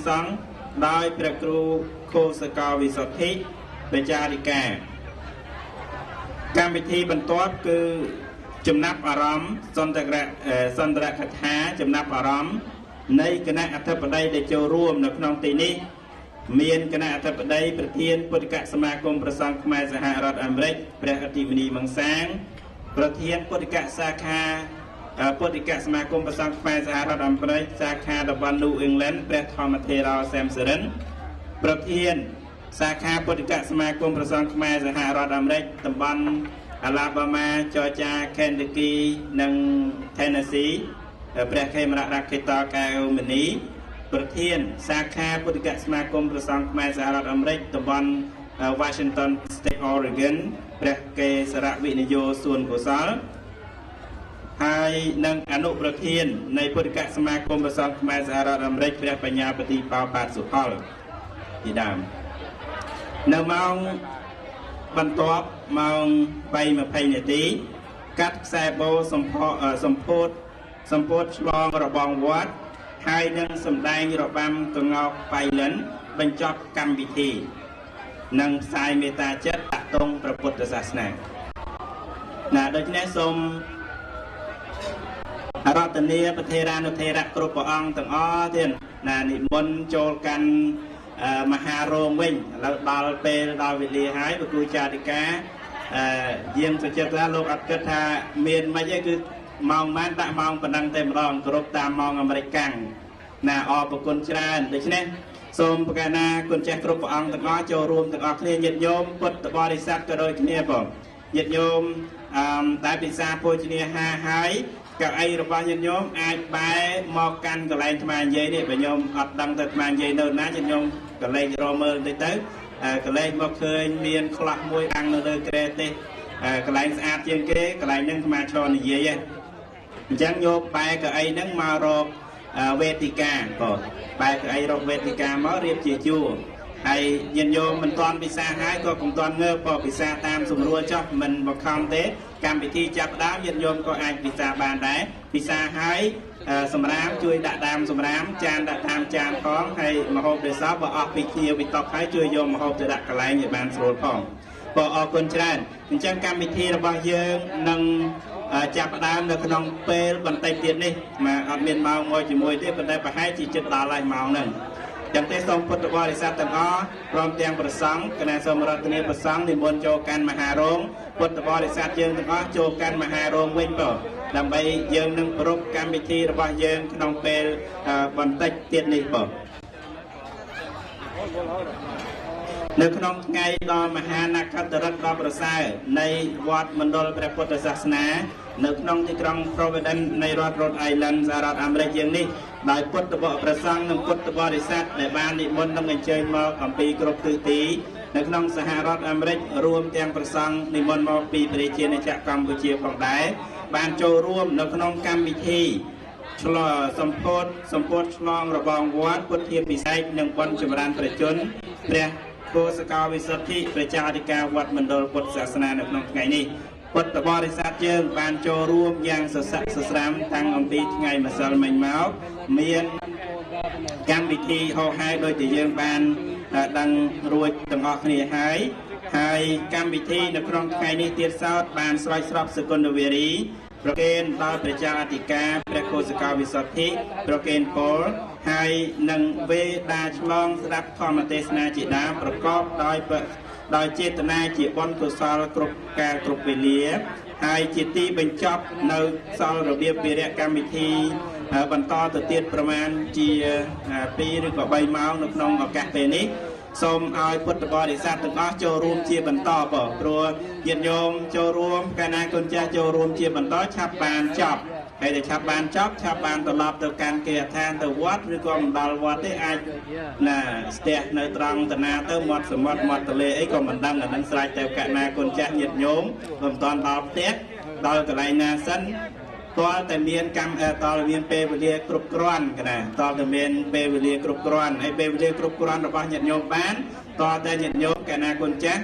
សង្ឃដោយព្រះគ្រូខូសកោវិសុទ្ធិព្រះចារិកាកម្មវិធីបន្ទាប់គឺចំណាប់អារម្មណ៍សន្តរកថាចំណាប់អារម្មណ៍នៃគណៈអធិបតីដែលចូលរួមនៅក្នុងទីនេះមានគណៈអធិបតីប្រធានពុទ្ធិកសមាគមព្រះសង្ឃខ្មែរសហរដ្ឋអាមេរិកព្រះអធិមនីមង្សាងប្រធានពុទ្ធិកសាខាពុទ្ធិកសមាគមព្រះសង្ឃខ្មែរសហរដ្ឋអាមេរិកសាខាតំបន់ New England ព្រះធម្មថេរោសែមសរិនប្រធានសាខាពុទ្ធិកសមាគមព្រះសង្ឃខ្មែរសហរដ្ឋអាមេរិកតំបន់ Alabama Georgia Kentucky និង Tennessee ព្រះខេមរៈរាខេតកែវមនីប្រធានសាខាពុទ្ធិកសមាគមព្រះសង្ឃខ្មែរសហរដ្ឋអាមេរិកតំបន់ Washington State Oregon ព្រះកេសរៈវិនិយោសួនកុសលហើយនិងអនុប្រធាននៃពុទ្ធិកសមាគមព្រះសង្ឃខ្មែរសហរដ្ឋអាមេរិកព្រះបញ្ញាបតិបោបាទសុផលពីដើមនៅម៉ោងបន្ទាប់ម៉ោង 3:20 នាទីកាត់ខ្សែបូសម្ពោធឆ្លងរបងវត្តហើយនឹងសម្ដែងរបាំក្ងោកបៃលិនបញ្ចប់កម្មវិធីនិងផ្សាយមេត្តាចិត្តតាក់ទងព្រះពុទ្ធសាសនាណាដូច្នេះសូមរតនាប្រធេរានុធេរៈគ្រប់ព្រះអង្គទាំងអស់ទៀតណានិមន្តចូលកាន់មហារោងវិញឥឡូវដល់ពេលដល់វេលាហើយព្រះគ្រូចារិកាយាងសុចិត្តថាលោកអត់គិតថាមានមិនអីគឺម៉ោងប៉ុន្មានដាក់ម៉ោងប៉ុណ្ណឹងតែម្ដងគ្រប់តាមម៉ោងអាមេរិកកាំងណាអរគុណច្រើនដូច្នេះសូមប្រកាសណាគុណចាស់គ្រប់ព្រះអង្គទាំងអស់ចូលរួមទាំងអស់គ្នាញាតិញោមពុទ្ធបរិស័ទក៏ដូចគ្នាបងញាតិញោមតែពិសាភោជនាហាហើយកៅអីរបស់ញាតិញោមអាចបែរមកកាន់កន្លែងថ្មនិយាយនេះបើញោមអត់ដឹងទៅថ្មនិយាយនៅណាញាតិញោមកន្លែងរមើលទៅកន្លែងមកឃើញមានខ្លះមួយខាងនៅលើក្រែទេសកន្លែងស្អាតជាងគេកន្លែងហ្នឹងថ្មឆ្លនិយាយអញ្ចឹងយកបែរកៅអីហ្នឹងមករកវេទិកាបងបែរកៅអីរកវេទិកាមករៀបជាជួរហើយញាតិញោមមិនទាន់ពិសាហើយក៏កុំទាន់ងើបក៏ពិសាតាមសម្រួលចុះមិនមកខំទេកម្មវិធីចាប់ផ្ដើមញាតិញោមក៏អាចពិសាបានដែរពិសាហើយសម្រាមជួយដាក់តាមសម្រាមចានដាក់តាមចានផងហើយមហូបទេសោបើអស់ពីគ្នាវិតកហើយជួយយកម្ហូបទៅដាក់កន្លែងឲ្យបានស្រួលផងបងអរគុណច្រើនអញ្ចឹងកម្មវិធីរបស់យើងនឹងចាប់ផ្ដើមនៅក្នុងពេលបន្តិចទៀតនេះមកអត់មានម៉ោងមួយជាមួយទេប៉ុន្តែប្រហែលជាជិតដល់ហើយម៉ោងហ្នឹងចឹងទេសូមពុទ្ធបរិស័ទទាំងអស់ព្រមទាំងព្រះសង្ឃគណៈសូមរតនាព្រះសង្ឃនិមន្តចូលកាន់មហារោងពុទ្ធបរិស័ទយើងទាំងអស់ចូលកាន់មហារោងវិញបងដើម្បីយើងនឹងប្រពកម្មវិធីរបស់យើងក្នុងពេលបន្តិចទៀតនេះបងនៅក្នុងថ្ងៃដ៏មហានក្ខត្តរិទ្ធដ៏ប្រសើរនៃវត្តមណ្ឌលព្រះពុទ្ធសាសនានៅក្នុងទីក្រុង Providence នៃរដ្ឋ Rhode Island សហរដ្ឋអាមេរិកយើងនេះដោយពុទ្ធបរិស័ទព្រះសង្ឃនិងពុទ្ធបរិស័ទដែលបាននិមន្តនិងអញ្ជើញមកអំពីគ្រប់ទិសទីនៅក្នុងសហរដ្ឋអាមេរិករួមទាំងព្រះសង្ឃនិមន្តមកពីប្រជាណាចក្រកម្ពុជាផងដែរបានចូលរួមនៅក្នុងកម្មវិធីឆ្លងសម្ពោធឆ្លងរបងវត្តពុទ្ធាពិសេសនិងបុណ្យចម្រើនព្រះជន្មព្រះគោសកោវិសុទ្ធិព្រះចារិកាវត្តមណ្ឌលពុទ្ធសាសនានៅក្នុងថ្ងៃនេះពុទ្ធបរិស័ទយើងបានចូលរួមយ៉ាងសស្រាក់សស្រាំតាំងអំពីថ្ងៃម្សិលមិញមកមានកម្មវិធីហោហែដោយតែយើងបានដឹងរួចទាំងអស់គ្នាហើយកម្មវិធីនៅក្នុងថ្ងៃនេះទៀតសោតបានស្រោចស្រពសកុណវារីប្រកេនដល់ព្រះចៅអធិការព្រះគោសកោវិសុទ្ធិប្រកេនពលហើយនឹងវេដាឆ្លងស្ដាប់ធម្មទេសនាជាដើមប្រកបដោយចេតនាជាបុណ្យកុសលគ្រប់កាលគ្រប់វេលាហើយជាទីបញ្ចប់នៅសល់របៀបវិរៈកម្មវិធីបន្តទៅទៀតប្រមាណជា2ឬក៏3ម៉ោងនៅក្នុងឱកាសពេលនេះសូមឲ្យពុទ្ធបរិស័ទទាំងអស់ចូលរួមជាបន្តបងព្រោះញាតិញោមចូលរួមកាលណាគុណចាស់ចូលរួមជាបន្តឆាប់បានចប់ហើយតែឆាប់បានចប់ឆាប់បានត្រឡប់ទៅកាន់គេដ្ឋានទៅវត្តឬក៏មិនដល់វត្តទេអាចណាស្ទះនៅត្រង់តាណាទៅមាត់សមុទ្រមាត់ទន្លេអីក៏មិនដឹងអានឹងស្រេចទៅកាលណាគុណចាស់ញាតិញោមមិនតាន់ដល់ផ្ទះដល់កន្លែងណាសិនតើតែមានតើមានពេលវេលាគ្រប់គ្រាន់កណាតើតែមានពេលវេលាគ្រប់គ្រាន់ហើយពេលវេលាគ្រប់គ្រាន់របស់ញាតិញោមបានតើតែញាតិញោមកាលណាគុណចាស់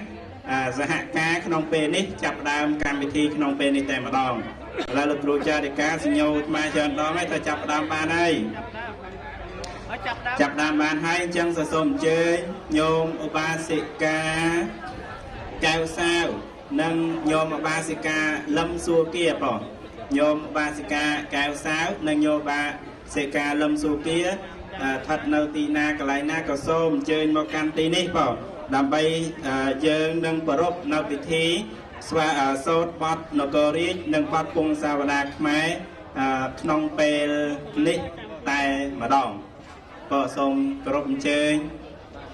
សហការក្នុងពេលនេះចាប់ផ្ដើមកម្មវិធីក្នុងពេលនេះតែម្ដងឥឡូវលោកគ្រូចារិកាសញ្ញោអាត្មាច្រើនដងហើយថាចាប់ផ្ដើមបានហើយ ចាប់ដើមបានហើយអញ្ចឹងសូមអញ្ជើញញោមឧបាសិកាកែវសាវនិងញោមឧបាសិកាលឹមសួគាបងញោមឧបាសិកាកែវសាវនិងញោមឧបាសិកាលឹមសួគាស្ថិតនៅទីណាកន្លែងណាក៏សូមអញ្ជើញមកកាន់ទីនេះបងដើម្បីយើងនឹងប្រពនៅពិធីស្វាសូត្របទនគររាជនិងបទពងសាវតាខ្មែរក្នុងពេលនេះតែម្ដងក៏សូមគោរពអញ្ជើញ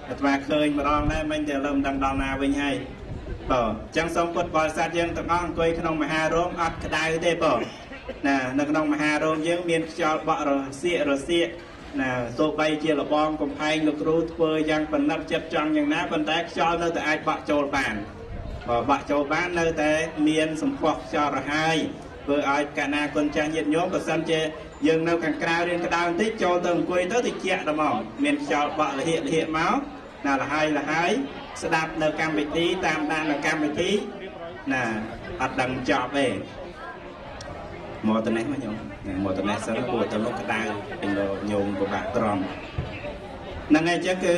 អាត្មាឃើញម្ដងដែរមិញតែលើមដឹងដល់ណាវិញហើយបងអញ្ចឹងសូមពុទ្ធបរិស័ទយើងទាំងអស់អង្គុយក្នុងមហារោងអត់ក្តៅទេបងណានៅក្នុងមហារោងយើងមានខ្យល់បក់រសៀកណាទោះបីជាលបងកំផែងលោកគ្រូធ្វើយ៉ាងប៉ុណ្ណឹងចិត្តចង់យ៉ាងណាប៉ុន្តែខ្យល់នៅតែអាចបក់ចូលបានបើបក់ចូលបាននៅតែមានសម្ផស្សខ្យល់រហើយធ្វើឲ្យកណាគុណចាស់ញាតិញោមបើសិនជាយើងនៅខាងក្រៅរៀនក្តៅបន្តិចចូលទៅអង្គុយទៅតិចដល់មកមានខ្យល់បក់លហៀកមកណាលហើយស្ដាប់នៅកម្មវិធីតាមដាននៅកម្មវិធីណាអត់ដឹងចប់ទេមកទៅនេះមកញោមមកទៅនេះសិនពួកទៅលោកក្តៅពេញញោមពិបាកត្រង់ហ្នឹងហើយចឹងគឺ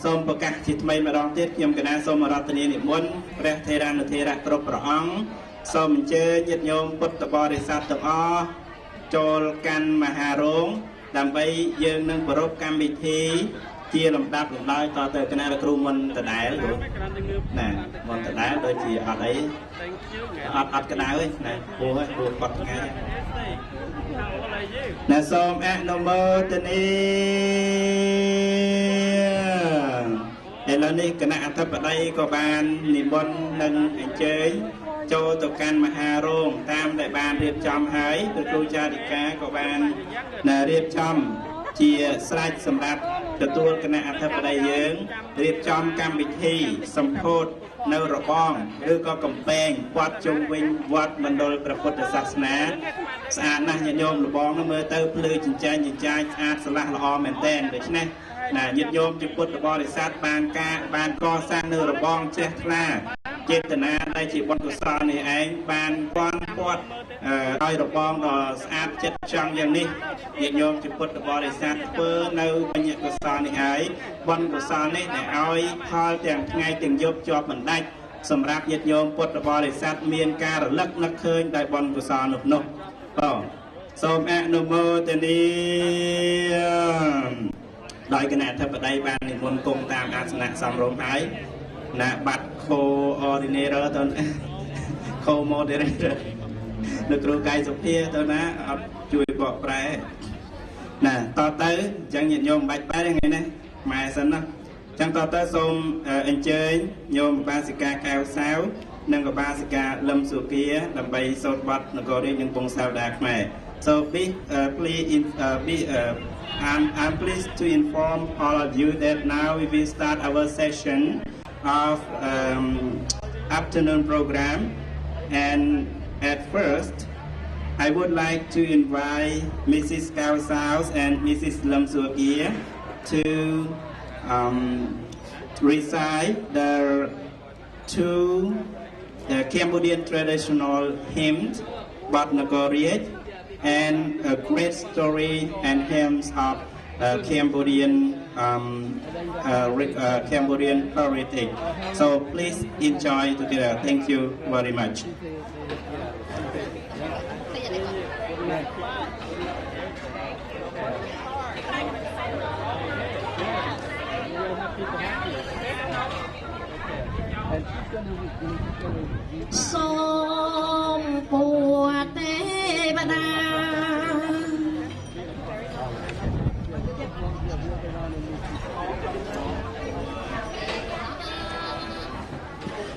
សូមប្រកាសជាថ្មីម្ដងទៀតខ្ញុំកណាសូមរតនានិមន្តព្រះថេរានុថេរៈគ្រប់ព្រះអង្គសូមអញ្ជើញញាតិញោមពុទ្ធបរិស័ទទាំងអស់ចូលកាន់មហារោងដើម្បីយើងនឹងប្រារព្ធកម្មវិធីជាលំដាប់លំដោយតទៅគណៈលោកគ្រូមុនដដែលណាមុនដដែលដូចជាអត់អីអត់ក្តៅទេណាព្រោះគាត់ថ្ងៃណាសូមអនុមោទនាឥឡូវនេះគណៈអធិបតីក៏បាននិមន្តនិងអញ្ជើញចូលទៅកាន់មហារោងតាមដែលបានរៀបចំហើយព្រះគ្រូចារិកាក៏បានរៀបចំជាស្រេចសម្រាប់ទទួលគណៈអធិបតីយើងរៀបចំកម្មវិធីសម្ពោធនៅរបងឬក៏កំពែងព័ទ្ធជុំវិញវត្តមណ្ឌលព្រះពុទ្ធសាសនាស្អាតណាស់ញាតិញោមរបងនោះមើលទៅភ្លឺចិញ្ចាញស្អាតស្រឡះល្អមែនទែនដូច្នេះណាញាតិញោមជាពុទ្ធបរិស័ទបានកសាងនៅរបងជ្រះថ្លាចេតនាដែលជាបុណ្យកុសលនេះឯងបានពាន់ពាត់ឲ្យរបងដ៏ស្អាតចិត្តចង់យ៉ាងនេះញាតិញោមជាពុទ្ធបរិស័ទធ្វើនៅបញ្ញកុសលនេះហើយបុណ្យកុសលនេះដែលឲ្យផលទាំងថ្ងៃទាំងយប់ជាប់មិនដាច់សម្រាប់ញាតិញោមពុទ្ធបរិស័ទមានការរលឹកនឹកឃើញដោយបុណ្យកុសលនោះបងសូមអនុមោទនាដោយគណៈអធិបតីបាននិមន្តគង់តាមអាសនៈសំរុំហើយណាបាត់ co-ordinator ទៅ co-moderator លោកគ្រូកាយសុភាទៅណាអត់ជួយបកប្រែណាតទៅអញ្ចឹងញាតិញោមបាច់បែរថ្ងៃនេះម៉ែសិនណាអញ្ចឹងតទៅសូមអញ្ជើញញោមឧបាសិកាកែវសាវនិងឧបាសិកាលឹមសុគាដើម្បីសូត្របទនគររាជនិងពងសាវតាខ្មែរ So I'm pleased to inform all of you that now we will start our session of afternoon program, and at first I would like to invite Mrs. Kao Saus and Mrs. Lam Suagia to recite the two Cambodian traditional hymns, Bát Nagor Riech, and a great story and hymns of Cambodian heritage. So please enjoy together. Thank you very much. Som Pua Te Bada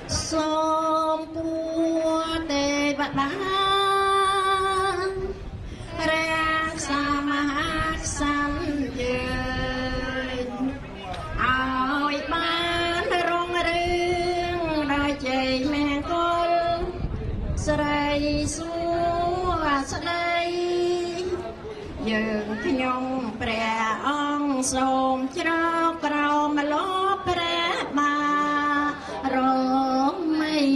Som Pua Te Bada Ra Sama San Dơn Ôi Ban Rong Rương Đôi Chây Mẹ Con Sợi Xua Sợi Dương Nhung Pre Ong Som Chro Krao Mà Lô Pre Ba Rong Mây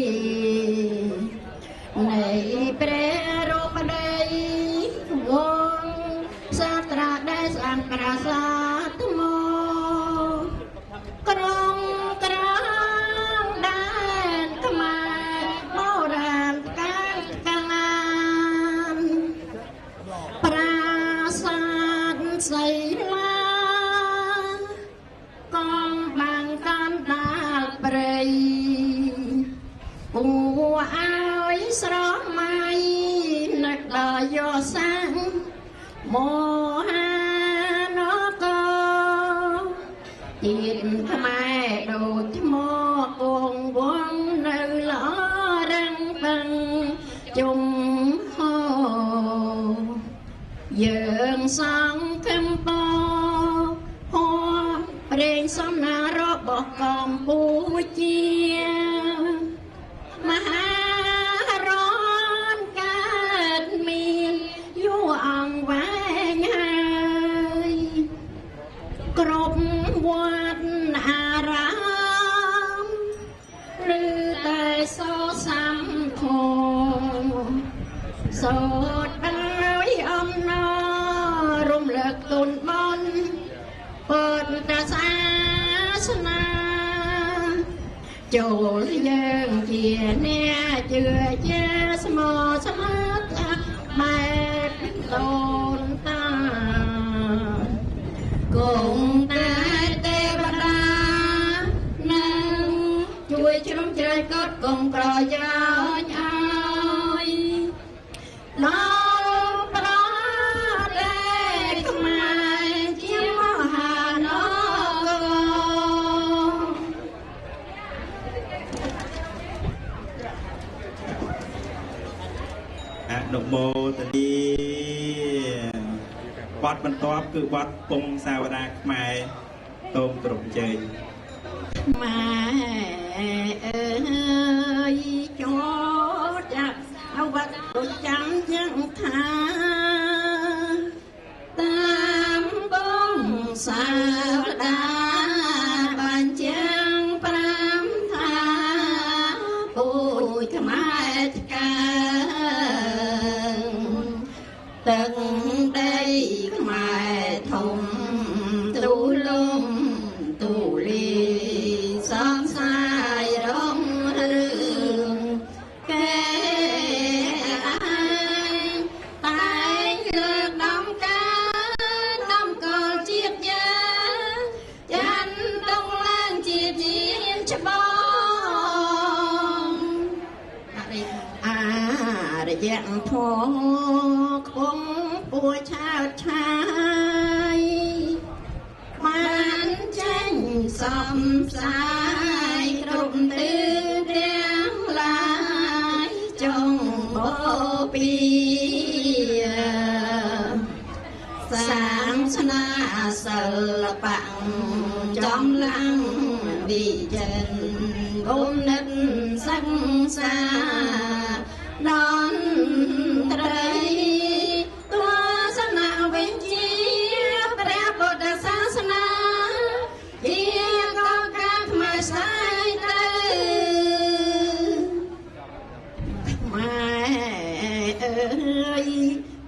Này Pre Rong Mà Đây Vong Sa Tra Đây San Pra Sa ក្នុងក្រងដែនខ្មែរបុរាណកាលកាលានប្រាសាទសីឡាកំបាំងកាន់ដាលព្រៃពួឲ្យស្រមៃនឹកដល់យោសាំងមហានគរជាតិខ្មែរដូចថ្មគង់វងនៅល្អរឹងបឹងជុំហោយើងសង្ឃឹមពហោព្រេងសំណារបស់កម្ពុជាមហារនកើតមានយូរអង្វែងហើយគ្រប់វត្តអារាមឬតែសូសំធមសូត្រឲ្យអំណររំលឹកទុនបនពុទ្ធសាសនាចូលយើងជាអ្នកជឿជាស្មោះស្ម័គ្របែបដូនតាគង់តែទេវតានឹងជួយជ្រោមជ្រែងកត់កុំក្រយោញឲ្យដល់ប្រទេសខ្មែរជាមហានគរអនុមោទនីបទបន្ទាប់គឺបទពងសាវតាខ្មែរតោមគ្រប់ជ័យម៉ែអើយចូលចាប់អវត្តដូចចាំយ៉ាងថាតាមបងសាវតាបានចាំ5ថាពូជខ្មែរឆ្កាទឹកដីខ្មែរធំទូលំទូលីសំសាយរងរឿងកែតែងលើកដំការដំកលជាតិយើងចាន់ដងឡើងជាជាច្បងអរិយធម៌គង់ពួយឆាវឆាយបានចេញសំសាយគ្រប់ទិសទាំងឡាយចុងបពីសាសនាសិល្បៈចំឡាំងវិចិត្រគំនិតសិក្សាដល់ត្រីទស្សនវិជ្ជាព្រះពុទ្ធសាសនាជាកលការខ្មែរស្ដាយទៅខ្មែរអើយ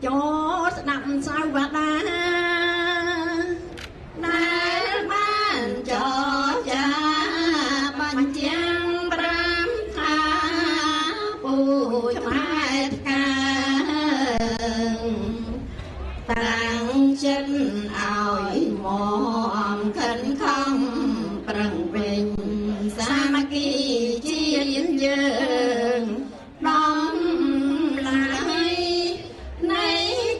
ចូលស្ដាប់សាវតាដែលបានចរចាបញ្ចាំង5ថាពូជខ្មែរថ្កាតាំងចិត្តឲ្យមកខិនខំប្រឹងប្រែងសាមគ្គីជាតិយើងដំឡើយនៃ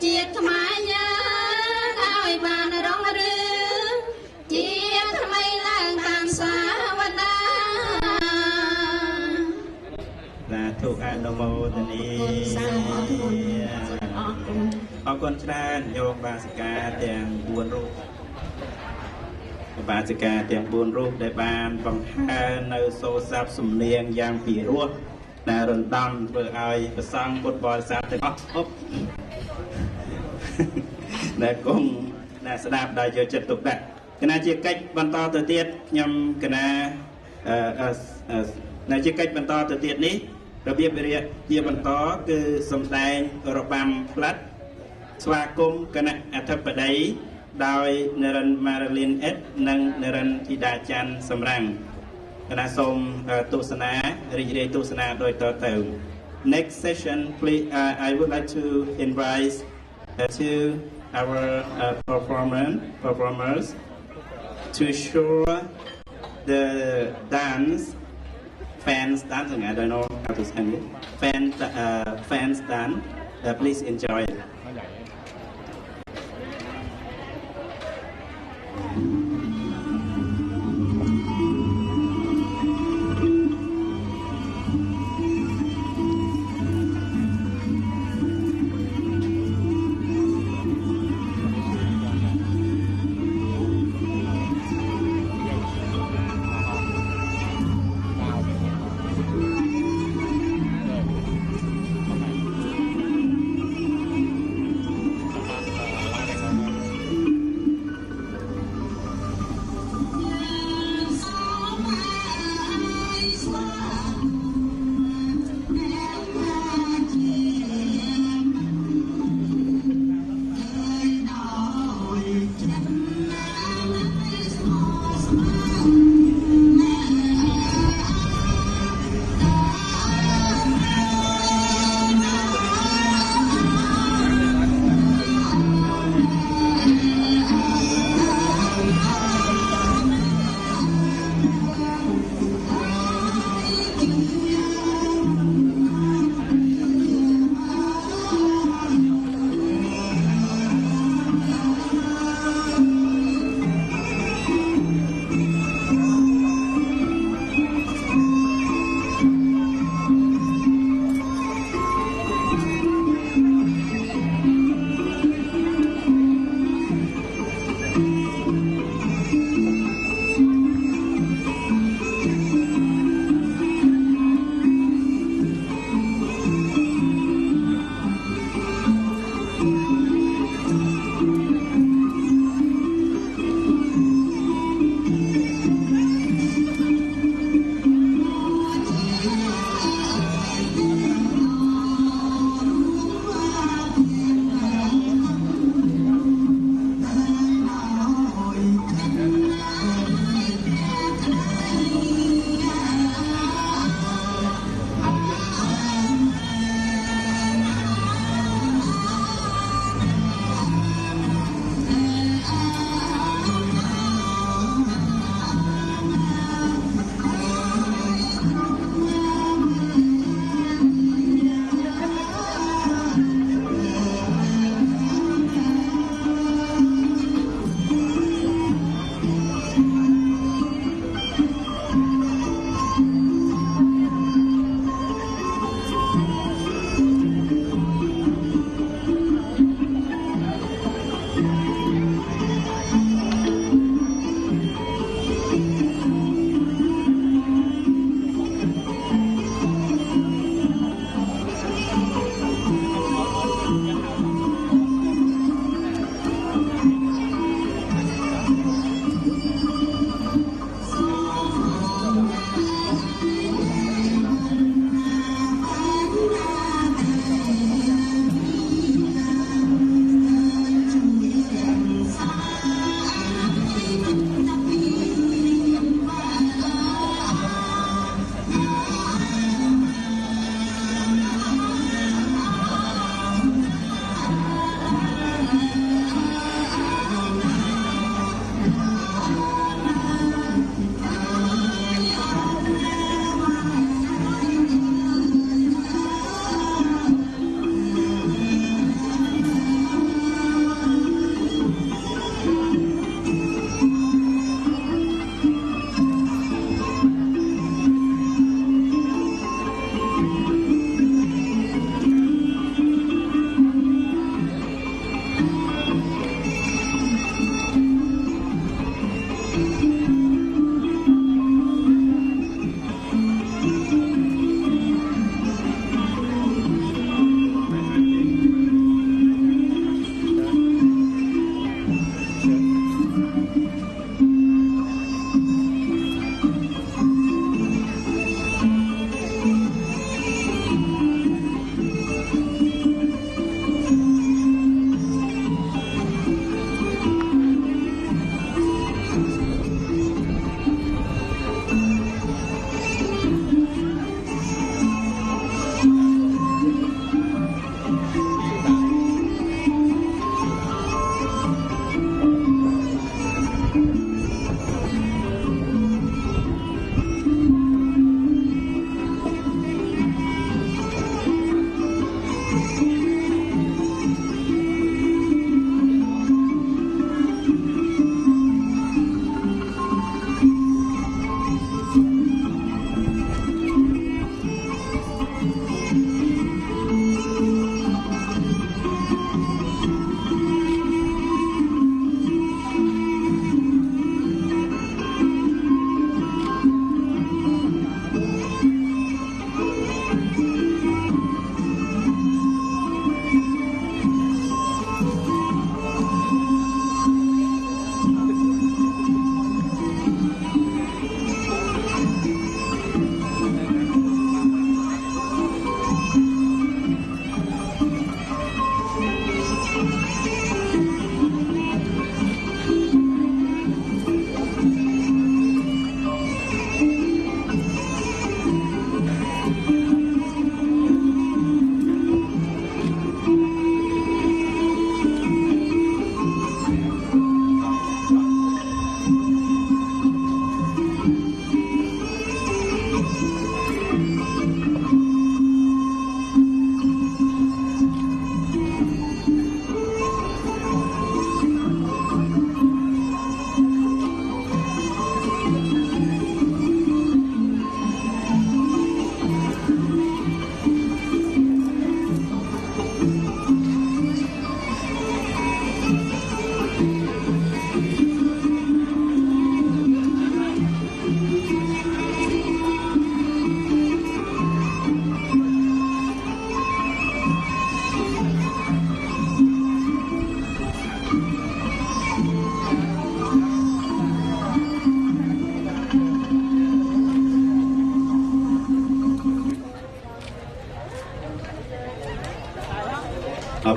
ជាតិខ្មែរយើងឲ្យបានរងរឿងជាថ្មីឡើងតាមសាវតាសាធុអនុមោទនីអរគុណច្រើនញោមបាសិកាទាំង4រូបបាសិកាទាំង4រូបដែលបានបង្ហាញនៅសូរស័ព្ទសំនៀងយ៉ាងពិរោះដែលរំដំធ្វើឲ្យប្រសង់ពុទ្ធបរិស័ទទាំងអស់ដែលគង់ដែលស្ដាប់ដោយយកចិត្តទុកដាក់គណៈជាកិច្ចបន្តទៅទៀតខ្ញុំគណៈនៅជាកិច្ចបន្តទៅទៀតនេះរបៀបរៀបជាបន្តគឺសម្ដែងរបាំផ្លាត់ស្វាគមន៍គណៈអធិបតី ដោយនិរិន Marilyn S និង និរិន ធីតាច័ន្ទសំរាំងគណៈសូមទស្សនារីករាយទស្សនាដោយតទៅ Next session please I would like to invite to our performers to show the dance fans dancing. I don't know how to say it. Fans dance. Please enjoy it.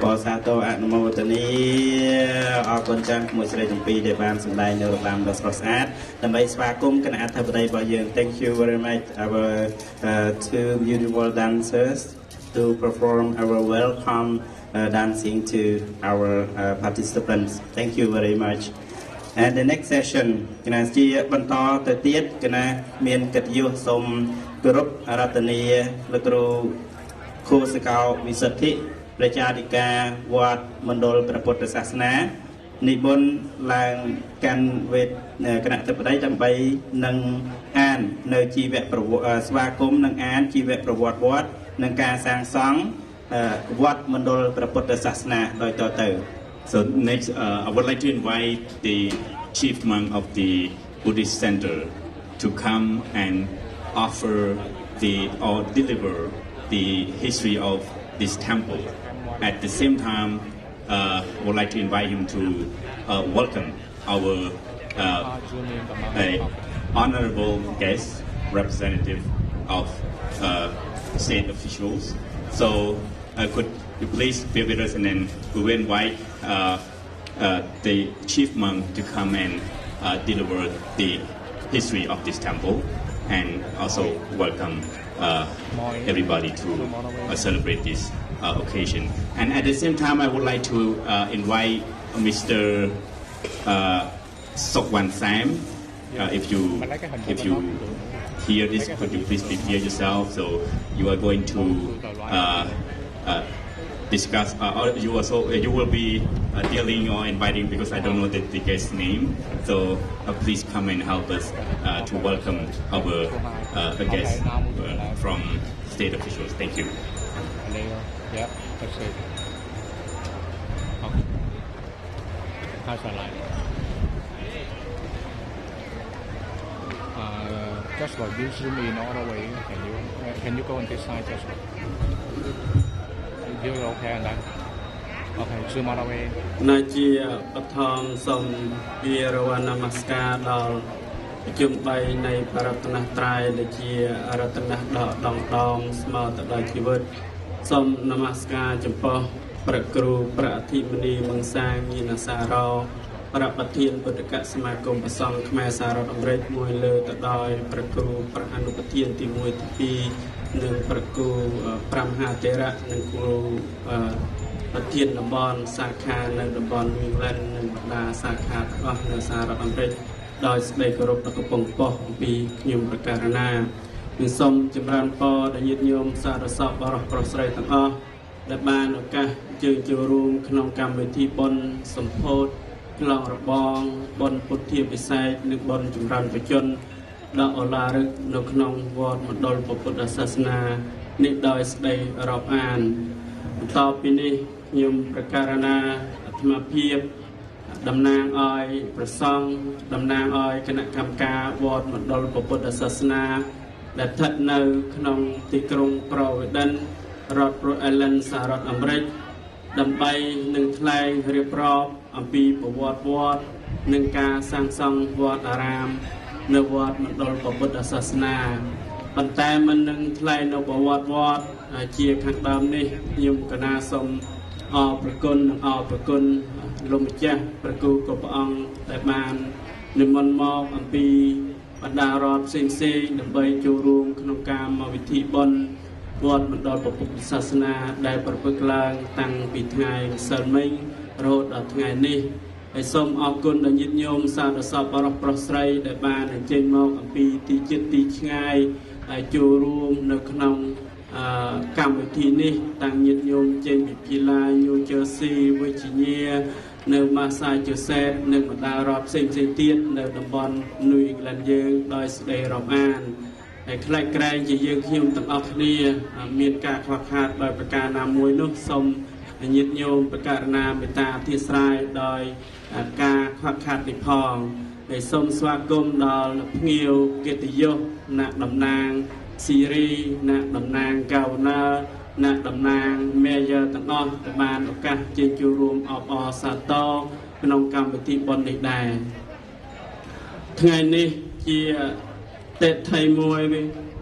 បសាទរអនុមោទនីអរគុណចាំមួយស្រីទាំងពីរដែលបានសម្ដែងនៅរបាំដ៏ស្រស់ស្អាតដើម្បីស្វាគមន៍គណៈអធិបតីរបស់យើង Thank you very much our two beautiful dancers to perform our welcome dancing to our participants. Thank you very much. And the next session គណៈជាបន្តទៅទៀតគណៈមានកិត្តិយសសូមគោរពអារាធនាលោកគ្រូខួសកោវិសុទ្ធិប្រជាអធិការវត្តមណ្ឌលព្រះពុទ្ធសាសនានិមន្តឡើងកាន់វេទគណៈអធិបតីដើម្បីនឹងអាននៅជីវប្រវត្តិស្វាគមន៍នឹងអានជីវប្រវត្តិវត្តនិងការសាងសង់វត្តមណ្ឌលព្រះពុទ្ធសាសនាដោយតទៅ So next, I would like to invite the chief monk of the Buddhist Center to come and offer or deliver the history of this temple. At the same time, I would like to invite him to welcome our honorable guest, representative of state officials. So could you please be with us, and then we will invite the chief monk to come and deliver the history of this temple, and also welcome everybody to celebrate this occasion. And at the same time, I would like to invite Mr. Sokwan Sam. If you hear this, could you please prepare yourself? So you are going to discuss, or you will be dealing or inviting, because I don't know the guest's name. So please come and help us to welcome our guests from state officials. Thank you. Yeah, that's it. How's that like? Just like you zoom in all the way. Can you go on this side just like? You're okay on that? Okay, zoom all the way. ណាជាបឋមសូមវារវណ្ណនមស្ការដល់ជុំបីនៃបរតនត្រ័យដែលជារតនៈដកដងដំស្មើទៅដល់ជីវិតសូមនមស្ការចំពោះព្រះគ្រូព្រះអធិមនីមង្សាញាណសារោព្រះប្រធានពុទ្ធកសមាគមព្រះសង្ឃខ្មែរសហរដ្ឋអាមេរិកមួយលើទៅដោយព្រះគ្រូព្រះអនុប្រធានទី1ទី2និងព្រះគ្រូព្រះមហាថេរៈនិងគ្រូប្រធានតំបន់សាខានៅតំបន់ England និងបណ្ដាសាខាទាំងអស់នៅសហរដ្ឋអាមេរិកដោយស្ដីគោរពដល់កំពង់ប៉ុស្តិ៍អំពីខ្ញុំប្រកាសណានិងសូមចម្រើនពរដល់ញាតិញោមសារសពបរិសុទ្ធប្រុសស្រីទាំងអស់ដែលបានឱកាសជើញចូលរួមក្នុងកម្មវិធីបុណ្យសម្ពោធក្លងរបងបុណ្យពុទ្ធាពិសេសនិងបុណ្យចម្រើនបជនដ៏ឱឡារិកនៅក្នុងវត្តមណ្ឌលព្រះពុទ្ធសាសនានេះដោយស្ដីរាប់អានបន្ទាប់ពីនេះខ្ញុំប្រកាសណាអាត្មាភាពតំណាងឲ្យព្រះសង្ឃតំណាងឲ្យគណៈកម្មការវត្តមណ្ឌលព្រះពុទ្ធសាសនាដែលស្ថិតនៅក្នុងទីក្រុង Providence រដ្ឋ Rhode Island សហរដ្ឋអាមេរិកដើម្បីនឹងថ្លែងរៀបរាប់អំពីប្រវត្តិវត្តនិងការសាងសង់វត្តអារាមនៅវត្តមណ្ឌលព្រះពុទ្ធសាសនាប៉ុន្តែមិននឹងថ្លែងនៅប្រវត្តិវត្តជាខាងដើមនេះខ្ញុំកណាសូមអរព្រគុណនិងអរព្រគុណលោកម្ចាស់ព្រះគូគ្រប់ព្រះអង្គដែលបាននិមន្តមកអំពីបណ្ដារដ្ឋផ្សេងៗដើម្បីចូលរួមក្នុងការមកពិធីបុណ្យវត្តមណ្ឌលព្រះពុទ្ធសាសនាដែលប្រព្រឹត្តឡើងតាំងពីថ្ងៃម្សិលមិញរហូតដល់ថ្ងៃនេះហើយសូមអរគុណដល់ញាតិញោមសាធុសពបរិសុទ្ធប្រុសស្រីដែលបានអញ្ជើញមកអំពីទីជិតទីឆ្ងាយហើយចូលរួមនៅក្នុងកម្មវិធីនេះតាំងញាតិញោមចេញពីពីឡាញូជ័រស៊ីវិជ្ជានៅម៉ាសាជូសេតនិងបណ្ដារដ្ឋផ្សេងៗទៀតនៅតំបន់ New England យើងដោយស្ដីរាប់អានហើយខ្លាចក្រែងជាយើងខ្ញុំទាំងអស់គ្នាមានការខ្វះខាតដោយប្រការណាមួយនោះសូមញាតិញោមប្រកាសណាមេត្តាអធិស្ឋានដោយការខ្វះខាតនេះផងហើយសូមស្វាគមន៍ដល់ភ្ញៀវកិត្តិយសអ្នកតំណាងស៊ីរីអ្នកតំណាងកៅណាអ្នកតំណាងមេយ៉ាទាំងអស់ដែលបានឱកាសជើញចូលរួមអបអរសាទរក្នុងកម្មវិធីបុណ្យនេះដែរថ្ងៃនេះជា តេថៃមួយ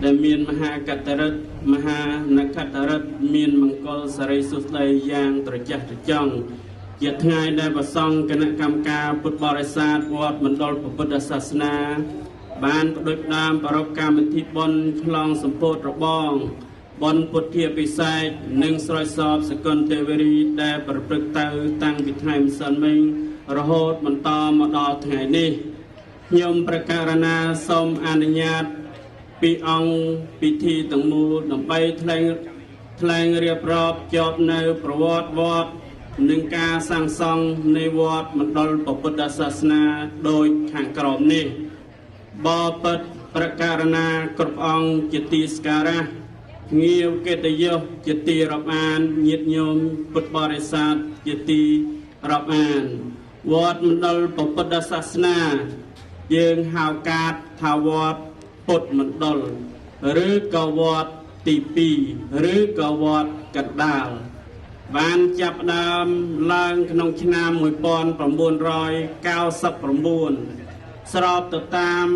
ដែលមានមហាកតរិទ្ធមហានក្ខតរិទ្ធមានមង្គលសិរីសុស្ដីយ៉ាងត្រចះត្រចង់ជាថ្ងៃដែលប្រសង់គណៈកម្មការពុទ្ធបរិស័ទវត្តមណ្ឌលពុទ្ធសាសនាបានផ្ដួចផ្ដើមប្រារព្ធកម្មវិធីបុណ្យឆ្លងសម្ពោធរបងបុណ្យពុទ្ធាពិសេសនិងស្រោចសពសកលទេវរីដែលប្រព្រឹត្តទៅតាំងពីថ្ងៃម្សិលមិញរហូតបន្តមកដល់ថ្ងៃនេះខ្ញុំប្រកាសណាសូមអនុញ្ញាតពីអង្គពិធីទាំងមូលដើម្បីថ្លែងរៀបរាប់ជាប់នៅប្រវត្តិវត្តនិងការសាងសង់នៃវត្តមណ្ឌលពុទ្ធសាសនាដោយខាងក្រោមនេះបបិទ្ធប្រកាសណាគ្រប់អង្គជាទីសក្ការៈភ្ញៀវកិត្តិយសជាទីរាប់អានញាតិញោមពុទ្ធបរិស័ទជាទីរាប់អានវត្តមណ្ឌលពុទ្ធសាសនាយើងហៅកាត់ថាវត្តពុទ្ធមណ្ឌលឬក៏វត្តទី2ឬក៏វត្តកណ្ដាលបានចាប់ផ្ដើមឡើងក្នុងឆ្នាំ1999ស្របទៅតាម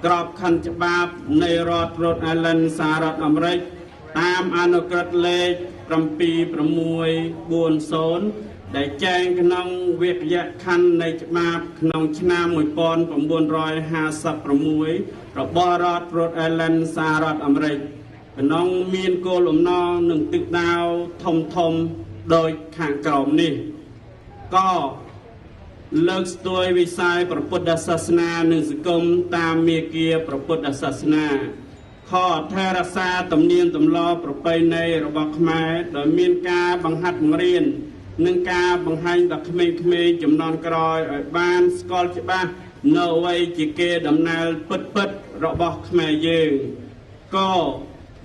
ក្របខ័ណ្ឌច្បាប់នៃរដ្ឋ Rhode Island សហរដ្ឋអាមេរិកតាមអនុក្រឹត្យលេខ7640ដែលចែងក្នុងវិទ្យាខណ្ឌនៃច្បាប់ក្នុងឆ្នាំ1956របស់រដ្ឋ Rhode Island សហរដ្ឋអាមេរិកក្នុងមានគោលបំណងនឹងទិសដៅធំដោយខាងក្រោមនេះក៏លើកស្ទួយវិស័យព្រះពុទ្ធសាសនានិងសង្គមតាមមាគ៌ាព្រះពុទ្ធសាសនាខថែរក្សាទំនៀមទម្លាប់ប្រពៃណីរបស់ខ្មែរដោយមានការបង្ហាត់បង្រៀននិងការបង្ហាញដល់ក្មេងៗជំនាន់ក្រោយឲ្យបានស្គាល់ច្បាស់នៅអ្វីជាកេរដំណែលពិតរបស់ខ្មែរយើងក៏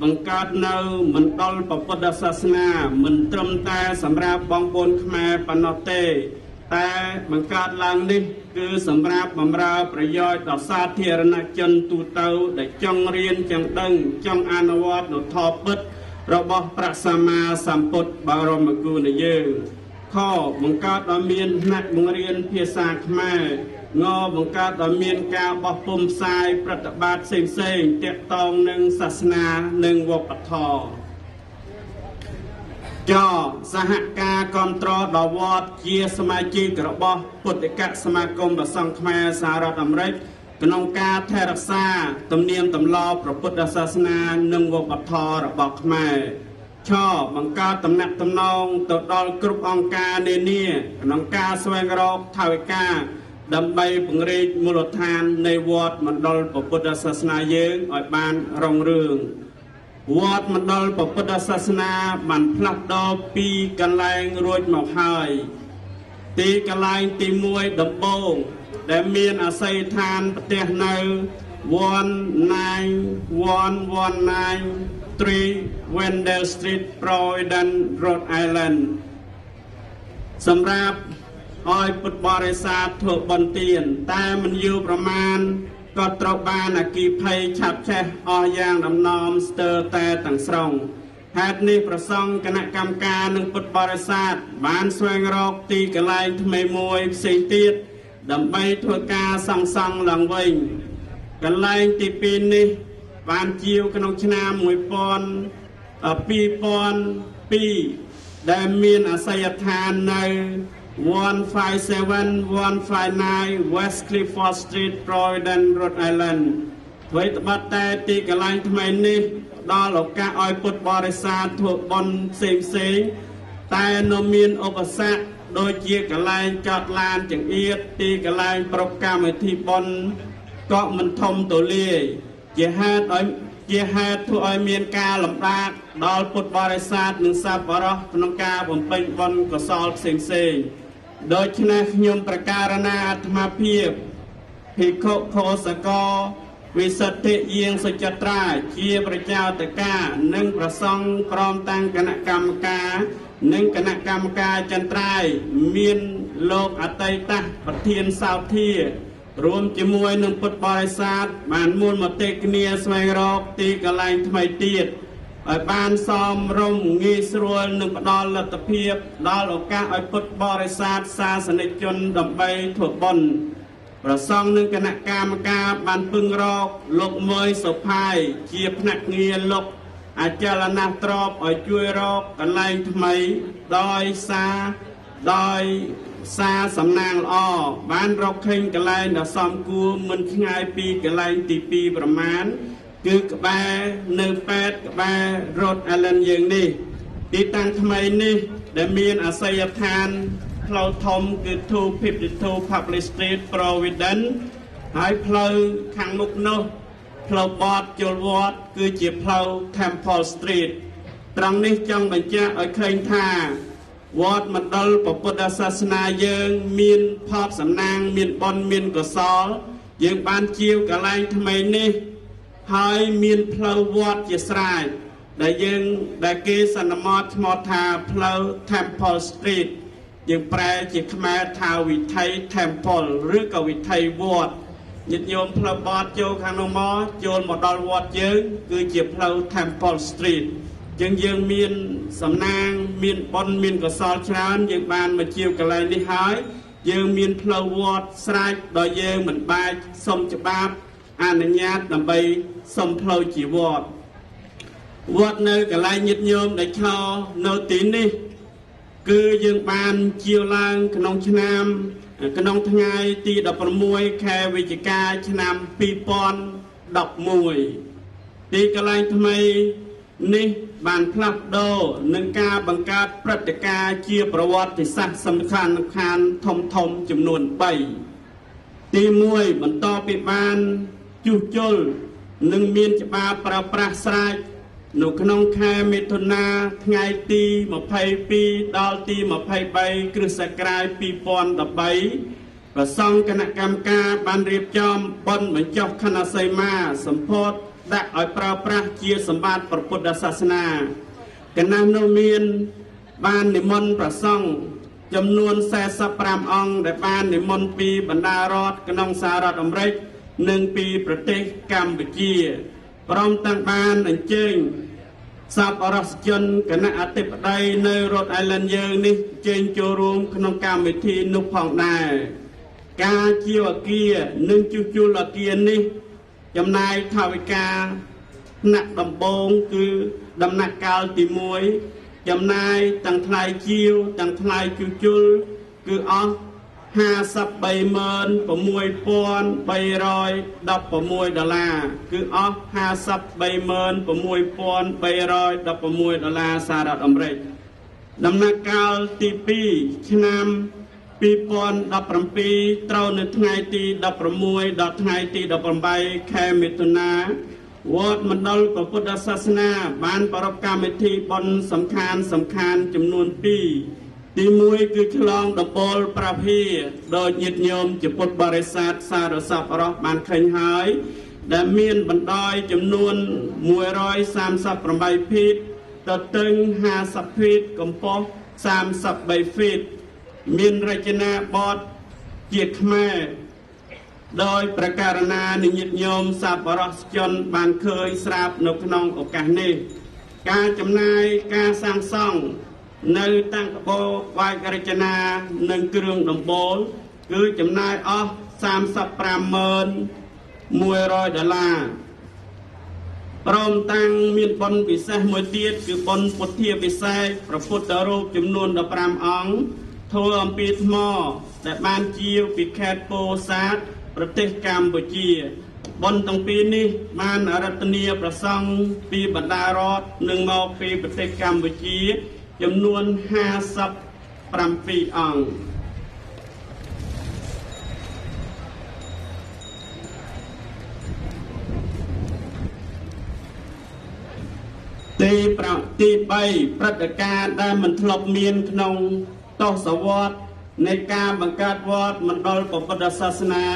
បង្កើតនៅមណ្ឌលពុទ្ធសាសនាមិនត្រឹមតែសម្រាប់បងប្អូនខ្មែរប៉ុណ្ណោះទេតែបង្កើតឡើងនេះគឺសម្រាប់បម្រើប្រយោជន៍ដល់សាធារណជនទូទៅដែលចង់រៀនចង់ដឹងចង់អនុវត្តនូវធម៌ពិតរបស់ព្រះសម្មាសម្ពុទ្ធបរមគ្រូនៃយើងខបង្កើតឲ្យមានថ្នាក់បង្រៀនភាសាខ្មែរងបង្កើតឲ្យមានការបោះពុម្ពផ្សាយប្រតិបត្តិផ្សេងៗទាក់ទងនឹងសាសនានិងវប្បធម៌សហការគាំទ្រដល់វត្តជាសមាជិករបស់ពុទ្ធិកសមាគមព្រះសង្ឃខ្មែរសហរដ្ឋអាមេរិកក្នុងការថែរក្សាទំនៀមទម្លាប់ព្រះពុទ្ធសាសនានិងវប្បធម៌របស់ខ្មែរបង្កើតតំណែងតំណងទៅដល់គ្រប់អង្គការនានាក្នុងការស្វែងរកថវិកាដើម្បីពង្រីកមូលដ្ឋាននៃវត្តមណ្ឌលពុទ្ធសាសនាយើងឲ្យបានរុងរឿងវត្តមណ្ឌលពុទ្ធសាសនាបានផ្លាស់ប្ដូរពីកន្លែងរួចមកហើយទីកន្លែងទី1ដំបូងដែលមានអាស័យដ្ឋានប្រទេសនៅ19119 Wendell Street Providence Rhode Island សម្រាប់ឲ្យពុទ្ធបរិស័ទធ្វើបុណ្យទានតែមិនយូរប្រមាណក៏ត្រូវបានអគ្គិភ័យឆាបឆេះអស់យ៉ាងដំណំស្ទើរតែទាំងស្រុងហេតុនេះព្រះសង្ឃគណៈកម្មការនិងពុទ្ធបរិស័ទបានស្វែងរកទីកន្លែងថ្មីមួយផ្សេងទៀតដើម្បីធ្វើការសាងសង់ឡើងវិញកន្លែងទី2នេះបានជាវក្នុងឆ្នាំ2002ដែលមានអាស័យដ្ឋាននៅ157-159 West Clifford Street Providence Rhode Island អ្វីត្បិតតែទីកន្លែងថ្មីនេះដល់ឱកាសឲ្យពុទ្ធបរិស័ទធ្វើបុណ្យផ្សេងតែនៅមានឧបសគ្គដូចជាកន្លែងចតឡានចង្អៀតទីកន្លែងប្រកកម្មវិធីបុណ្យក៏មិនធំទូលាយជាហេតុធ្វើឲ្យមានការលំបាកដល់ពុទ្ធបរិស័ទនិងសប្បុរសក្នុងការបំពេញបុណ្យកុសលផ្សេងដូច្នេះខ្ញុំប្រកាសណាអាត្មាភាពភិក្ខុខោសកលវិសុទ្ធិយាងសុចត្រាជាប្រជាតកានិងប្រសង់ព្រមទាំងគណៈកម្មការនិងគណៈកម្មការចន្ទ្រាយមានលោកអតីតប្រធានសោធារួមជាមួយនឹងពុទ្ធបរិស័ទបានមូលមតិគ្នាស្វែងរកទីកន្លែងថ្មីទៀតឲ្យបានសមរម្យងាយស្រួលនិងផ្ដល់លទ្ធភាពដល់ឱកាសឲ្យពុទ្ធបរិស័ទសាសនិកជនដើម្បីធ្វើបុណ្យ ប្រសងនឹងគណៈកម្មការបានពឹងរកលោកមើយសុផាយជាភ្នាក់ងារលោកអចលនៈទ្របឲ្យជួយរកកន្លែងថ្មីដោយសារសំណាងល្អបានរកឃើញកន្លែងដ៏សមគួរមិនឆ្ងាយពីកន្លែងទី2ប្រមាណគឺក្បែរនៅ8ក្បែរ Rhode Island យើងនេះទីតាំងថ្មីនេះដែលមានអាសយដ្ឋានផ្លូវធំគឺ252 Public Street Providence ហើយផ្លូវខាងមុខនោះផ្លូវបត់ចូលវត្តគឺជាផ្លូវ Temple Street ត្រង់នេះចង់បញ្ជាក់ឲ្យឃើញថាវត្តមណ្ឌលពុទ្ធសាសនាយើងមានផបសំណាងមានបុណ្យមានកុសលយើងបានជាវកន្លែងថ្មីនេះហើយមានផ្លូវវត្តជាស្រេចដែលគេសន្មតឈ្មោះថាផ្លូវ Temple Street យើងប្រែជាខ្មែរថាវិថី Temple ឬក៏វិថីវត្តញាតិញោមផ្លូវបត់ចូលខាងនោះមកចូលមកដល់វត្តយើងគឺជាផ្លូវ Temple Street យើងមានសំណាងមានបុណ្យមានកុសលច្រើនយើងបានមកជាវកន្លែងនេះហើយយើងមានផ្លូវវត្តស្រេចដោយយើងមិនបាច់សុំច្បាប់អនុញ្ញាតដើម្បីសុំផ្លូវជាវត្តនៅកន្លែងញាតិញោមដែលខោនៅទីនេះគឺយើងបានជាវឡើងក្នុងថ្ងៃទី16ខែវិច្ឆិកាឆ្នាំ2011ទីកន្លែងថ្មីនេះបានផ្លាស់ប្ដូរនឹងការបង្កើតព្រឹត្តិការណ៍ជាប្រវត្តិសាស្ត្រសំខាន់ធំចំនួន3ទី1បន្តពីបានជួសជុលនិងមានច្បាប់ប្រើប្រាស់ស្រេចនៅក្នុងខែមិថុនាថ្ងៃទី22ដល់ទី23គ្រិស្តសករាជ2013ប្រសង់គណៈកម្មការបានរៀបចំបុណ្យបញ្ចុះខណ្ឌសីមាសម្ពោធដាក់ឲ្យប្រើប្រាស់ជាសម្បត្តិព្រះពុទ្ធសាសនាកណ្ដាលនោះមានបាននិមន្តប្រសង់ចំនួន45អង្គដែលបាននិមន្តពីបណ្ដារដ្ឋក្នុងសហរដ្ឋអាមេរិកនិងពីប្រទេសកម្ពុជាព្រមទាំងបានអញ្ជើញសប្បុរសជនគណៈអធិបតីនៅ Rhode Island យើងនេះជើញចូលរួមក្នុងកម្មវិធីនោះផងដែរការជាអគារនិងជួសជុលអគារនេះចំណាយថវិកាថ្នាក់ដំបូងគឺដំណាក់កាលទី1ចំណាយទាំងថ្លៃជាវទាំងថ្លៃជួសជុលគឺអស់$53,6316 គឺអស់$53,6316 សហរដ្ឋអាមេរិកដំណាក់កាលទី2ឆ្នាំ2017ត្រូវនៅថ្ងៃទី16ដល់ថ្ងៃទី18ខែមិថុនាវត្តមណ្ឌលព្រះពុទ្ធសាសនាបានប្រារព្ធកម្មវិធីបុណ្យសំខាន់ចំនួន2ទី1គឺឆ្លងដំបូលប្រភាដោយញាតិញោមជាពុទ្ធបរិស័ទសារសពរស់បានឃើញហើយដែលមានបណ្ដោយចំនួន138 feet ទទឹង50 feet កម្ពស់33 feet មានរចនាបថជាខ្មែរដោយប្រការណានិញាតិញោមសប្បុរសជនបានឃើញស្រាប់នៅក្នុងឱកាសនេះការចំណាយការសាងសង់នៅតាំងកបោក្បាច់រចនានិងគ្រឿងដំបូលគឺចំណាយអស់$35,100ព្រមទាំងមានបុណ្យពិសេសមួយទៀតគឺបុណ្យពុទ្ធាពិសេសព្រះពុទ្ធរូបចំនួន15អង្គធ្វើអំពីថ្មដែលបានជាវពីខេត្តពោធិ៍សាត់ប្រទេសកម្ពុជាបុណ្យទាំងពីរនេះបានអរតនីប្រសង់ពីបណ្ដារដ្ឋនិងមកពីប្រទេសកម្ពុជាចំនួន57អង្គទី3ព្រឹត្តិការណ៍ដែលមិនធ្លាប់មានក្នុងទសវត្សរ៍នៃការបង្កើតវត្តមណ្ឌលព្រះពុទ្ធសាសនា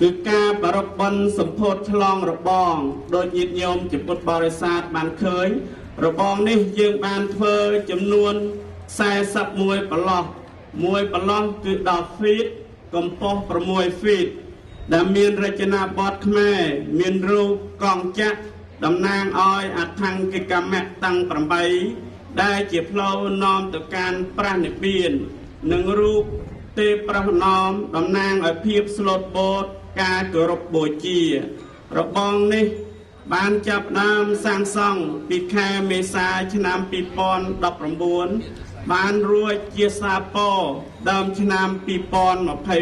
គឺការប្រារព្ធបុណ្យសម្ពោធឆ្លងរបងដោយញាតិញោមជាពុទ្ធបរិស័ទបានឃើញរបងនេះយើងបានធ្វើចំនួន41ប្រឡោះមួយប្រឡោះគឺ10 feet កម្ពស់6 feet ដែលមានរចនាបថខ្មែរមានរូបកងចក្រតំណាងឲ្យអថង្គិកមៈតាំង8ដែលជាផ្លូវនាំទៅកាន់ព្រះនិព្វាននិងរូប ទេប្រណមតំណាងឲ្យភាពស្លូតបូតការគោរពបូជារបងនេះបានចាប់ដើមសាងសង់ពីខែមេសាឆ្នាំ2019បានរួចជាសាពរដើមឆ្នាំ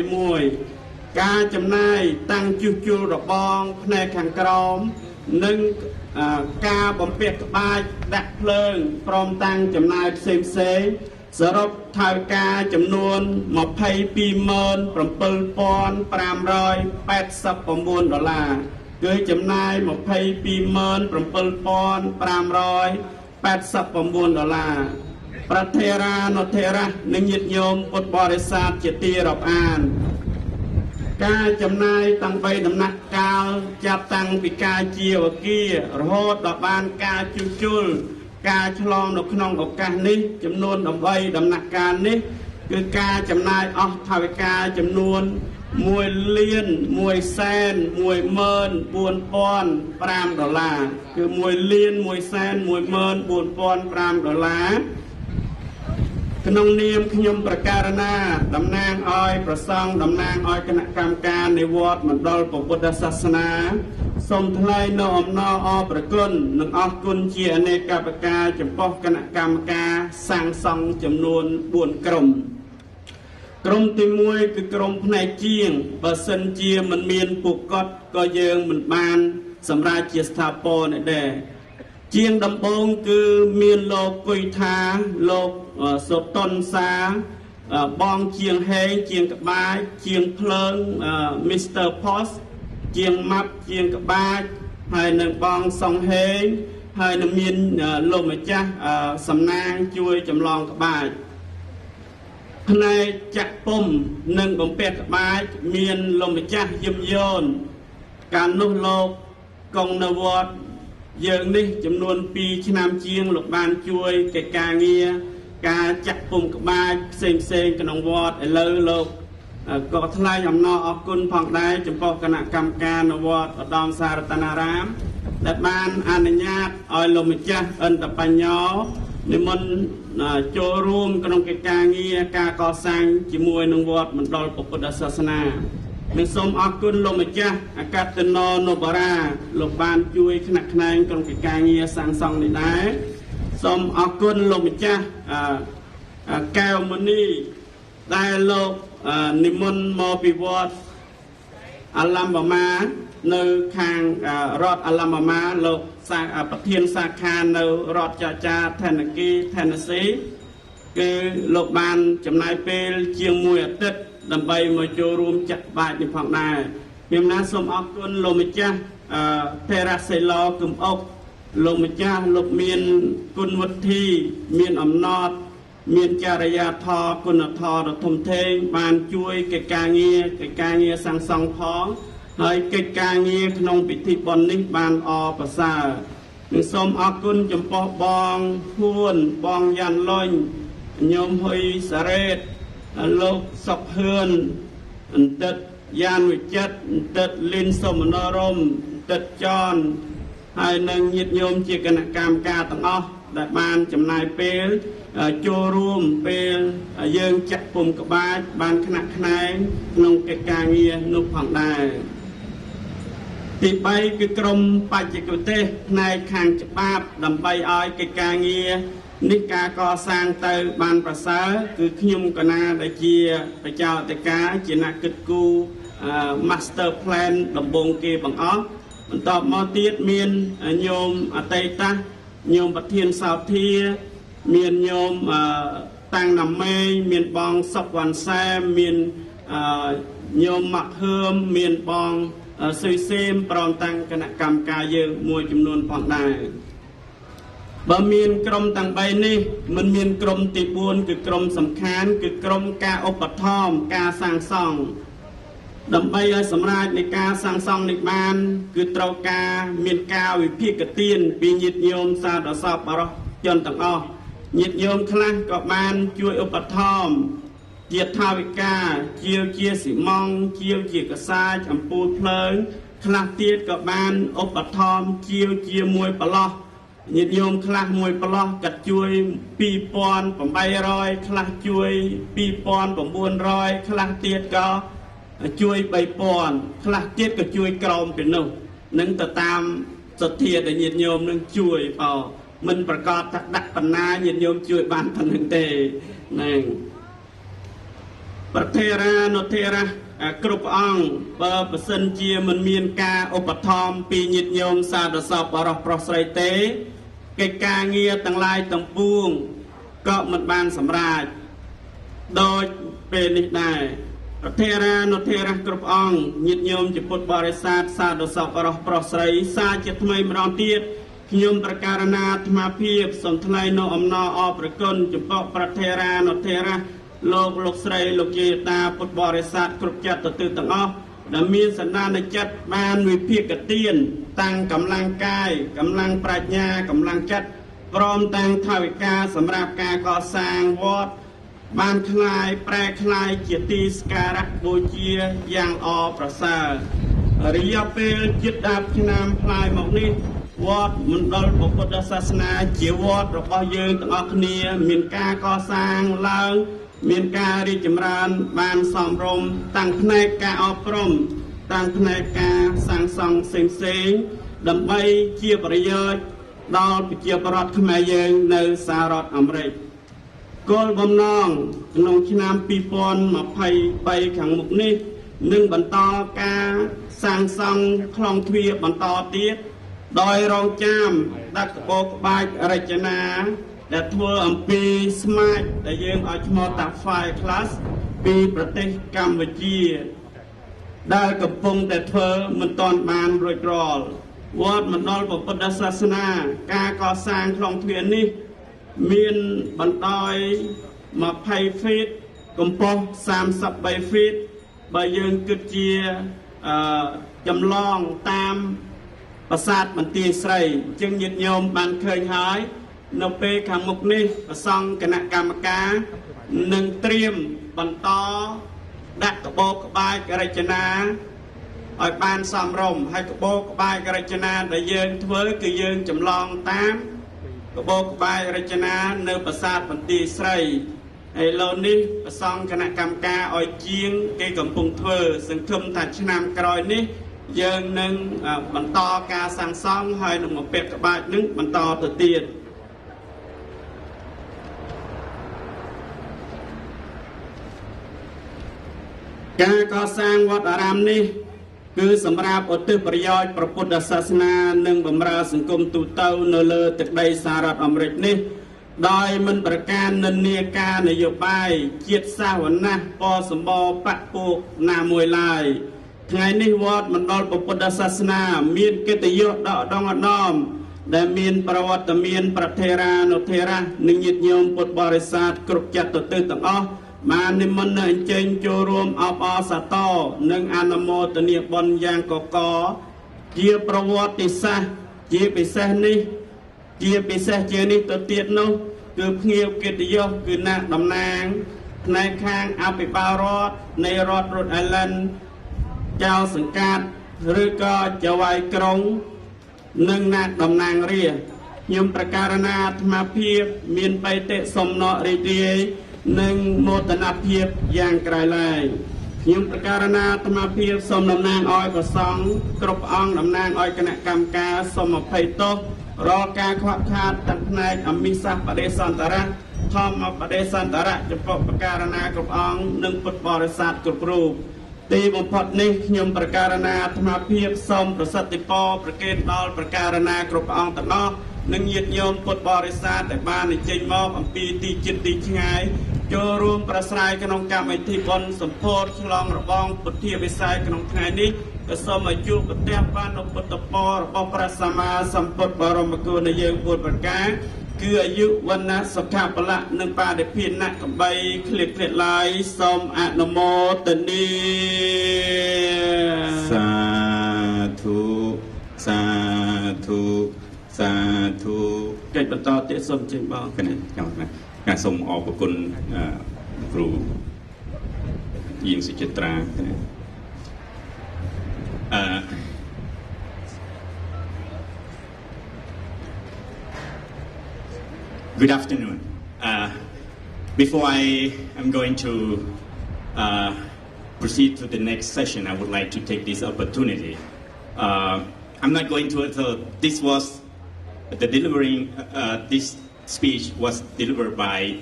2021ការចំណាយតាំងជួសជុលរបងផ្នែកខាងក្រោមនិងការបំពាក់ក្បាច់ដាក់ភ្លើងព្រមទាំងចំណាយផ្សេងសរុបថវិកាចំនួន$22,7589 គឺចំណាយ$22,7589 ប្រធេរានុធេរៈនិងញាតិញោមពុទ្ធបរិស័ទជាទីរាប់អានការចំណាយទាំង3ដំណាក់កាលចាប់តាំងពីការជាវគារហូតដល់បានការជួសជុលការឆ្លងនៅក្នុងឱកាសនេះចំនួន8ដំណាក់កាលនេះគឺការចំណាយអស់ថវិកាចំនួន$1,114,500គឺ$1,114,500ក្នុងនាមខ្ញុំប្រកាសណាតំណាងឲ្យប្រសង់តំណាងឲ្យគណៈកម្មការនៃវត្តមណ្ឌលពុទ្ធសាសនាសូមថ្លែងនៅអំណរអរព្រគុណនិងអរគុណជាអនេកប្រការចំពោះគណៈកម្មការសាងសង់ចំនួន4ក្រុមក្រុមទី1គឺក្រុមផ្នែកជាងបើសិនជាមិនមានពួកគាត់ក៏យើងមិនបានសម្រាប់ជាស្ថាពរនេះដែរជាងដំបូងគឺមានលោកគុយថាលោកសុតនសាបងជាងហេងជាងក្បាច់ជាងភ្លើងMr. Post ជាងម៉ាប់ជាងក្បាច់ហើយនឹងបងសុងហេងហើយនឹងមានលោកម្ចាស់សំណាងជួយចម្លងក្បាច់ផ្នែកចាក់ពុំនិងបំពាក់ក្បាច់មានលោកម្ចាស់យឹមយោនកាលនោះលោកកុងនៅវត្តយើងនេះចំនួន2ឆ្នាំជាងលោកបានជួយកិច្ចការងារការចាក់ពុំក្បាច់ផ្សេងក្នុងវត្តឥឡូវលោកក៏ថ្លែងអំណរអគុណផងដែរចំពោះគណៈកម្មការនៅវត្តឧត្តមសារតនារាមដែលបានអនុញ្ញាតឲ្យលោកម្ចាស់អន្តបញ្ញោនិមន្តចូលរួមក្នុងកិច្ចការងារការកសាងជាមួយនឹងវត្តមណ្ឌលពុទ្ធសាសនានិងសូមអរគុណលោកម្ចាស់អកតនោនុបរាលោកបានជួយថ្នាក់ថ្នែងក្នុងកិច្ចការងារសាងសង់នេះដែរសូមអរគុណលោកម្ចាស់កែវមនីដែលលោកនិមន្តមកពីវត្តអាឡាំបាម៉ានៅខាងរដ្ឋអាឡាំបាម៉ាលោកប្រធានសាខានៅរដ្ឋចាចាថេនគី Tennessee គឺលោកបានចំណាយពេលជាង1អាទិត្យដើម្បីមកចូលរួមចាក់បាច់នេះផងដែរខ្ញុំណាសូមអរគុណលោកម្ចាស់ថេរសេឡោគឹមអុកលោកម្ចាស់លោកមានគុណវុធី មានអំណត់មានចរិយាធម៌គុណធម៌ដ៏ធំធេងបានជួយកិច្ចការងារសាងសង់ផងហើយកិច្ចការងារក្នុងពិធីបុណ្យនេះបានអបប្រសើរនិងសូមអរគុណចំពោះបងហួនបងយ៉ាន់លុញញោមហ៊ុយសារ៉េតលោកសុកហឿនអន្តិតយ៉ានវិចិត្រអន្តិតលីនសមនរមអន្តិតចនហើយនឹងញាតិញោមជាគណៈកម្មការទាំងអស់ដែលបានចំណាយពេលចូលរួមពេលយើងចាក់ពុំក្បាច់បានថ្នាក់ថ្នែងក្នុងកិច្ចការងារនោះផងដែរទី3គឺក្រុមបច្ចេកទេសផ្នែកខាងច្បាប់ដើម្បីឲ្យកិច្ចការងារនេះការកសាងទៅបានប្រសើរគឺខ្ញុំកណាដែលជាបច្ចេកទេសជាអ្នកគិតគូរ Master Plan ដំបូងគេបង្អស់បន្តមកទៀតមានញោមអតីតញោមប្រធានសោធាមានញោមតាំងណាមេមានបងសុកវ៉ាន់សែមមានញោមម៉ាក់ហឿមមានបងស៊ុយសេមព្រមទាំងគណៈកម្មការយើងមួយចំនួនផងដែរបើមានក្រុមទាំង3នេះមិនមានក្រុមទី4គឺក្រុមសំខាន់គឺក្រុមការឧបត្ថម្ភការសាងសង់ដើម្បីឲ្យសម្រាប់នៃការសាងសង់នេះបានគឺត្រូវការមានការវិភាគទានពីញាតិញោមសាធុសពរជនទាំងអស់ញាតិញោមខ្លះក៏បានជួយឧបត្ថម្ភជាថាវិការជាស៊ីម៉ង់ជាកសាចអំពូលភ្លើងខ្លះទៀតក៏បានឧបត្ថម្ភជាមួយប្រឡោះ ញាតិញោមខ្លះមួយប្រឡោះកាត់ជួយ2,800ខ្លះជួយ2,900ខ្លះទៀតក៏ជួយ3,000ខ្លះទៀតក៏ជួយក្រោមពីនោះនឹងទៅតាមសទ្ធាដែលញាតិញោមនឹងជួយបើមិនប្រកាសថាដាក់បណ្ណាញាតិញោមជួយបានប៉ុណ្្នឹងទេហ្នឹងប្រធេរានុធេរៈគ្រប់អង្គបើប្រសិនជាមិនមានការឧបត្ថម្ភពីញាតិញោមសាធុសពបរិសប្រុសស្រីទេកិច្ចការងារទាំងឡាយទាំងពួងក៏មិនបានសម្រេចដោយពេលនេះដែរប្រធេរានុធេរៈគ្រប់អង្គញាតិញោមជាពុទ្ធបរិស័ទសាធុសពបរិសប្រុសស្រីសារជាថ្មីម្ដងទៀតខ្ញុំប្រកាសណាអាត្មាភាពសូមថ្លែងនូវអំណរអរព្រគុណចំពោះប្រធេរានុធេរៈលោកស្រីលោកយាយតាពុទ្ធបរិស័ទគ្រប់ចិត្តទៅទាំងអស់ដែលមានសន្តានចិត្តបានវិភាគទានតាំងកម្លាំងកាយកម្លាំងប្រាជ្ញាកម្លាំងចិត្តព្រមទាំងថវិកាសម្រាប់ការកសាងវត្តបានคล้ายប្រែคล้ายជាទីសក្ការៈបូជាយ៉ាងល្អប្រសើររយៈពេលជិត10ឆ្នាំផ្លាយមកនេះវត្តមណ្ឌលពុទ្ធសាសនាជាវត្តរបស់យើងទាំងអស់គ្នាមានការកសាងឡើងមានការរីកចម្រើនបានសមរម្យតាំងផ្នែកការអប់រំតាំងផ្នែកការសាងសង់ផ្សេងៗដើម្បីជាប្រយោជន៍ដល់ប្រជាពលរដ្ឋខ្មែរយើងនៅសហរដ្ឋអាមេរិកគោលបំណងក្នុងឆ្នាំ2023ខាងមុខនេះនឹងបន្តការសាងសង់ខ្លងទ្វារបន្តទៀតដោយរងចាំដាក់ក្បូរក្បាច់រចនាដែលធ្វើអំពីស្មាច់ដែលយើងឲ្យឈ្មោះថា Fire Class ពីប្រទេសកម្ពុជាដែលកំពុងតែធ្វើមិនទាន់បានរួចរាល់វត្តមណ្ឌលពុទ្ធសាសនាការកសាងខ្លងទ្វារនេះមានបណ្ដោយ20 feet កម្ពស់33 feet បើយើងគិតជាចម្លងតាមប្រាសាទបន្ទាយស្រីជាងញាតិញោមបានឃើញហើយនៅពេលខាងមុខនេះប្រសង់គណៈកម្មការនឹងត្រៀមបន្តដាក់ក្បូរក្បាច់រចនាឲ្យបានសមរម្យហើយក្បូរក្បាច់រចនាដែលយើងធ្វើគឺយើងចម្លងតាមក្បូរក្បាច់រចនានៅប្រាសាទបន្ទាយស្រីហើយឡូវនេះប្រសង់គណៈកម្មការឲ្យជាងគេកំពុងធ្វើសង្ឃឹមថាឆ្នាំក្រោយនេះយើងនឹងបន្តការសាងសង់ហើយនឹងមកពាក់ក្បាច់នឹងបន្តទៅទៀតការកសាងវត្តអារាមនេះគឺសម្រាប់ឧទ្ទិសប្រយោជន៍ព្រះពុទ្ធសាសនានិងបម្រើសង្គមទូទៅនៅលើទឹកដីសហរដ្ឋអាមេរិកនេះដោយមិនប្រកាន់និន្នាការនយោបាយជាតិសាសន៍វណ្ណៈពណ៌សម្បរបកពួកណាមួយឡើយថ្ងៃនេះវត្តមណ្ឌលពុទ្ធសាសនាមានកិត្តិយសដកដងឧត្តមដែលមានប្រវត្តិមានប្រធេរានុធេរៈនិងញាតិញោមពុទ្ធបរិស័ទគ្រប់ចិត្តទៅទាំងអស់បាននិមន្តអញ្ជើញចូលរួមអបអរសាទរនិងអនុមោទនាបុណ្យយ៉ាងកកជាប្រវត្តិសាស្ត្រជាពិសេសនេះជានេះទៅទៀតនោះគឺភ្ញៀវកិត្តិយសគឺអ្នកតំណាងផ្នែកខាងអភិបាលរដ្ឋនៃរដ្ឋ Rhode Island ចៅសង្កាត់ឬក៏ចៅវាយក្រុងនិងអ្នកតំណាងរាស្ត្រខ្ញុំប្រកាសណាអាត្មាភាពមានបេតិសំណររីករាយនិងមោទនភាពយ៉ាងក្រៃលែងខ្ញុំប្រកាសណាអាត្មាភាពសូមតំណាងឲ្យព្រះសង្ឃគ្រប់អង្គតំណាងឲ្យគណៈកម្មការសូមអភ័យទោសរាល់ការខ្វះខាតទាំងផ្នែកអមិសាបដិសន្តរៈធម្មបដិសន្តរៈចំពោះប្រកាសណាគ្រប់អង្គនិងពុទ្ធបរិស័ទគ្រប់រូបទីបំផុតនេះខ្ញុំប្រកាសណាអាត្មាភាពសូមប្រសិទ្ធពរប្រគេនដល់ប្រកាសណាគ្រប់អង្គទាំងអស់និងញាតិញោមពុទ្ធបរិស័ទដែលបានអញ្ជើញមកអំពីទីជិតទីឆ្ងាយចូលរួមប្រស្រ័យក្នុងកម្មវិធីបុណ្យសម្ពោធឆ្លងរបងពុទ្ធិវិស័យក្នុងថ្ងៃនេះក៏សូមឲ្យជួបប្រទះបាននូវពុទ្ធពររបស់ព្រះសម្មាសម្ពុទ្ធបរមគ្រូនៃយើងពុទ្ធប្រការគឺអាយុវណ្ណៈសុខៈពលៈនិងបរិភិណៈកំបីឃ្លាតឡើយសូមអនុមោទនាសាធុសាធុសាធុកិច្ចបន្តទៀតសូមជើញបងគណៈកម្មការសូមអរគុណគ្រូយាងសុចិត្រា Good afternoon. Before I am going to proceed to the next session, I would like to take this opportunity. I'm not going to. So this was the delivering. This speech was delivered by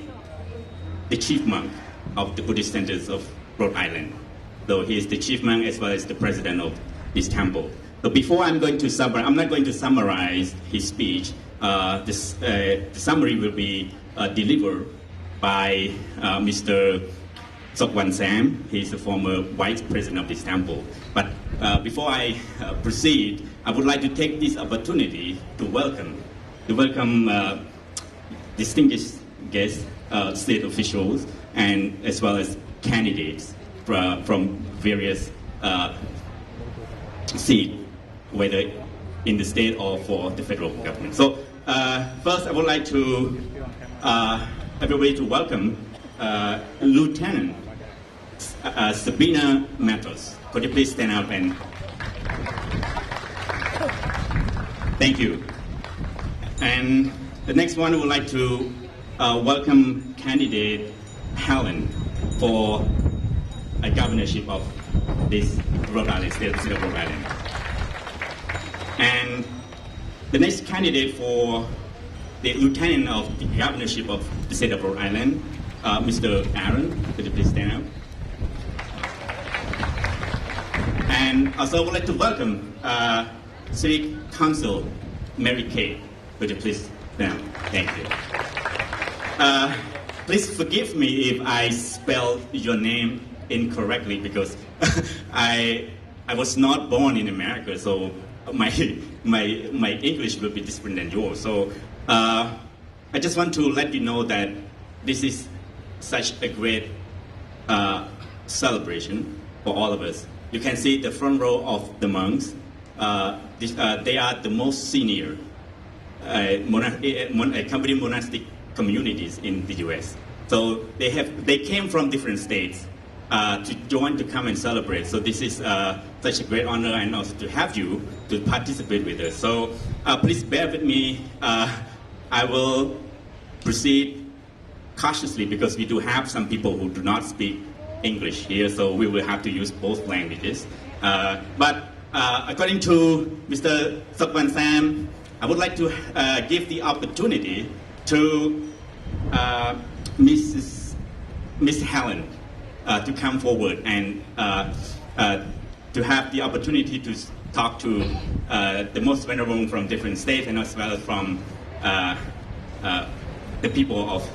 the chief monk of the Buddhist Centers of Rhode Island. So he is the chief monk as well as the president of this temple. So before I'm going to summarize, I'm not going to summarize his speech. The summary will be delivered by Mr. Sokwan Sam. He's the former vice president of this temple. But before I proceed, I would like to take this opportunity to welcome distinguished guests, state officials, and as well as candidates from various seats, whether in the state or for the federal government. So first, I would like to everybody to welcome Lieutenant Sabina Matos. Could you please stand up and thank you. And the next one, I would like to welcome candidate Helen for a governorship of this Rhode Island, state of Rhode Island. And the next candidate for the lieutenant of the governorship of the state of Rhode Island, Mr. Aaron, could you please stand up? And also I would like to welcome City Council Mary Kay. Could you please stand up? Thank you. Please forgive me if I spelled your name incorrectly because I was not born in America, so my English will be different than yours. So I just want to let you know that this is such a great celebration for all of us. You can see the front row of the monks. They are the most senior monastic communities in the U.S. So they came from different states to come and celebrate. So this is such a great honor, and also to have you to participate with us. So please bear with me. I will proceed cautiously because we do have some people who do not speak English here, so we will have to use both languages. But according to Mr. Sokwan Sam, I would like to give the opportunity to Miss Helen to come forward and to have the opportunity to talk to the most venerable from different states and as well as from the people of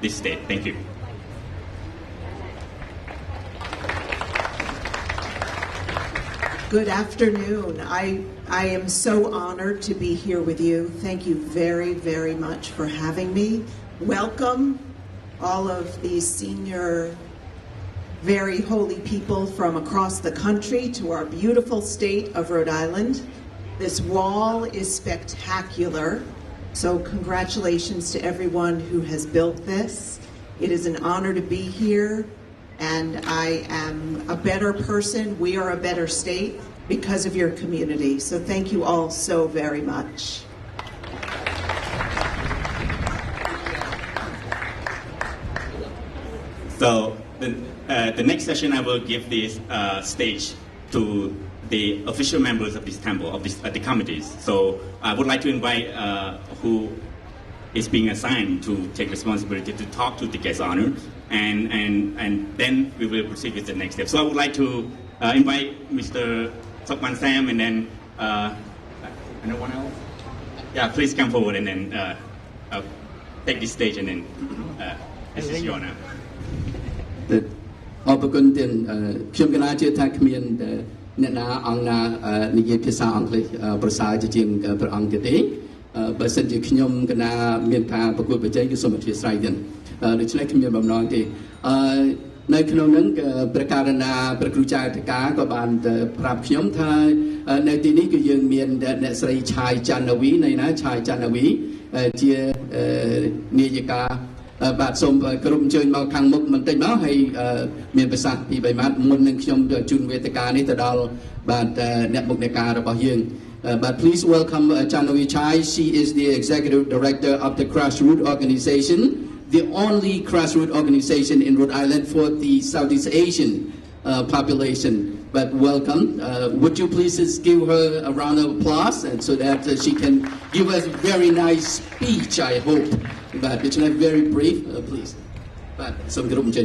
this state. Thank you. Good afternoon. I am so honored to be here with you. Thank you very, very much for having me. Welcome all of these senior, very holy people from across the country to our beautiful state of Rhode Island. This wall is spectacular, so congratulations to everyone who has built this. It is an honor to be here, and I am a better person. We are a better state because of your community. So thank you all so very much. So the next session, I will give this stage to the official members of this temple, of the committees. So I would like to invite who is being assigned to take responsibility to talk to the guest honor, and then we will proceed with the next step. So I would like to invite Mr. Sokwan Sam, and then anyone else? Yeah, please come forward and then take this stage, and then this is your now. អរគុណទាំងខ្ញុំកណាជឿថាគ្មានអ្នកណាអង្គណានិយាយភាសាអង់គ្លេសប្រសើរជាងព្រះអង្គទៀតទេបើសិនជាខ្ញុំកណាមានការប្រកួតប្រជែងគឺសូមអធិស្ឋានទៀតដូច្នេះខ្ញុំមានបំណងទេនៅក្នុងហ្នឹងព្រះករណាព្រះគ្រូចៅអធិការក៏បានប្រាប់ខ្ញុំថានៅទីនេះគឺយើងមានអ្នកស្រីឆាយច័ន្ទវីនៃណាឆាយច័ន្ទវីជានាយិកាបាទសូមក្រុមអញ្ជើញមកខាងមុខបន្តិចមកហើយមានប្រសាសន៍ពី3ម៉ាត់មុននឹងខ្ញុំជូនវេទិកានេះទៅដល់បាទអ្នកមុខអ្នកការរបស់យើង But please welcome Chanovi Chai. She is the Executive Director of the Grassroots Organization, the only grassroots organization in Rhode Island for the Southeast Asian population. But welcome. Would you please just give her a round of applause and so that she can give us a very nice speech, I hope. But it's not very brief, please. But some group.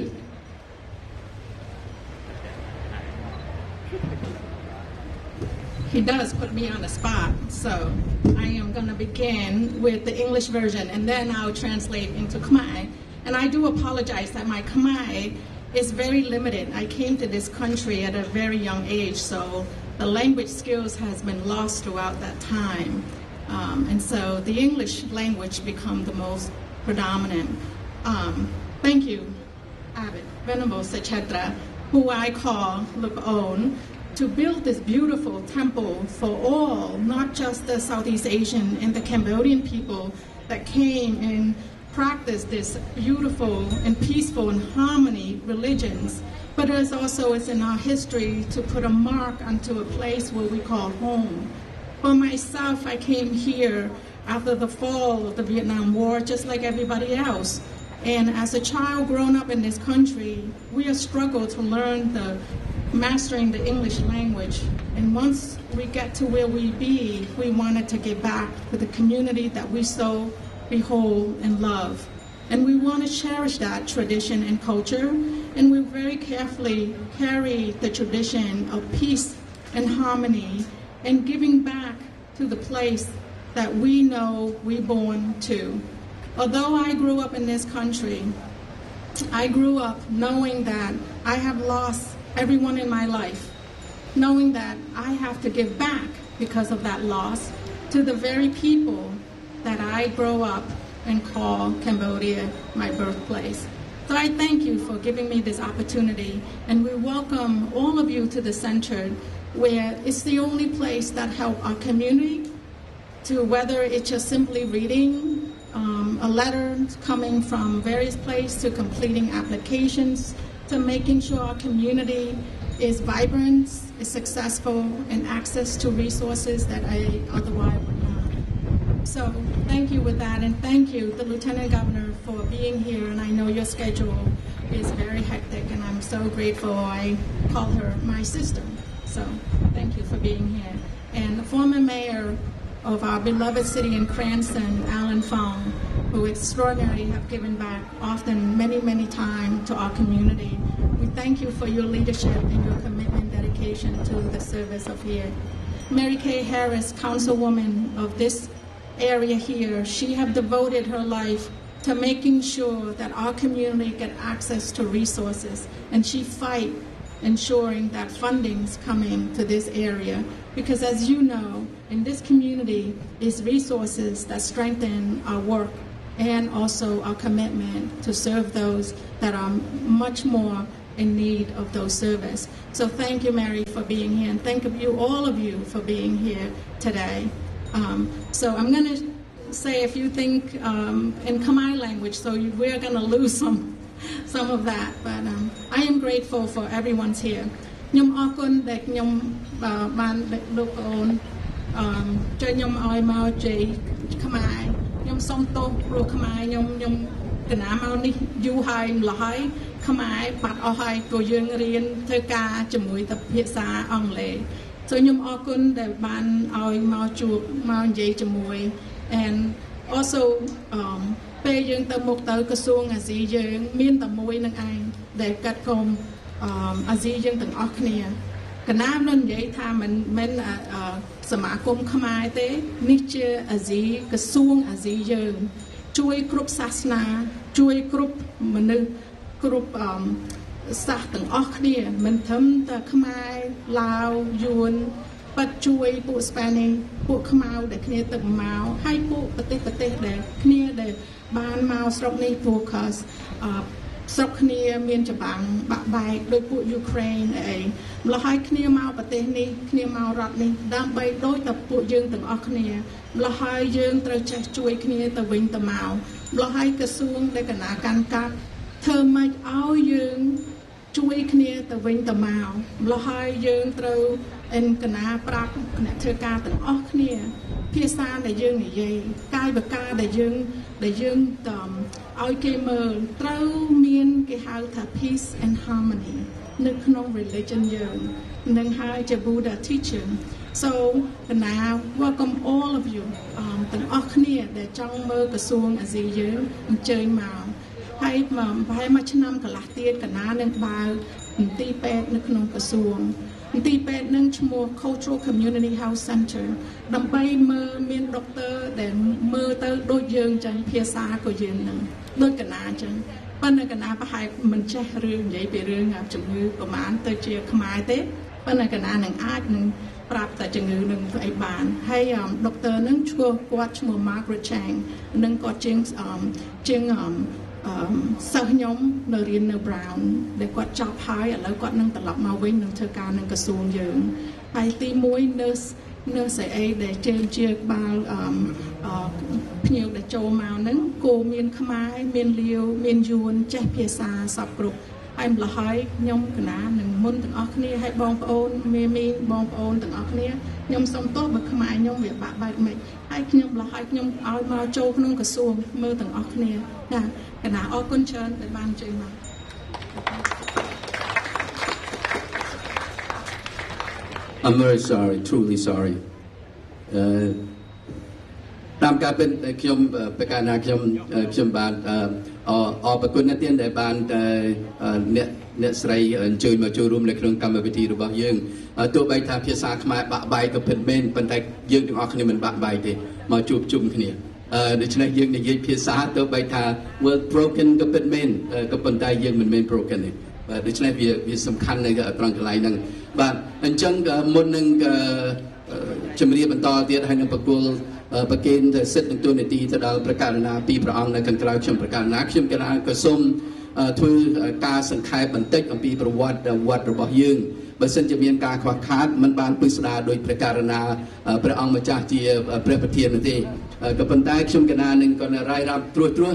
He does put me on the spot, so I am going to begin with the English version and then I'll translate into Khmer. And I do apologize that my Khmer is very limited. I came to this country at a very young age, so the language skills has been lost throughout that time. And so the English language become the most predominant. Thank you, Abbot Venerable Sechedra, who I call Lupaon, to build this beautiful temple for all, not just the Southeast Asian and the Cambodian people that came and practiced this beautiful and peaceful and harmony religions, but it's also in our history to put a mark onto a place where we call home. For myself, I came here after the fall of the Vietnam War, just like everybody else. And as a child grown up in this country, we have struggled to learn mastering the English language. And once we get to where we be, we wanted to get back to the community that we so behold and love. And we want to cherish that tradition and culture, and we very carefully carry the tradition of peace and harmony and giving back to the place that we know we born to. Although I grew up in this country, I grew up knowing that I have lost everyone in my life, knowing that I have to give back because of that loss to the very people that I grow up and call Cambodia my birthplace. So I thank you for giving me this opportunity, and we welcome all of you to the center, where it's the only place that help our community to, whether it's just simply reading a letter coming from various places to completing applications, to making sure our community is vibrant, is successful, and access to resources that I otherwise would not. So thank you with that, and thank you, the Lieutenant Governor, for being here. And I know your schedule is very hectic, and I'm so grateful. I call her my sister. So thank you for being here. And the former mayor of our beloved city in Cranston, Alan Fong, who extraordinarily have given back often, many, many times to our community. We thank you for your leadership and your commitment, dedication to the service of here. Mary Kay Harris, councilwoman of this area here, she have devoted her life to making sure that our community get access to resources, and she fight ensuring that funding's coming to this area, because as you know, in this community is resources that strengthen our work and also our commitment to serve those that are much more in need of those services. So thank you, Mary, for being here, and thank you, all of you, for being here today. So I'm going to say a few things in Khmer language, so we're going to lose some of that, but I am grateful for everyone's here. Nyum akun dek nyum ban look on nyum oi mau jay Khmer nyum som to pro Khmer nyum kana mau ni yu hai lahai Khmer pat au hai ko yeung rien thwe ka chumui tập ភាសាអង់គ្លេស so ខ្ញុំអរគុណដែលបានឲ្យមកជួបមកនិយាយជាមួយ and also ពេលយើងទៅមុខទៅក្រសួងអាស៊ីយើងមានតែមួយនឹងឯងដែលកាត់កុំអាស៊ីយើងទាំងអស់គ្នាកណាមនឹងនិយាយថាមិនសមាគមខ្មែរទេនេះជាអាស៊ីក្រសួងអាស៊ីយើងជួយគ្រប់សាសនាជួយគ្រប់មនុស្សគ្រប់សាសទាំងអស់គ្នាមិនត្រឹមតែខ្មែរឡាវយួនបាត់ជួយពួកស្ប៉ានីសពួកខ្មៅដែលគ្នាទឹកមកហើយពួកប្រទេសដែលគ្នាដែលបានមកស្រុកនេះពួកខសស្រុកគ្នាមានច្បាំងបាក់បែកដោយពួកយូក្រែនអីម្ល៉េះហើយគ្នាមកប្រទេសនេះគ្នាមករដ្ឋនេះដើម្បីដូចតែពួកយើងទាំងអស់គ្នាម្ល៉េះហើយយើងត្រូវចេះជួយគ្នាទៅវិញទៅមកម្ល៉េះហើយក្រសួងដែលគណៈកម្មការធ្វើម៉េចឲ្យយើងជួយគ្នាទៅវិញទៅមកម្ល៉េះហើយយើងត្រូវ កណាប្រាប់អ្នកធ្វើការទាំងអស់គ្នាភាសាដែលយើងនិយាយកាយវិការដែលយើងឲ្យគេមើលត្រូវមានគេហៅថា peace and harmony នៅក្នុង religion យើងនឹងហើយជា Buddha teaching so កណា welcome all of you ទាំងអស់គ្នាដែលចង់មើលក្រសួងអាស៊ីយើងអញ្ជើញមកហើយប្រហែលមួយឆ្នាំកន្លះទៀតកណានឹងបើកមន្ទីរពេទ្យនៅក្នុងក្រសួងមន្ទីរពេទ្យនឹងឈ្មោះ Cultural Community Health Center ដើម្បីមើលមានដុកទ័រដែលមើលទៅដូចយើងចឹងភាសាក៏យើងនឹងដូចកណាចឹងប៉ុន្តែកណាប្រហែលមិនចេះរឿងនិយាយពីរឿងជំងឺប្រមាណទៅជាខ្មែរទេប៉ុន្តែកណានឹងអាចនឹងប្រាប់តែជំងឺនឹងធ្វើអីបានហើយដុកទ័រនឹងគាត់ឈ្មោះ Margaret Chang នឹងគាត់ជាងសិស្សខ្ញុំនៅរៀននៅ Brown ដែលគាត់ចប់ហើយឥឡូវគាត់នឹងត្រឡប់មកវិញនឹងធ្វើការនឹងក្រសួងយើងហើយទី1 nurse អីដែលជាក្បាលភ្ញៀវដែលចូលមកហ្នឹងគោមានខ្មែរមានលាវមានយួនចេះភាសាសពគ្រប់ហើយម្ល៉េះហើយខ្ញុំកណានឹងមុនទាំងអស់គ្នាហើយបងប្អូនមីបងប្អូនទាំងអស់គ្នាខ្ញុំសូមទោសបើខ្មែរខ្ញុំវាបាក់បែកមិនហើយខ្ញុំម្ល៉េះហើយខ្ញុំឲ្យមកចូលក្នុងក្រសួងមើលទាំងអស់គ្នាចាកណាអរគុណច្រើនដែលបានជួយមក I'm very sorry, truly sorry. តាមការเป็นខ្ញុំប្រកាសណាខ្ញុំបានអរគុណណាស់ទៀតដែលបានអ្នកស្រីអញ្ជើញមកចូលរួមនៅក្នុងកម្មវិធីរបស់យើងទោះបីថាភាសាខ្មែរបាក់បែកក៏ពិតមែនប៉ុន្តែយើងទាំងអស់គ្នាមិនបាក់បែកទេមកជួបជុំគ្នាដូច្នេះយើងនិយាយភាសាទោះបីថា word broken ក៏ពិតមែនក៏ប៉ុន្តែយើងមិនមែន broken ទេបាទដូច្នេះវាសំខាន់នៅត្រង់កន្លែងហ្នឹងបាទអញ្ចឹងមុននឹងជំរាបបន្តទៀតហើយនឹងប្រគល់ប្រគេនសិទ្ធិនិងទូនាទីទៅដល់ព្រះករុណាពីព្រះអង្គនៅខាងក្រៅខ្ញុំព្រះករុណាខ្ញុំកណាក៏សូមធ្វើការសង្ខេបបន្តិចអំពីប្រវត្តិវត្តរបស់យើងបើសិនជាមានការខ្វះខាតមិនបានពិស្ដារដោយព្រះករុណាព្រះអង្គម្ចាស់ជាព្រះប្រធាននោះទេក៏ប៉ុន្តែខ្ញុំកណានឹងក៏រាយរាប់ត្រួស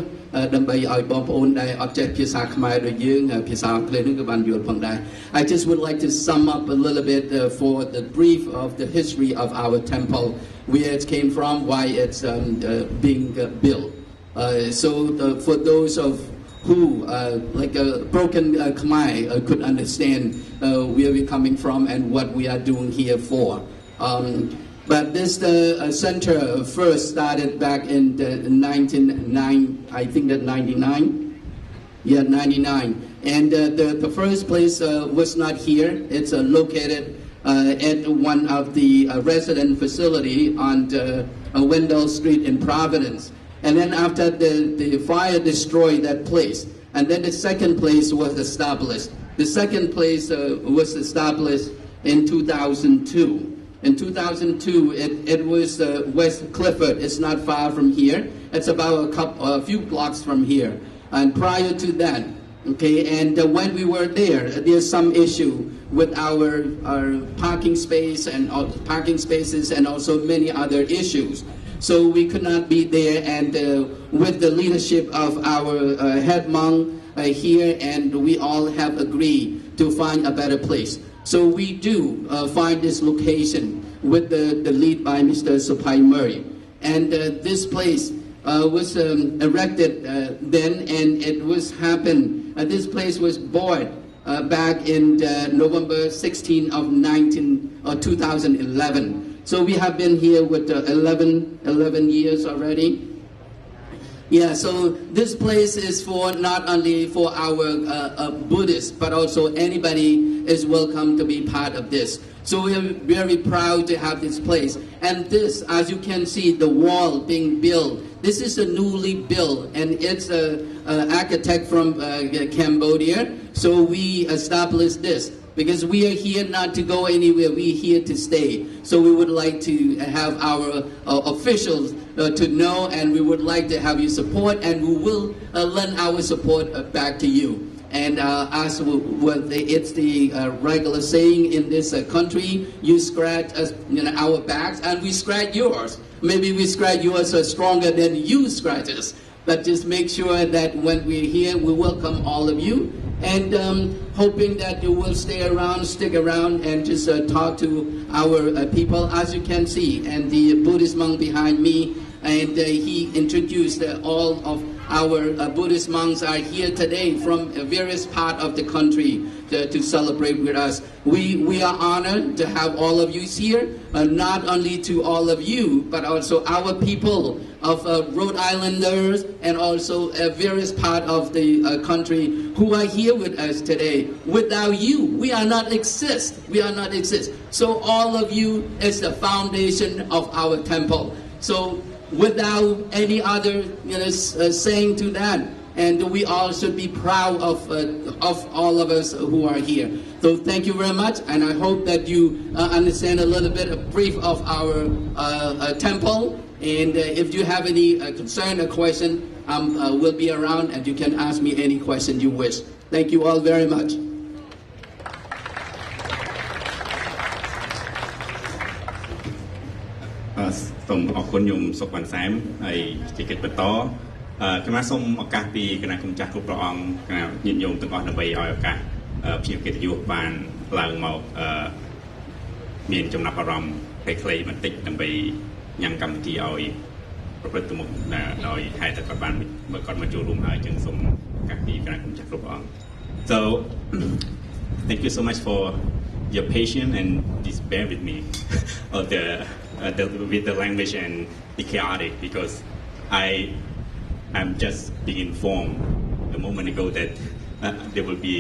ដើម្បីឲ្យបងប្អូនដែលអត់ចេះភាសាខ្មែរដូចយើងភាសាអង់គ្លេសនឹងក៏បានយល់ផងដែរ I just would like to sum up a little bit for the brief of the history of our temple where it came from why it's being built so for those of who like a broken Khmer could understand where we're coming from and what we are doing here for but this center first started back in 1999 I think that 99 yeah 99 and the first place was not here it's located at one of the resident facility on Wendell Street in Providence and then after the fire destroyed that place and then the second place was established the second place was established in 2002 in 2002 it was West Clifford it's not far from here it's about a few blocks from here and prior to that okay and when we were there's some issue with our parking space and parking spaces and also many other issues so we could not be there and with the leadership of our head monk here and we all have agreed to find a better place so we do find this location with the lead by Mr. Supai Murray and this place was erected then and it was happened this place was bought back in November 16 of 2011 so we have been here with 11 years already yeah so this place is for not only for our Buddhists but also anybody is welcome to be part of this so we are very proud to have this place and this as you can see the wall being built this is a newly built and it's a architect from Cambodia so we established this because we are here not to go anywhere we're here to stay so we would like to have our officials to know and we would like to have your support and we will lend our support back to you and as it's the regular saying in this country you scratch our backs and we scratch yours maybe we scratch yours stronger than you scratch us but just make sure that when we're here, we welcome all of you, and hoping that you will stick around, and just talk to our people, as you can see, and the Buddhist monk behind me, and he introduced all of our Buddhist monks are here today from various parts of the country to celebrate with us. We are honored to have all of you here, not only to all of you, but also our people of Rhode Islanders and also various parts of the country who are here with us today. Without you, we are not exist. We are not exist. So all of you is the foundation of our temple. So without any other saying to that, and we all should be proud of all of us who are here. So thank you very much, and I hope that you understand a little bit of brief of our temple. And if you have any concern or question, we'll be around, and you can ask me any question you wish. Thank you all very much. សូមអរគុណខ្ញុំសុកវណ្ណសែមហើយជាកិច្ចបន្តខ្ញុំសូមឱកាសពីគណៈគុំចាស់គ្រប់ព្រះអង្គគណៈញាតិញោមទាំងអស់ដើម្បីឲ្យឱកាសភ្ញៀវកិត្តិយសបានឡើងមកមានចំណាប់អារម្មណ៍ខ្លីៗបន្តិចដើម្បីញ៉ាំកម្មវិធីឲ្យប្រព្រឹត្តទៅមុខដោយហេតុតែគាត់បានគាត់មកចូលរួមហើយចឹងសូមឱកាសពីគណៈគុំចាស់គ្រប់ព្រះអង្គ So thank you so much for your patience and just bear with me with the language and the chaotic, because I am just being informed a moment ago that there will be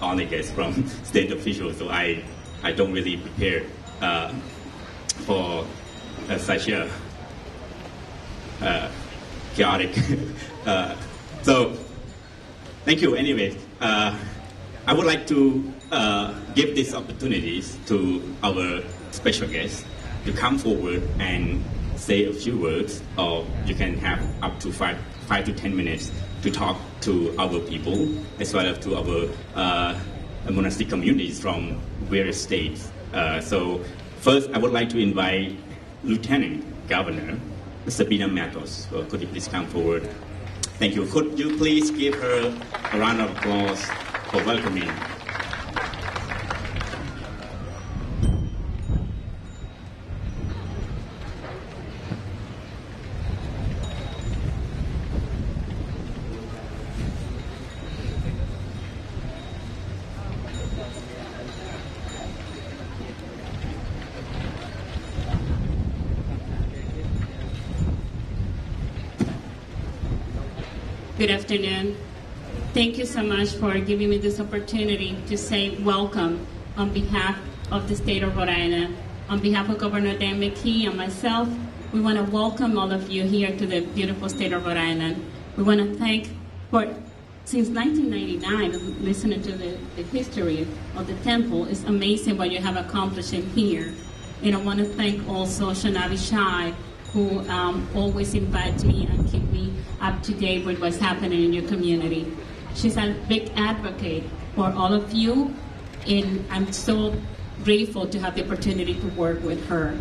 honor guests from state officials, so I don't really prepare for such a chaotic. So thank you anyway. I would like to give these opportunities to our special guests to come forward and say a few words, or you can have up to 5 to 10 minutes to talk to our people as well as to our monastic communities from various states. So first I would like to invite Lieutenant Governor Sabina Matos. Could you please come forward? Thank you. Could you please give her a round of applause for welcoming. Good afternoon. Thank you so much for giving me this opportunity to say welcome on behalf of the state of Rhode Island. On behalf of Governor Dan McKee and myself, we want to welcome all of you here to the beautiful state of Rhode Island. We want to thank for, since 1999, listening to the history of the temple, it's amazing what you have accomplished in here. And I want to thank also Shanavi Shai, who always invites me and keep me up to date with what's happening in your community. She's a big advocate for all of you, and I'm so grateful to have the opportunity to work with her.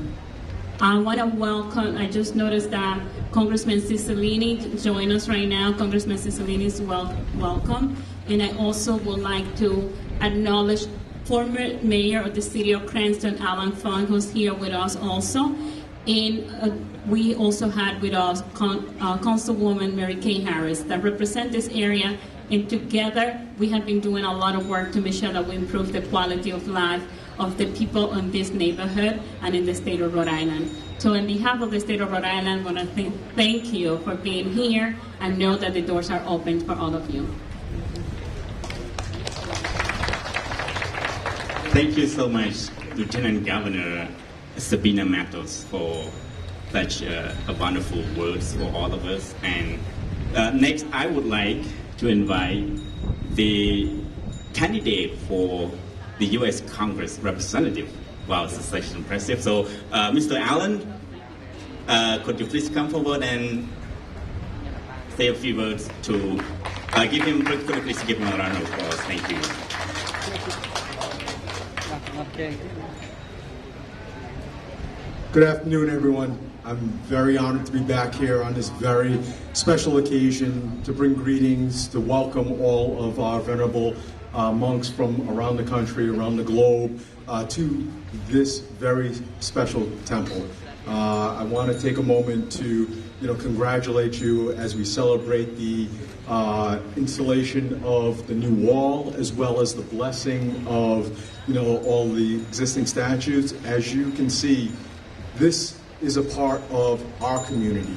I want to welcome, I just noticed that Congressman Cicilline joined us right now. Congressman Cicilline is welcome. And I also would like to acknowledge former mayor of the city of Cranston, Alan Fung, who's here with us also. And we also had with us Councilwoman Mary Kay Harris that represent this area, and together we have been doing a lot of work to make sure that we improve the quality of life of the people in this neighborhood and in the state of Rhode Island. So on behalf of the state of Rhode Island, I want to thank you for being here and know that the doors are open for all of you. Thank you so much, Lieutenant Governor Sabina Matos, for such wonderful words for all of us. And next, I would like to invite the candidate for the U.S. Congress representative. Wow, this is such impressive. So, Mr. Allen, could you please come forward and say a few words to give him, could you please give him a round of applause? Thank you. Okay. Good afternoon, everyone. I'm very honored to be back here on this very special occasion to bring greetings, to welcome all of our venerable monks from around the country, around the globe, to this very special temple. I want to take a moment to, congratulate you as we celebrate the installation of the new wall, as well as the blessing of, all the existing statues. As you can see, this is a part of our community.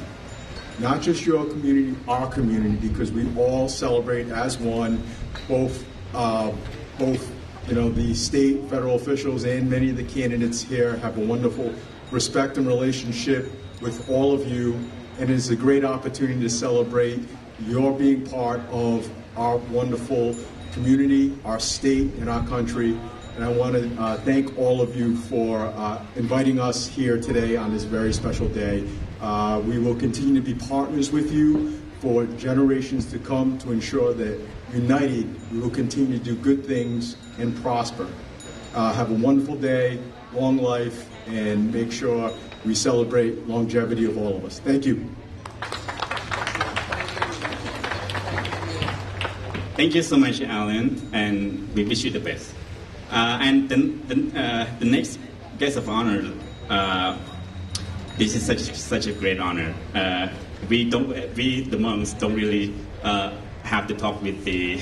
Not just your community, our community, because we all celebrate as one, both the state, federal officials, and many of the candidates here have a wonderful respect and relationship with all of you, and it's a great opportunity to celebrate your being part of our wonderful community, our state, and our country. And I want to thank all of you for inviting us here today on this very special day. We will continue to be partners with you for generations to come to ensure that united, we will continue to do good things and prosper. Have a wonderful day, long life, and make sure we celebrate longevity of all of us. Thank you. Thank you so much, Alan, and we wish you the best. And the next guest of honor, this is such a great honor. We the monks don't really have to talk with the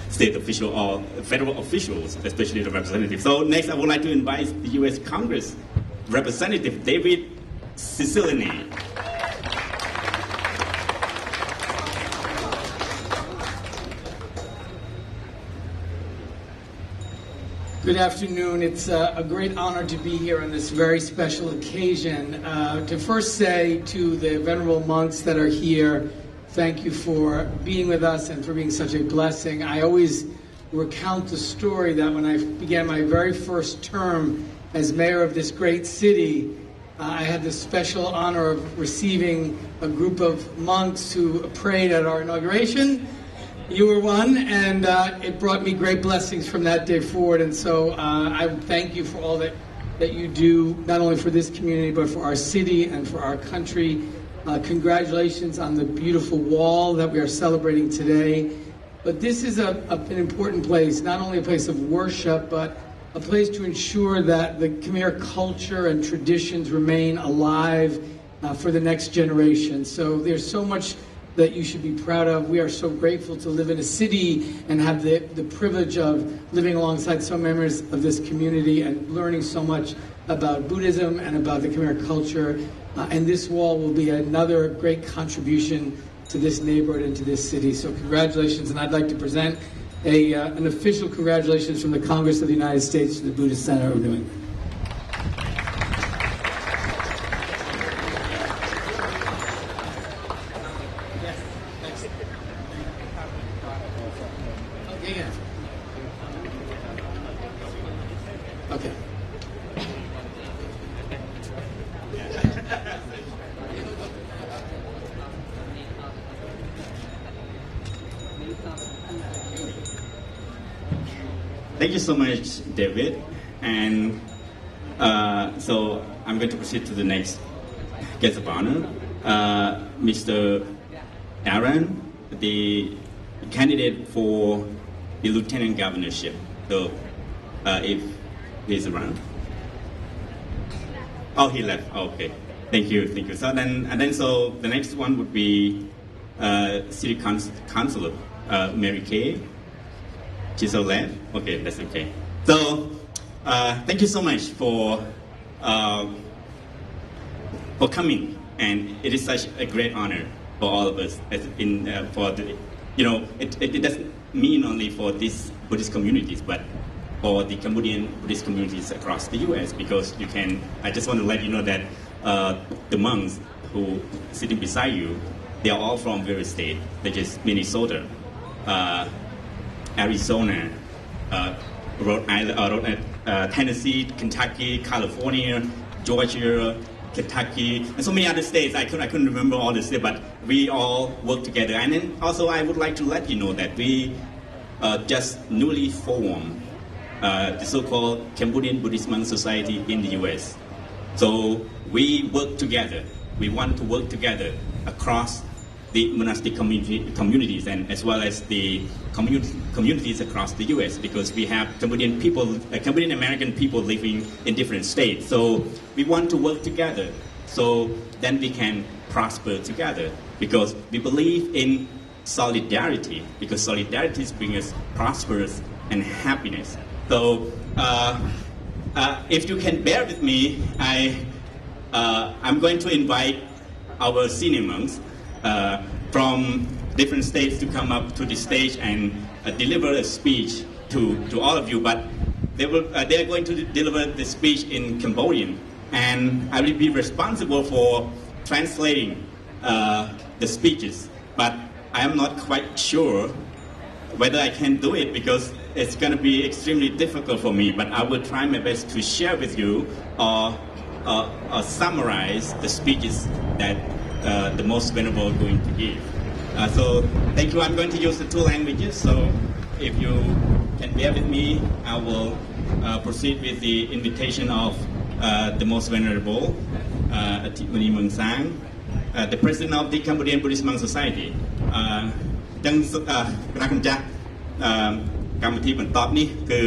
state official or federal officials, especially the representatives. So next, I would like to invite the U.S. Congress Representative David Cicilline. Good afternoon. It's a great honor to be here on this very special occasion. To first say to the venerable monks that are here, thank you for being with us and for being such a blessing. I always recount the story that when I began my very first term as mayor of this great city, I had the special honor of receiving a group of monks who prayed at our inauguration. You were one, and it brought me great blessings from that day forward. And so I thank you for all that you do, not only for this community, but for our city and for our country. Congratulations on the beautiful wall that we are celebrating today. But this is an important place, not only a place of worship, but a place to ensure that the Khmer culture and traditions remain alive for the next generation. So there's so much that you should be proud of. We are so grateful to live in a city and have the privilege of living alongside so many members of this community and learning so much about Buddhism and about the Khmer culture. And this wall will be another great contribution to this neighborhood and to this city. So congratulations, and I'd like to present an official congratulations from the Congress of the United States to the Buddhist Center of New England. Okay. Thank you so much, David. And so I'm going to proceed to the next guest of honor, Mr. Aaron, the candidate for the lieutenant governorship. So if he's around. Oh, he left. Oh, okay. Thank you. So so the next one would be City Councilor Mary Kay. She's so left. Okay, that's okay. So thank you so much for coming, and it is such a great honor for all of us. It doesn't mean only for these Buddhist communities, but for the Cambodian Buddhist communities across the U.S. Because I just want to let you know that the monks who are sitting beside you, they are all from various states, such as Minnesota, Arizona, Rhode Island, Tennessee, Kentucky, California, Georgia, Kentucky, and so many other states. I couldn't remember all the states, but we all work together. And then also I would like to let you know that we just newly formed the so-called Cambodian Buddhist Monk Society in the U.S. So we work together. We want to work together across the monastic communities and as well as the communities across the U.S. because we have Cambodian American people living in different states. So we want to work together so then we can prosper together because we believe in solidarity because solidarity brings us prosperous and happiness. So if you can bear with me, I'm going to invite our senior monks from different states to come up to the stage and deliver a speech to all of you. But they are going to deliver the speech in Cambodian, and I will be responsible for translating the speeches. But I am not quite sure whether I can do it because it's going to be extremely difficult for me. But I will try my best to share with you or summarize the speeches that the most venerable are going to give. So thank you. I'm going to use the two languages. So if you can bear with me, I will proceed with the invitation of the most venerable Athimani Mung Sang, the president of the Cambodian Buddhist Monk Society. ចឹងគណៈកម្ចាស់កម្មវិធីបន្តនេះគឺ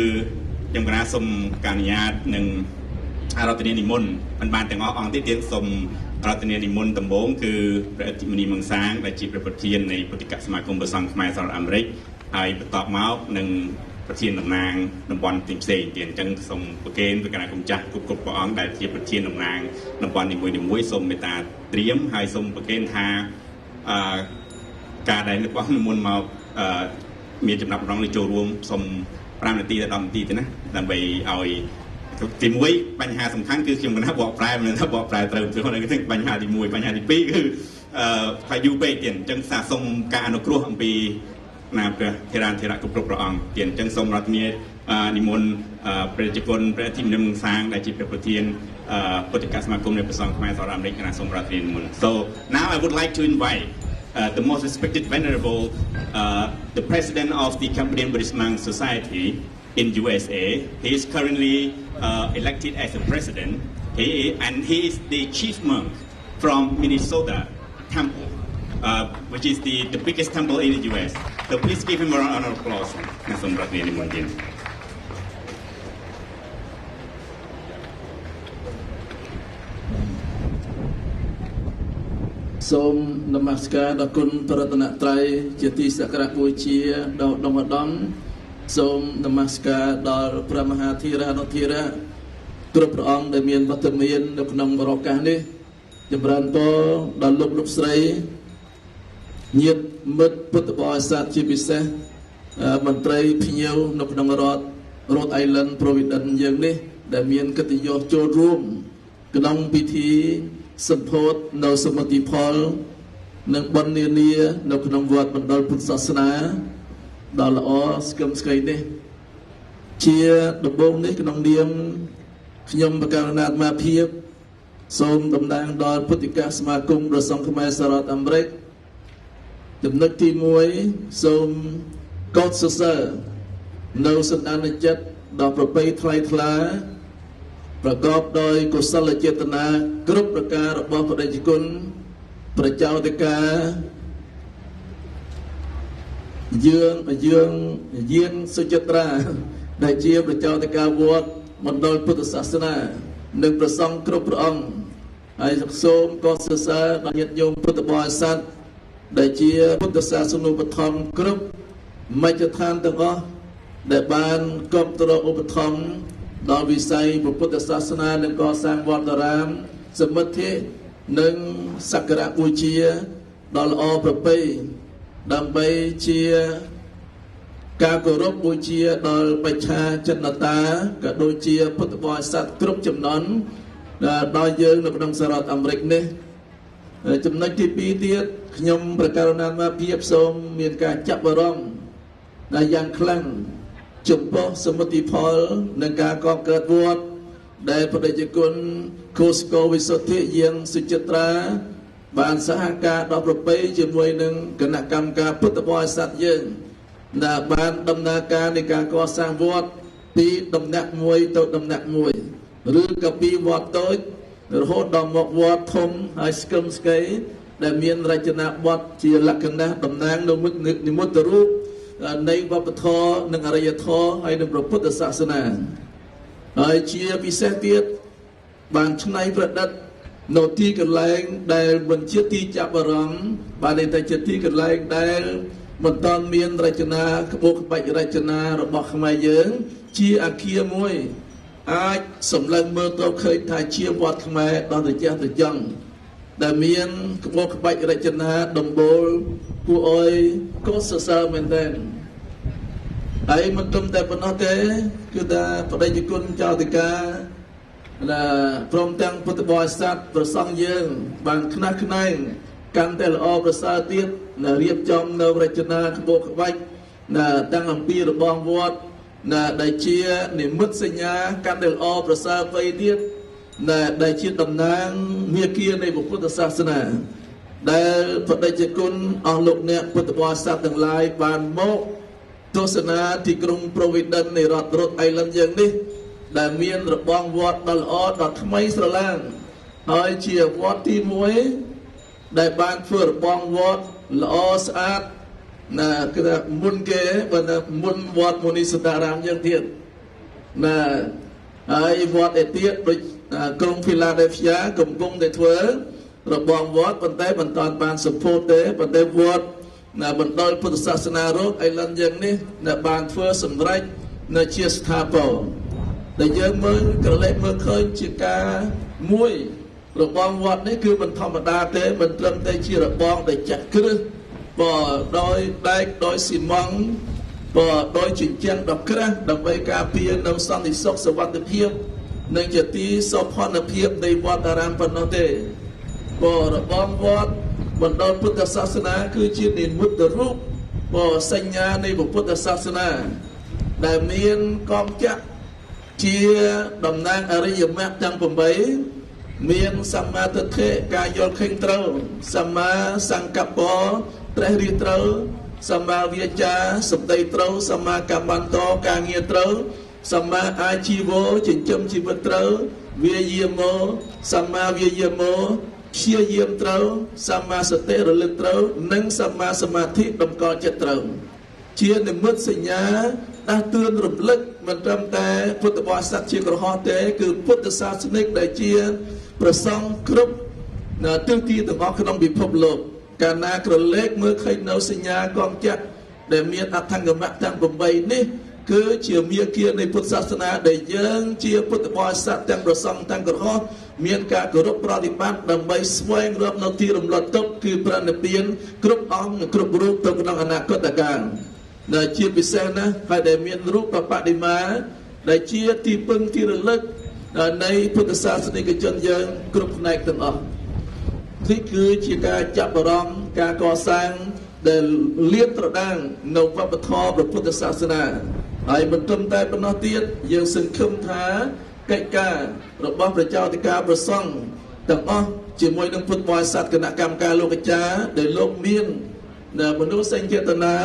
ខ្ញុំគណៈសូមការអនុញ្ញាតនឹងអរតនានិមន្តមិនបានទាំងអស់អង្គទៀតសូមអរតនានិមន្តដំបូងគឺព្រះអធិមនីមង្សាងដែលជាព្រះប្រធាននៃពុទ្ធិកសមាគមព្រះសង្ឃខ្មែរសហរដ្ឋអាមេរិកហើយបន្ទាប់មកនឹងប្រធានតំណាងតំបន់ផ្សេងៗទៀតអញ្ចឹងសូមប្រគេនព្រះគណៈកម្ចាស់គ្រប់ព្រះអង្គដែលជាប្រធានតំណាងតំបន់នីមួយៗសូមមេត្តាត្រៀមហើយសូមប្រគេនថាការដែលរបស់និមន្តមកមានចំណាប់អារម្មណ៍ចូលរួមសូម5នាទីដល់10នាទីទេណាដើម្បីឲ្យទី1បញ្ហាសំខាន់គឺខ្ញុំគណៈបកប្រែមិនថាបកប្រែត្រូវទៅបញ្ហាទី1បញ្ហាទី2គឺថាយូរពេកទៀតអញ្ចឹងសាសូមការអនុគ្រោះអំពីណាព្រះធេរានធេរៈគ្រប់ព្រះអង្គទៀតអញ្ចឹងសូមរដ្ឋាភិបាលនិមន្តព្រះជគុណព្រះអធិមនីមង្សាងដែលជាព្រះប្រធានពុទ្ធិកសមាគមនៃព្រះសង្ឃខ្មែរសហរដ្ឋអាមេរិកគណៈសូមរដ្ឋាភិបាលនិមន្ត So now I would like to invite the most respected venerable, the president of the Cambodian Buddhist Monk Society in USA. He is currently elected as a president. He is the chief monk from Minnesota Temple, which is the biggest temple in the US. So please give him a round of applause. សូមនមស្ការដល់គុណព្រះរតនត្រ័យជាទីសក្ការៈបូជាដល់ដំណដំសូមនមស្ការដល់ព្រះមហាធេរានុធេរៈគ្រប់ព្រះអង្គដែលមានវត្តមាននៅក្នុងឱកាសនេះចម្រើនពរដល់លោកស្រីញាតិមិត្តពុទ្ធបរិស័ទជាពិសេសមន្ត្រីភ្ញៀវនៅក្នុងរដ្ឋ Rhode Island Providence យើងនេះដែលមានកិត្តិយសចូលរួមក្នុងពិធីសម្ពោធនៅសមិទ្ធផលនិងបុណ្យនានានៅក្នុងវត្តមណ្ឌលពុទ្ធសាសនាដ៏ល្អស្គមស្កៃនេះជាដំបូងនេះក្នុងនាមខ្ញុំបកករណាអាត្មាភាពសូមតំណាងដល់ពុទ្ធិកសមាគមព្រះសង្ឃខ្មែរសហរដ្ឋអាមេរិកចំណុចទី1សូមកោតសរសើរនៅសន្តានចិត្តដ៏ប្រពៃថ្លៃថ្លាប្រកបដោយកុសលចេតនាគ្រប់ប្រការរបស់ព្រះតេជគុណប្រជាអធិការយើងសុចិត្រាដែលជាប្រជាអធិការវត្តមណ្ឌលពុទ្ធសាសនានិងព្រះសង្ឃគ្រប់ព្រះអង្គហើយសូមកោតសរសើរដល់ញាតិញោមពុទ្ធបរិស័ទដែលជាពុទ្ធសាសនូបត្ថម្ភគ្រប់មជ្ឈដ្ឋានទាំងអស់ដែលបានគាំទ្រឧបត្ថម្ភដល់វិស័យពុទ្ធសាសនានិងកសាងវត្តអារាមសមិទ្ធិនិងសក្ការៈបូជាដ៏ល្អប្រពៃដើម្បីជាការគោរពបូជាដល់បច្ឆាចិនតាក៏ដូចជាពុទ្ធបរិស័ទគ្រប់ចំនួនដល់យើងនៅក្នុងសហរដ្ឋអាមេរិកនេះចំណុចទី2ទៀតខ្ញុំប្រកាសណាត់មកភាពសូមមានការចាប់អារម្មណ៍ដែលយ៉ាងខ្លាំងចំពោះសមិទ្ធផលនិងការកកើតវត្តដែលព្រះតេជគុណគូស្កូវិសុទ្ធិយាងសុចិត្រាបានសហការដល់ប្រពៃជាមួយនឹងគណៈកម្មការពុទ្ធបរិស័ទយើងដែលបានដំណើរការនៃការកសាងវត្តពីដំណាក់មួយទៅដំណាក់មួយឬក៏ពីវត្តតូច រហូតដល់មកវត្តធំហើយស្គមស្កៃដែលមានរចនាបថជាលក្ខណៈតំណាងនៅមុខនិមិត្តរូបនៃវប្បធម៌និងអរិយធម៌ហើយនឹងព្រះពុទ្ធសាសនាហើយជាពិសេសទៀតបានច្នៃប្រឌិតនៅទីកន្លែងដែលមិនជាទីចាប់អារម្មណ៍បានតែជាទីកន្លែងដែលមិនតាន់មានរចនាក្បូរក្បាច់រចនារបស់ខ្មែរយើងជាអគារមួយអាចសម្លឹងមើលទៅឃើញថាជាវត្តខ្មែរដ៏ត្រចះត្រចង់ដែលមានក្បូរក្បាច់រចនាដំបូលគួរឲ្យកោតសរសើរមែនទែនហើយមិនត្រឹមតែប៉ុណ្ណោះទេគឺថាបដិជគុណចៅតិកាព្រមទាំងពុទ្ធបរិស័ទប្រសង់យើងបានខ្នះខ្នែងកាន់តែល្អប្រសើរទៀតរៀបចំនៅរចនាក្បូរក្បាច់ទាំងអំពីរបងវត្តដែលជានិមិត្តសញ្ញាកាន់តែល្អប្រសើរទៅទៀតដែលជាតំណាងមាគ៌ានៃពុទ្ធសាសនាដែលបដិជគុណអស់លោកអ្នកពុទ្ធបរិស័ទទាំងឡាយបានមកទស្សនាទីក្រុង Providence នៃរដ្ឋ Rhode Island យើងនេះដែលមានរបងវត្តដ៏ល្អដ៏ថ្មីស្រឡាងហើយជាវត្តទី1ដែលបានធ្វើរបងវត្តល្អស្អាតគឺថាមុនគេបើមុនវត្តមុនីសតារាមយើងទៀតហើយវត្តឯទៀតដូចក្រុង Philadelphia កំពុងតែធ្វើរបងវត្តប៉ុន្តែមិនតាន់បានសម្ពោធទេប៉ុន្តែវត្តបណ្ដុលពុទ្ធសាសនារ៉ូដអេឡង់យ៉ាងនេះដែលបានធ្វើសម្រេចនៅជាស្ថាពរដែលយើងមើលក្រឡេកមើលឃើញជាការមួយរបងវត្តនេះគឺមិនធម្មតាទេមិនត្រឹមតែជារបងដែលចាក់គ្រឹះដោយដែកដោយស៊ីម៉ង់ដោយជញ្ជាំងដ៏ក្រាស់ដើម្បីការពារនៅសន្តិសុខសុវត្ថិភាពនិងជាទីសោភ័ណភាពនៃវត្តអារាមប៉ុណ្ណោះទេរបងវត្តបណ្ដុលពុទ្ធសាសនាគឺជានិមិត្តរូបសញ្ញានៃពុទ្ធសាសនាដែលមានកងចក្រជាតំណាងអរិយមគ្គទាំង8មានសម្មាទិដ្ឋិការយល់ឃើញត្រូវសម្មាសង្កប្បត្រេះរិះត្រូវសម្មាវាចាសម្ដីត្រូវសម្មាកម្មបន្តការងារត្រូវសម្មាអាជីវោចិញ្ចឹមជីវិតត្រូវវាយាមោសម្មាវាយាមោព្យាយាមត្រូវសម្មាសតិរលឹកត្រូវនិងសម្មាសមាធិតម្កល់ចិត្តត្រូវជានិមិត្តសញ្ញាដាស់តឿនរំលឹកមិនត្រឹមតែពុទ្ធបរិស័ទជាក្រហមទេគឺពុទ្ធសាសនិកដែលជាប្រសង់គ្រប់ទិសទីទាំងអស់ក្នុងពិភពលោកកាលណាក្រឡេកមើលឃើញនៅសញ្ញាកងចក្រដែលមានអថង្គមៈទាំង8នេះគឺជាមាគ៌ានៃពុទ្ធសាសនាដែលយើងជាពុទ្ធបរិស័ទទាំងប្រសង់ទាំងក្រហមមានការគោរពប្រតិបត្តិដើម្បីស្វែងរកនៅទីរំលត់ទុកគឺព្រះនិព្វានគ្រប់អង្គគ្រប់រូបទៅក្នុងអនាគតកាលដែលជាពិសេសណាស់ហើយដែលមានរូបបដិមាដែលជាទីពឹងទីរលឹកនៃពុទ្ធសាសនិកជនយើងគ្រប់ផ្នែកទាំងអស់នេះគឺជាការចាប់អារម្មណ៍ការកសាងដែលលៀបត្រដាងនៅវប្បធម៌ព្រះពុទ្ធសាសនាហើយមិនត្រឹមតែប៉ុណ្ណោះទៀតយើងសង្ឃឹមថាកិច្ចការរបស់ព្រះចៅតិកាប្រសង់ទាំងអស់ជាមួយនឹងពុទ្ធបរិស័ទគណៈកម្មការលោកអាចារ្យដែលលោកមានមនុស្សសេចចេតនា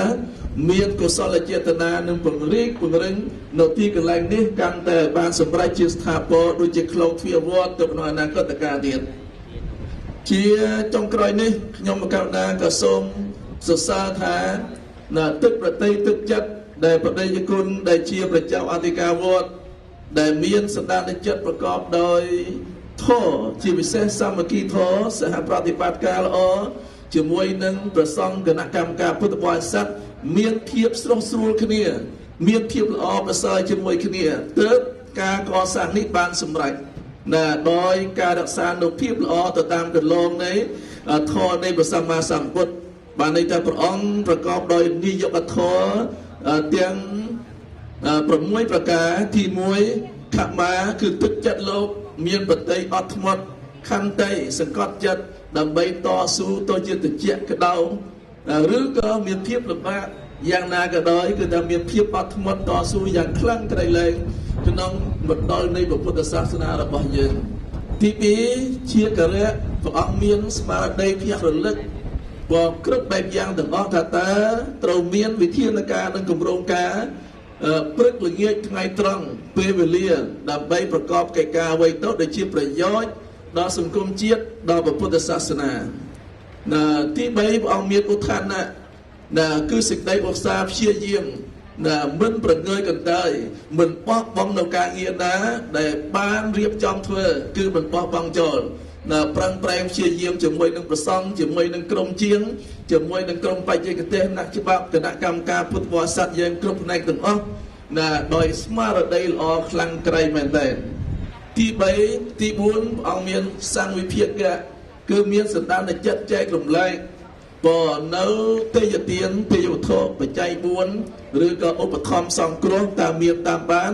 មានកុសលចេតនានឹងពង្រីកពង្រឹងនៅទីកន្លែងនេះកាន់តែបានសម្រេចជាស្ថាពរដូចជាខ្លងទ្វារវត្តទៅក្នុងអនាគតកាលទៀតជាចុងក្រោយនេះខ្ញុំមកកណ្ដាលក៏សូមសរសើរថាទឹកប្រតិទឹកចិត្តដែលបដិជគុណដែលជាព្រះចៅអធិការវត្តដែលមានសន្តានចិត្តប្រកបដោយធម៌ជាពិសេសសាមគ្គីធម៌សហប្រតិបត្តិការល្អជាមួយនឹងព្រះសង្ឃគណៈកម្មការពុទ្ធបរិស័ទមានភាពស្រស់ស្រួលគ្នាមានភាពល្អប្រសើរជាមួយគ្នាទើបការកសាងនេះបានសម្រេចដោយការរក្សានូវភាពល្អទៅតាមកន្លងនៃធម៌នៃព្រះសម្មាសម្ពុទ្ធបានន័យថាព្រះអង្គប្រកបដោយនិយកធម៌ទាំង6ប្រការទី1ខមាគឺទឹកចិត្តលោកមានបតីអត់ធ្មត់ខន្តីសង្កត់ចិត្តដើម្បីតស៊ូទៅជាតិចក្តៅឬក៏មានភាពលំបាកយ៉ាងណាក៏ដោយគឺថាមានភាពអត់ធ្មត់តស៊ូយ៉ាងខ្លាំងក្រៃលែងក្នុងបណ្ដុលនៃពុទ្ធសាសនារបស់យើងទី2ជាកលៈព្រះអង្គមានស្មារតីភក្តិរលឹកគ្រប់បែបយ៉ាងទាំងអស់ថាតើត្រូវមានវិធានការនិងគម្រោងការព្រឹកល្ងាចថ្ងៃត្រង់ពេលវេលាដើម្បីប្រកបកិច្ចការអ្វីទៅដែលជាប្រយោជន៍ ដល់សង្គមជាតិដល់ពុទ្ធសាសនាទី3ព្រះអង្គមានឧទ្ធានៈគឺសេចក្តីឧស្សាហ៍ព្យាយាមមិនប្រងើយកន្តើយមិនបោះបង់នៅការងារណាដែលបានរៀបចំធ្វើគឺមិនបោះបង់ចោលប្រឹងប្រែងព្យាយាមជាមួយនឹងប្រសង់ជាមួយនឹងក្រុមជាងជាមួយនឹងក្រុមបច្ចេកទេសអ្នកច្បាប់គណៈកម្មការពុទ្ធបរិស័ទយើងគ្រប់ផ្នែកទាំងអស់ដោយស្មារតីល្អខ្លាំងក្រីមែនទែនទី3ទី4ព្រះអង្គមានសង្ឃវិភាគគឺមានសន្តានចិត្តចែករំលែកនៅទេយទានទេយវត្ថុបច្ច័យ4ឬក៏ឧបត្ថម្ភសង្គ្រោះតាមមានតាមបាន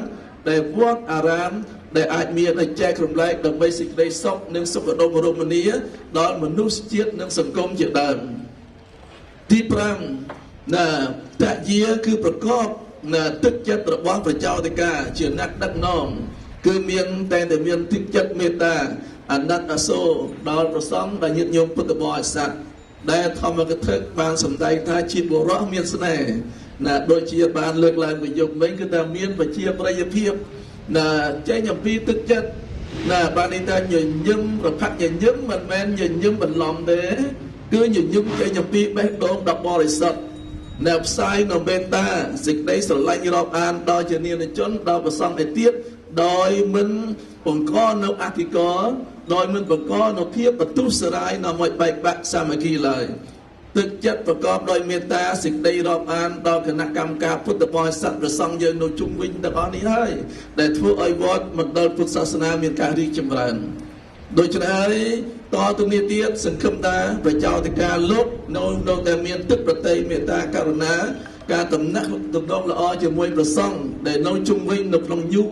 ដែលវត្តអារាមដែលអាចមានឲ្យចែករំលែកដើម្បីសេចក្តីសុខនិងសុខដុមរមនាដល់មនុស្សជាតិនិងសង្គមជាដើមទី5តយាគឺប្រកបទឹកចិត្តរបស់ប្រជាអធិការជាអ្នកដឹកនាំគឺមានតែមានទឹកចិត្តមេត្តាអាណិតអាសូរដល់ព្រះសង្ឃដែលញាតិញោមពុទ្ធបរិស័ទដែលធម្មកថាបានសម្ដែងថាជាបុរសមានស្នេហ៍ដូចជាបានលើកឡើងពីយុគវិញគឺថាមានប្រជាប្រិយភាពចេញអំពីទឹកចិត្តបានន័យថាញញឹមប្រផាក់ញញឹមមិនមែនញញឹមបន្លំទេគឺញញឹមចេញអំពីបេះដូងដ៏បរិសុទ្ធផ្សាយនៅមេត្តាសេចក្តីស្រឡាញ់រាប់អានដល់ជានាណជនដល់ប្រសង់ឯទៀតដោយមិនបង្កនៅអធិការដោយមិនបង្កនៅភាពបន្ទុះសារាយនៅមួយបែកបាក់សាមគ្គីឡើយទឹកចិត្តប្រកបដោយមេត្តាសេចក្តីរាប់អានដល់គណៈកម្មការពុទ្ធបរិស័ទព្រះសង្ឃយើងនៅជុំវិញទាំងអស់នេះហើយដែលធ្វើឲ្យវត្តមណ្ឌលពុទ្ធសាសនាមានការរីកចម្រើនដូច្នេះហើយតទៅនេះទៀតសង្ឃឹមថាប្រជាអធិការលោកនៅតែមានទឹកប្រតិមេត្តាករុណាការតំណាក់តំណងល្អជាមួយព្រះសង្ឃដែលនៅជុំវិញនៅក្នុង New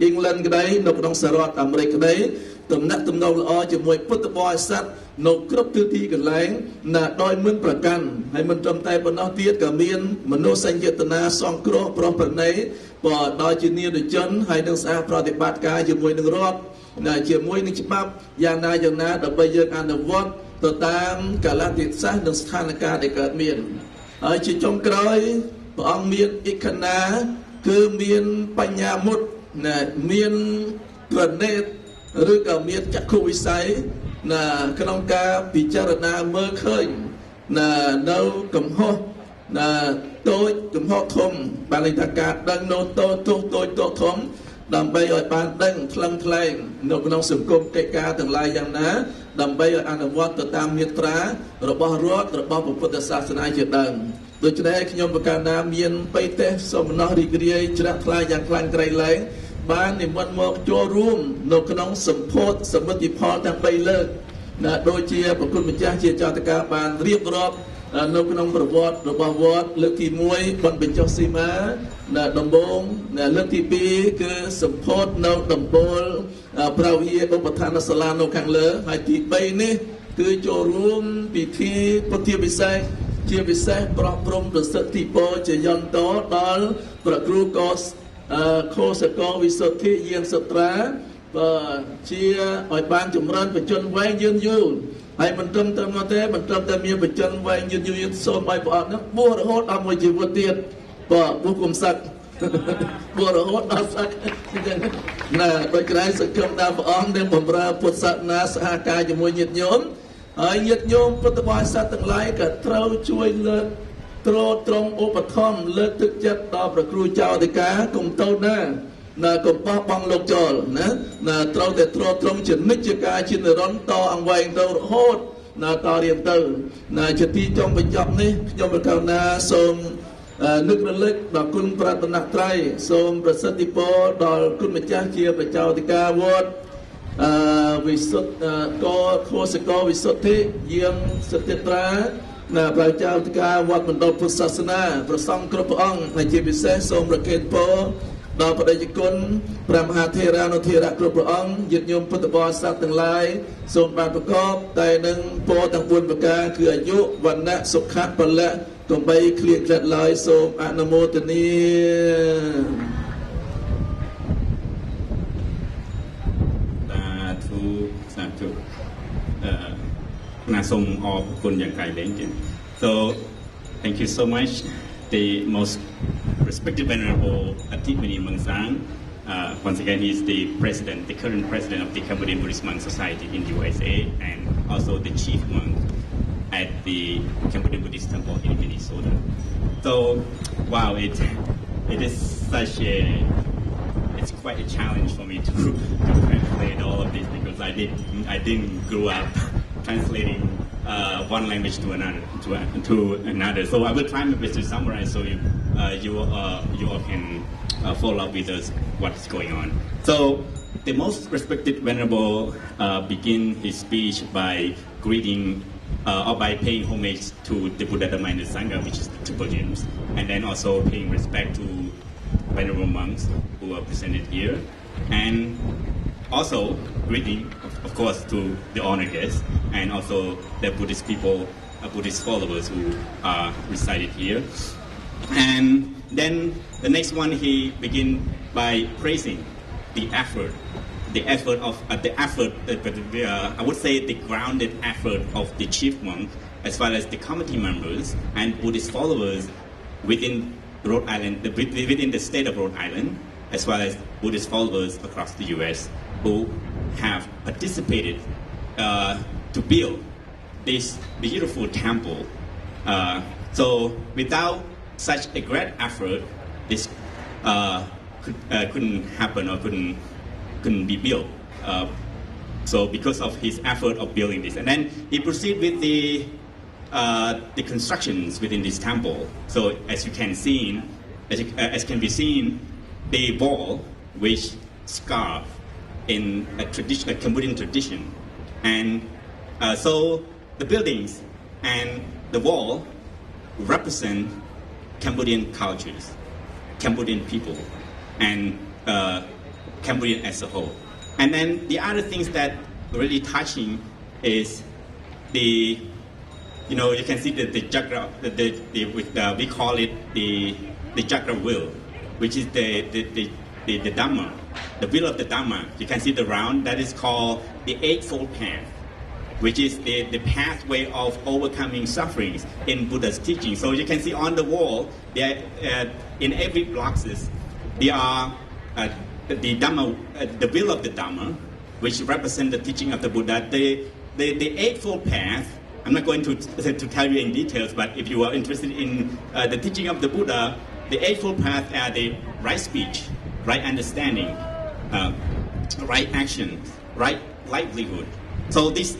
England ក្តីនៅក្នុងសហរដ្ឋអាមេរិកក្តីតំណាក់តំណងល្អជាមួយពុទ្ធបរិស័ទនៅគ្រប់ទិសទីកន្លែងដោយមិនប្រកាន់ហើយមិនត្រឹមតែប៉ុណ្ណោះទៀតក៏មានមនោសញ្ចេតនាសង្គ្រោះប្រោះប្រណីដោយជានាណជនហើយនឹងសហប្រតិបត្តិការជាមួយនឹងរដ្ឋជាមួយនឹងច្បាប់យ៉ាងណាដើម្បីយើងអនុវត្តទៅតាមកាលៈទេសៈនិងស្ថានភាពដែលកើតមានហើយជាចុងក្រោយព្រះអង្គមានអិក្ខណាគឺមានបញ្ញាមុតមានប្រណេតឬក៏មានចក្ខុវិស័យក្នុងការពិចារណាមើលឃើញនៅកំហុសតូចកំហុសធំបានន័យថាការដឹងនៅតូចតូចធំដើម្បីឲ្យបានដឹងថ្លឹងថ្លែងនៅក្នុងសង្គមកិច្ចការទាំងឡាយយ៉ាងណាដើម្បីឲ្យអនុវត្តទៅតាមមាត្រារបស់រដ្ឋរបស់ពុទ្ធសាសនាជាដើមដូច្នេះខ្ញុំប្រកាសណាមានបេតិសមណោះរីករាយជ្រះថ្លាយ៉ាងខ្លាំងក្រៃលែងបាននិមន្តមកចូលរួមនៅក្នុងសម្ពោធសមិទ្ធផលទាំង3លើកដូចជាប្រគុណម្ចាស់ជាចតកាបានរៀបរាប់នៅក្នុងប្រវត្តិរបស់វត្តលើកទី1បនបញ្ចុះសីមាដំបូងលើកទី2គឺសម្ពោធនៅដំបូលប្រវិយឧបឋានសាលានៅខាងលើហើយទី3នេះគឺចូលរួមពិធីពុទ្ធពិសេសជាពិសេសប្រោះព្រំប្រសិទ្ធិពរជាយន្តដល់ព្រះគ្រូកោខោសកលវិសុទ្ធិយានសត្រាជាឲ្យបានចម្រើនបច្ចុប្បន្នវែងយឺនយូរហើយមិនត្រឹមតែមកទេមិនត្រឹមតែមានបច្ចុប្បន្នវែងយឺនយូរសូមឲ្យព្រះអង្គនឹងបួសរហូតដល់មួយជីវិតទៀតបួសគុំសឹកបួសរហូតដល់សឹកដោយក្រែងសង្ឃឹមដល់ព្រះអង្គនឹងបម្រើពុទ្ធសាសនាសហការជាមួយញាតិញោមហើយញាតិញោមពុទ្ធបរិស័ទទាំងឡាយក៏ត្រូវជួយលើកទ្រទ្រង់ឧបត្ថម្ភលើកទឹកចិត្តដល់ព្រះគ្រូចៅអធិការគុំតូនណាកុំបោះបង់លោកចោលណាត្រូវតែទ្រទ្រង់ជានិច្ចការជានិរន្តរ៍តអង្វែងទៅរហូតតរៀងទៅជាទីចុងបញ្ចប់នេះខ្ញុំប្រកាសណាសូមនឹករលឹកដល់គុណប្រតនត្រ័យសូមប្រសិទ្ធិពរដល់គុណម្ចាស់ជាប្រជាអធិការវត្តវិសុទ្ធកោខោសកលវិសុទ្ធិយាងសត្យត្រាប្រជាអធិការវត្តមណ្ឌលពុទ្ធសាសនាព្រះសង្ឃគ្រប់ព្រះអង្គហើយជាពិសេសសូមប្រគេនពរដល់បដិជគុណព្រះមហាថេរានុថេរៈគ្រប់ព្រះអង្គញាតិញោមពុទ្ធបរិស័ទទាំងឡាយសូមបានប្រកបតែនឹងពរទាំង4ប្រការគឺអាយុវណ្ណៈសុខៈពលៈកុំបីឃ្លៀងក្លាត់ឡើយសូមអនុមោទនាសាធុណាសូមអរគុណយ៉ាងក្រៃលែងទៀត So thank you so much the most respected venerable Atit Mini Mangsang once again, he's the president, the current president of the Cambodian Buddhist Monk Society in USA, and also the chief monk at the Cambodian Buddhist Temple in Minnesota. So, wow, it is such it's quite a challenge for me to translate all of this, because I didn't grow up translating one language to another. So I will try my best to summarize so you all can follow up with us what's going on. So the most respected Venerable begin his speech by greeting or by paying homage to the Buddha, Dhamma, and the Sangha, which is the triple gems, and then also paying respect to Venerable monks who are presented here, and also greeting, of course, to the honored guests, and also the Buddhist people, Buddhist followers who are resided here. And then the next one, he begin by praising the effort of I would say the grounded effort of the chief monk, as well as the committee members and Buddhist followers within Rhode Island, within the state of Rhode Island, as well as Buddhist followers across the U.S. who have participated to build this beautiful temple. So without such a great effort, this couldn't happen or couldn't be built. So because of his effort of building this, and then he proceeded with the constructions within this temple. So as can be seen, the wall which carved in a Cambodian tradition, and so the buildings and the wall represent Cambodian cultures, Cambodian people, and Cambodian as a whole. And then the other things that really touching is the, you can see the chakra, we call it the chakra wheel, which is the Dhamma, the wheel of the Dhamma. You can see the round, that is called the Eightfold Path, which is the pathway of overcoming sufferings in Buddha's teaching. So you can see on the wall, there, in every boxes, there are the Dhamma, the wheel of the Dhamma, which represent the teaching of the Buddha. The Eightfold Path, I'm not going to tell you in details, but if you are interested in the teaching of the Buddha, the Eightfold Path are the right speech, right understanding, right action, right livelihood. So this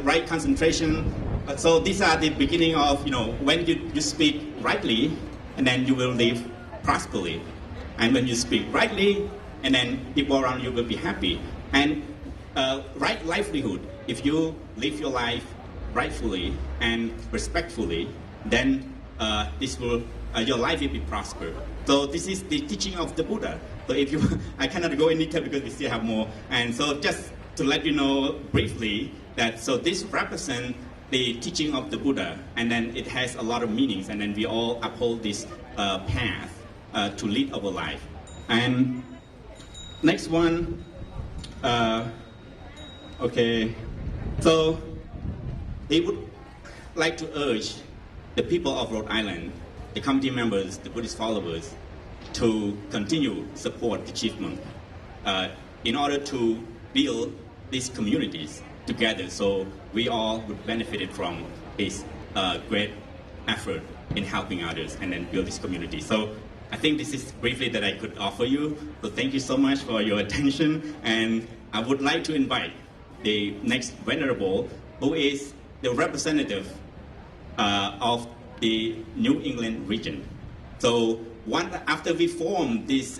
right concentration, so these are the beginning of, when you speak rightly, and then you will live prosperly. And when you speak rightly, and then people around you will be happy. And right livelihood, if you live your life rightfully and respectfully, then your life will be prospered. So this is the teaching of the Buddha. So I cannot go in detail because we still have more. And so just to let you know briefly that, so this represents the teaching of the Buddha, and then it has a lot of meanings, and then we all uphold this path to lead our life. And next one, okay, so they would like to urge the people of Rhode Island, the committee members, the Buddhist followers, to continue support the chief monk in order to build these communities together, so we all would benefit from his great effort in helping others and then build this community. So I think this is briefly that I could offer you. So thank you so much for your attention, and I would like to invite the next Venerable, who is the representative of the New England region. So after we formed this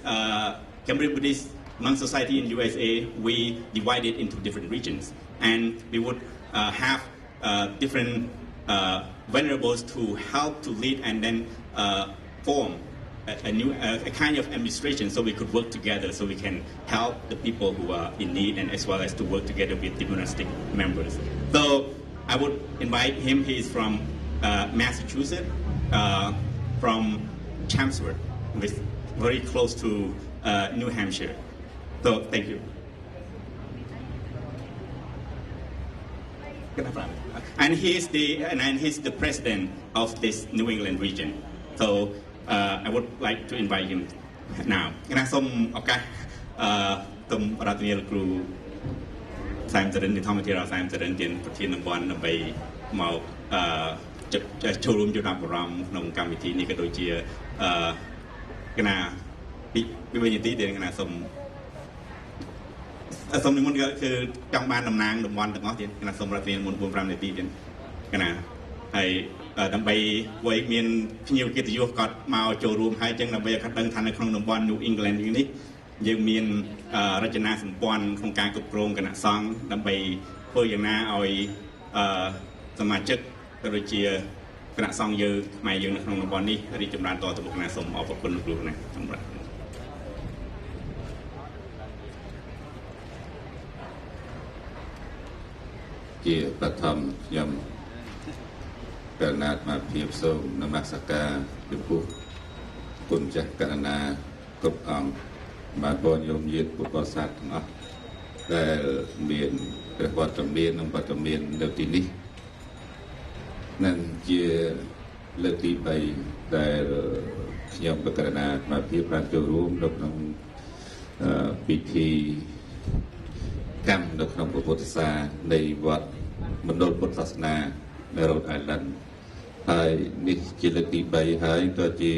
Cambodian Buddhist Monk Society in USA, we divided into different regions, and we would have different venerables to help to lead and then form a kind of administration, so we could work together, so we can help the people who are in need, and as well as to work together with the monastic members. So I would invite him. He is from Massachusetts, from Chelmsford, which is very close to New Hampshire. So thank you. And he's the president of this New England region. So I would like to invite him now. ខ្ញុំសូមឱកាស ទុំប្រធានាលោកគ្រូសាមចរិនធម្មធារាសាមចរិនទានប្រធានតំបន់ដើម្បីមកចូលរួមចំណាប់អារម្មណ៍ក្នុងកម្មវិធីនេះក៏ដូចជាកណាពីវិញ្ញាទីដែលកណាសុំនិមន្តគឺចង់បានតំណាងតំបន់ទាំងអស់ទៀតកណាសុំរដ្ឋាភិបាលមុន4-5 នាទីទៀតកណាហើយដើម្បីវ័យមានភ្ញៀវកិត្តិយសគាត់មកចូលរួមហើយចឹងដើម្បីឲ្យគាត់ដឹងថានៅក្នុងតំបន់ New England នេះយើងមានរចនាសម្ព័ន្ធក្នុងការគ្រប់គ្រងគណៈសង្ឃដើម្បីធ្វើយ៉ាងណាឲ្យសមាជិកក៏ដូចជាគណៈសង្ឃយើងខ្មែរយើងនៅក្នុងតំបន់នេះរីកចម្រើនតទៅមុខណាសូមអរគុណលោកគ្រូណាសម្រាប់ជាបឋមខ្ញុំកណាត់មកភាពសូមនមស្ការចំពោះគុណចាស់ករុណាគ្រប់អង្គបានបងញោមញាតិពុទ្ធបរិស័ទទាំងអស់ដែលមានព្រះវត្តមាននិងវត្តមាននៅទីនេះនឹងជាលើកទី3ដែលខ្ញុំបកករណាមកភាពបានចូលរួមនៅក្នុងពិធីកម្មនៅក្នុងពុទ្ធសាសនានៃវត្តមណ្ឌលពុទ្ធសាសនានៅ Rhode Island ហើយនេះជាលើកទី3ហើយក៏ជា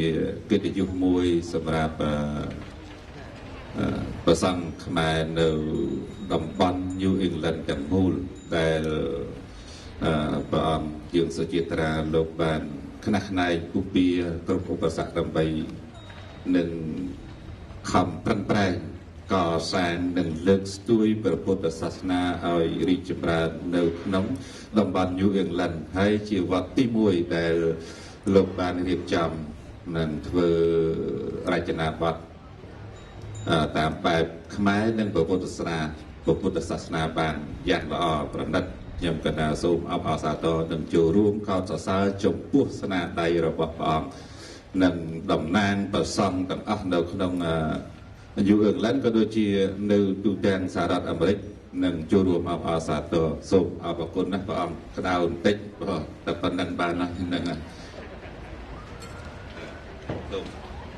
កិត្តិយសមួយសម្រាប់ប្រសង់ខ្មែរនៅតំបន់ New England ទាំងមូលដែលព្រះអង្គយើងសុជាត្រាលោកបានខ្នះខ្នែងពុះពៀគ្រប់ឧបសគ្គដើម្បីនឹងខំប្រឹងប្រែងកសាងនិងលើកស្ទួយព្រះពុទ្ធសាសនាឲ្យរីកចម្រើននៅក្នុងតំបន់ New England ហើយជាវត្តទី1ដែលលោកបានរៀបចំនិងធ្វើរចនាបថតាមបែបខ្មែរនិងព្រះពុទ្ធសាសនាបានយ៉ាងល្អប្រណិតខ្ញុំកណាសូមអបអរសាទរនិងចូលរួមកោតសរសើរចំពោះស្នាដៃរបស់ព្រះអង្គនិងតំណាងប្រសង់ទាំងអស់នៅក្នុងNew England ក៏ដូចជានៅទូទាំងសហរដ្ឋអាមេរិកនិងចូលរួមអបអរសាទរសូមអរគុណណាស់ព្រះអង្គក្តៅបន្តិចតែប៉ុណ្ណឹងបានណាស់ហ្នឹង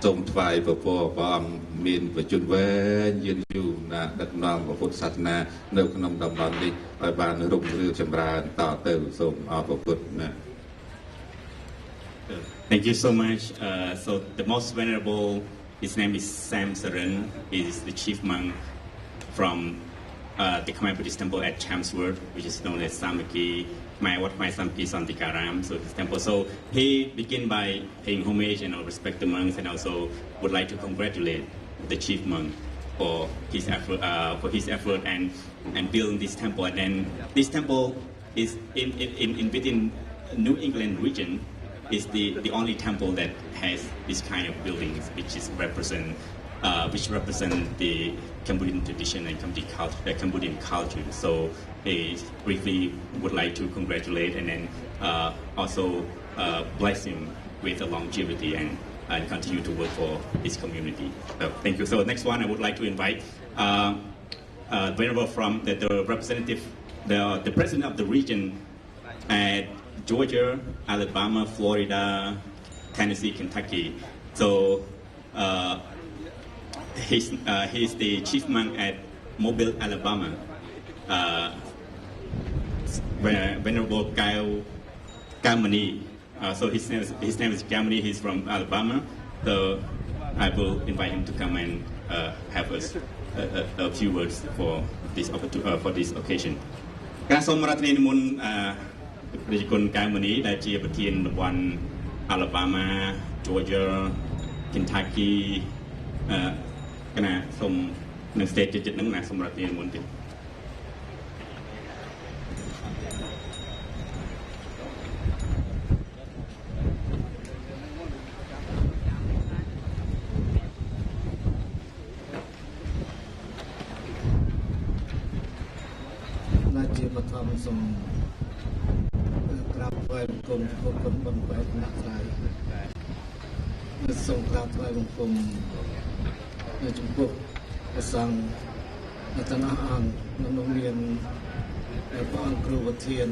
សូមថ្វាយពពរព្រះអង្គមានបច្ចុប្បន្នវែងយឺនយូរណាស់ដឹកនាំពុទ្ធសាសនានៅក្នុងតំបន់នេះឲ្យបានរុងរឿងចម្រើនតទៅសូមអរគុណណាស់ Thank you so much. So the most venerable, his name is Sam Saran. He is the chief monk from the Khmer Buddhist temple at Chelmsford, which is known as Samaki Wat Khmer Sampi Santikaram. So this temple. So he began by paying homage and respect the monks, and also would like to congratulate the chief monk for his effort and building this temple. And then this temple is in within New England region. Is the only temple that has this kind of buildings, which represent the Cambodian tradition and Cambodian culture. So they briefly would like to congratulate and then also bless him with a longevity and continue to work for his community. So thank you. So next one, I would like to invite venerable from the representative, the president of the region at Georgia, Alabama, Florida, Tennessee, Kentucky. So he's the chief monk at Mobile, Alabama. Venerable Galmani. So his name is Galmani. He's from Alabama. So I will invite him to come and have a few words for this occasion. ប្រជាជនកៅមនីដែលជាប្រធានតំបន់ Alabama, Georgia, Kentucky គណៈសូមនៅ state ជិតហ្នឹងណាសម្រាប់នាមុនទៀត ណាជាបឋមសូមក្រាបថ្វាយបង្គំចំពោះគុណបុណ្យព្រះណាស្រ័យសូមក្រាបថ្វាយបង្គំចំពោះព្រះសង្ឃទាំងអស់អង្គក្នុងមានព្រះអង្គគ្រូប្រធាន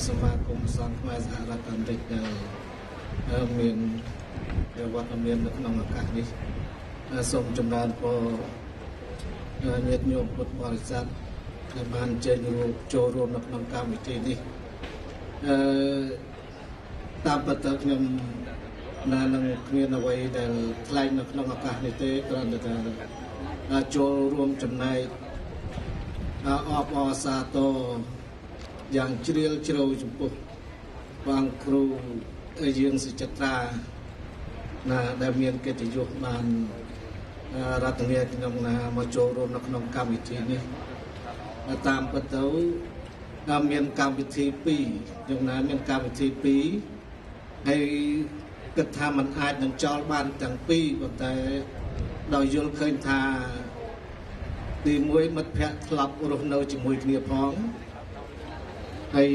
សមាគមសង្ឃខ្មែរសហរដ្ឋអាមេរិកដែលមានវត្តមាននៅក្នុងឱកាសនេះ សូមចម្រើនពរញាតិញោមពុទ្ធបរិស័ទដែលបានចេញចូលរួមនៅក្នុងកម្មវិធីនេះតាមពិតទៅខ្ញុំនឹងគ្មានអ្វីដែលថ្លែងនៅក្នុងឱកាសនេះទេគ្រាន់តែចូលរួមចំណែកអបអរសាទរយ៉ាងជ្រាលជ្រៅចំពោះបងគ្រូយើងសុចិត្រាដែលមានកិត្តិយសបានរតនាខ្ញុំមកចូលរួមនៅក្នុងកម្មវិធីនេះតាមពិតទៅមានកម្មវិធី2ខ្ញុំមានកម្មវិធី2ហើយគិតថាมันអាចនឹងចោលបានទាំងពីរប៉ុន្តែដោយយល់ឃើញថាទី1មិត្តភ័ក្តិធ្លាប់រស់នៅជាមួយគ្នាផងហើយ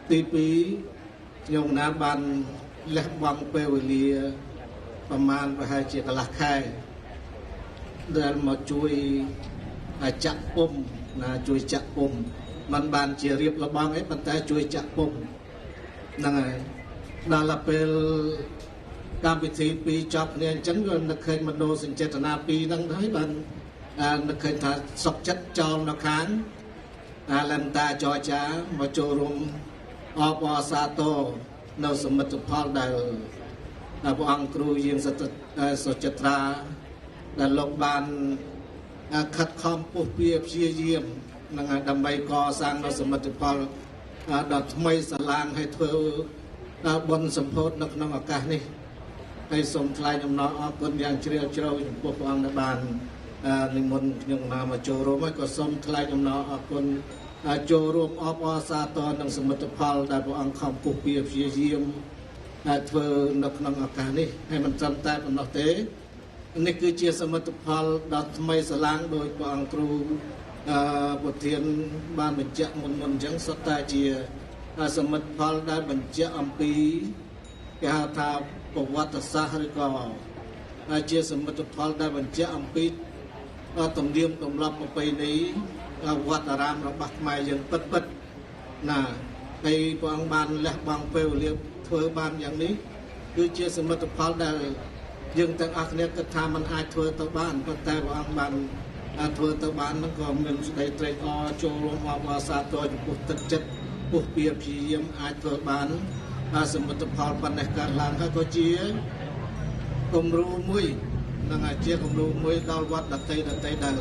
ទី2ខ្ញុំបានលះបង់ពេលវេលាប្រហែលជាកន្លះខែដែលមកជួយចាក់ពុំជួយចាក់ពុំมันបានជារៀបរបងអីប៉ុន្តែជួយចាក់ពុំហ្នឹងហើយដល់ពេលកម្មវិធី2ចប់គ្នាអញ្ចឹងក៏នឹកឃើញមនោសញ្ចេតនា2ហ្នឹងហើយបាននឹកឃើញថាសុខចិត្តចោលនៅខាងលំតាចរចាមកចូលរួមអបអរសាទរនៅសមិទ្ធផលដែលព្រះអង្គគ្រូយើងសុចិត្រាដែលលោកបានខិតខំពុះពៀព្យាយាមនឹងដើម្បីកសាងនៅសមិទ្ធផលដ៏ថ្មីស្រឡាងឲ្យធ្វើបុណ្យសម្ពោធនៅក្នុងឱកាសនេះហើយសូមថ្លែងអំណរអរគុណយ៉ាងជ្រាលជ្រៅចំពោះព្រះអង្គដែលបាននិមន្តខ្ញុំមកចូលរួមហើយក៏សូមថ្លែងអំណរអរគុណចូលរួមអបអរសាទរនឹងសមិទ្ធផលដែលព្រះអង្គខំពុះពៀព្យាយាមធ្វើនៅក្នុងឱកាសនេះហើយមិនត្រឹមតែប៉ុណ្ណោះទេនេះគឺជាសមិទ្ធផលដ៏ថ្មីស្រឡាងដោយព្រះអង្គគ្រូប្រធានបានបញ្ជាក់មុនអញ្ចឹងសុទ្ធតែជាសមិទ្ធផលដែលបញ្ជាក់អំពីគេហៅថាប្រវត្តិសាស្ត្រឬក៏ជាសមិទ្ធផលដែលបញ្ជាក់អំពីទំនៀមទម្លាប់ប្រពៃណីវត្តអារាមរបស់ខ្មែរយើងពិតហើយព្រះអង្គបានលះបង់ពេលវេលាធ្វើបានយ៉ាងនេះគឺជាសមិទ្ធផលដែលយើងទាំងអស់គ្នាគិតថាมันអាចធ្វើទៅបានប៉ុន្តែព្រះអង្គបានធ្វើទៅបានហ្នឹងក៏មានសេចក្តីត្រេកអរចូលរួមអបអរសាទរចំពោះទឹកចិត្តពុះពៀព្យាយាមអាចធ្វើបានសមិទ្ធផលប៉ុណ្ណេះកើតឡើងហើយក៏ជាគំរូមួយនឹងជាគំរូមួយដល់វត្តដតីដែល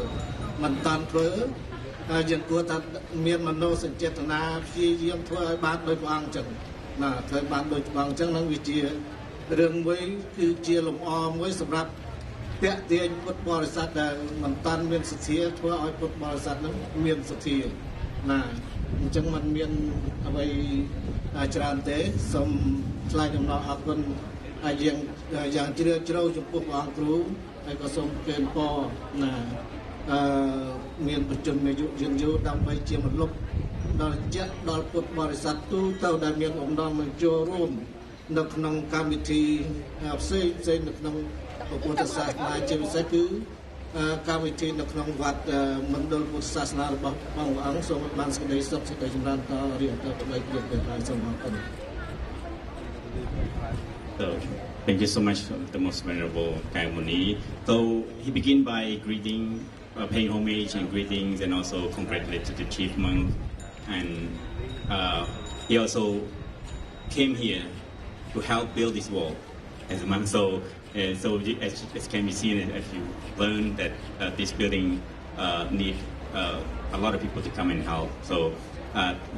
មិនតាន់ធ្វើយើងគួរថាមានមនោសញ្ចេតនាព្យាយាមធ្វើឲ្យបានដោយព្រះអង្គអញ្ចឹងធ្វើបានដោយព្រះអង្គអញ្ចឹងនឹងវាជារឿងមួយគឺជាលំអមួយសម្រាប់តាក់ទាញពុទ្ធបរិស័ទដែលមិនតាន់មានសទ្ធាធ្វើឲ្យពុទ្ធបរិស័ទនឹងមានសទ្ធាអញ្ចឹងมันមានអ្វីច្រើនទេសូមថ្លែងអំណរអរគុណយ៉ាងជ្រាលជ្រៅចំពោះព្រះអង្គគ្រូហើយក៏សូមប្រគេនពរមានប្រជុំអាយុយឺនយូរដើម្បីជាមលុបដល់ពុទ្ធបរិស័ទទូទៅដែលមានបំណងមកចូលរួមនៅក្នុងកម្មវិធីផ្សេងនៅក្នុងពុទ្ធសាសនាជាពិសេសគឺកម្មវិធីនៅក្នុងវត្តមណ្ឌលពុទ្ធសាសនារបស់ព្រះអង្គសូមបានសេចក្តីសុខសេចក្តីចម្រើនតរៀងទៅបីគ្រាទៅសូមអរគុណ So, thank you so much, the most venerable Kai Muni. So he began by paying homage and greetings, and also congratulate to the chief monk. And he also came here to help build this wall as a monk. So as can be seen, as you learn that this building need a lot of people to come and help. So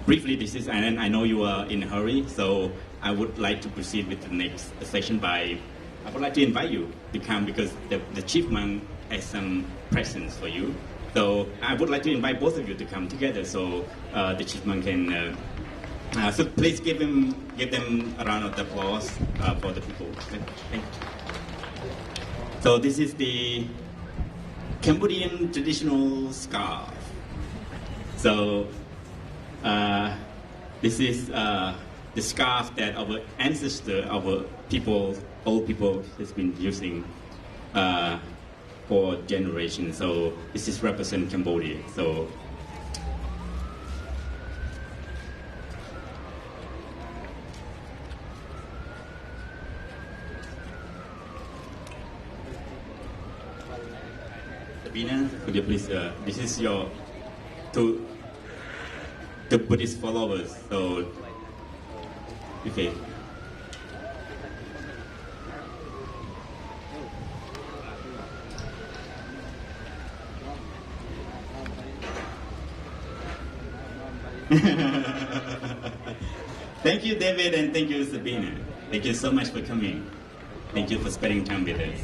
briefly, this is, and I know you are in a hurry, so I would like to proceed with the next session I would like to invite you to come because the chief monk has some presents for you. So I would like to invite both of you to come together so the chief monk can. So please give them a round of applause for the people. Thank you. So this is the Cambodian traditional scarf. So this is the scarf that our ancestor, our old people, has been using for generations. So this is represent Cambodia. So. Sabina, could you please, this is your, to Buddhist followers, so, okay. Thank you, David, and thank you, Sabina. Thank you so much for coming. Thank you for spending time with us.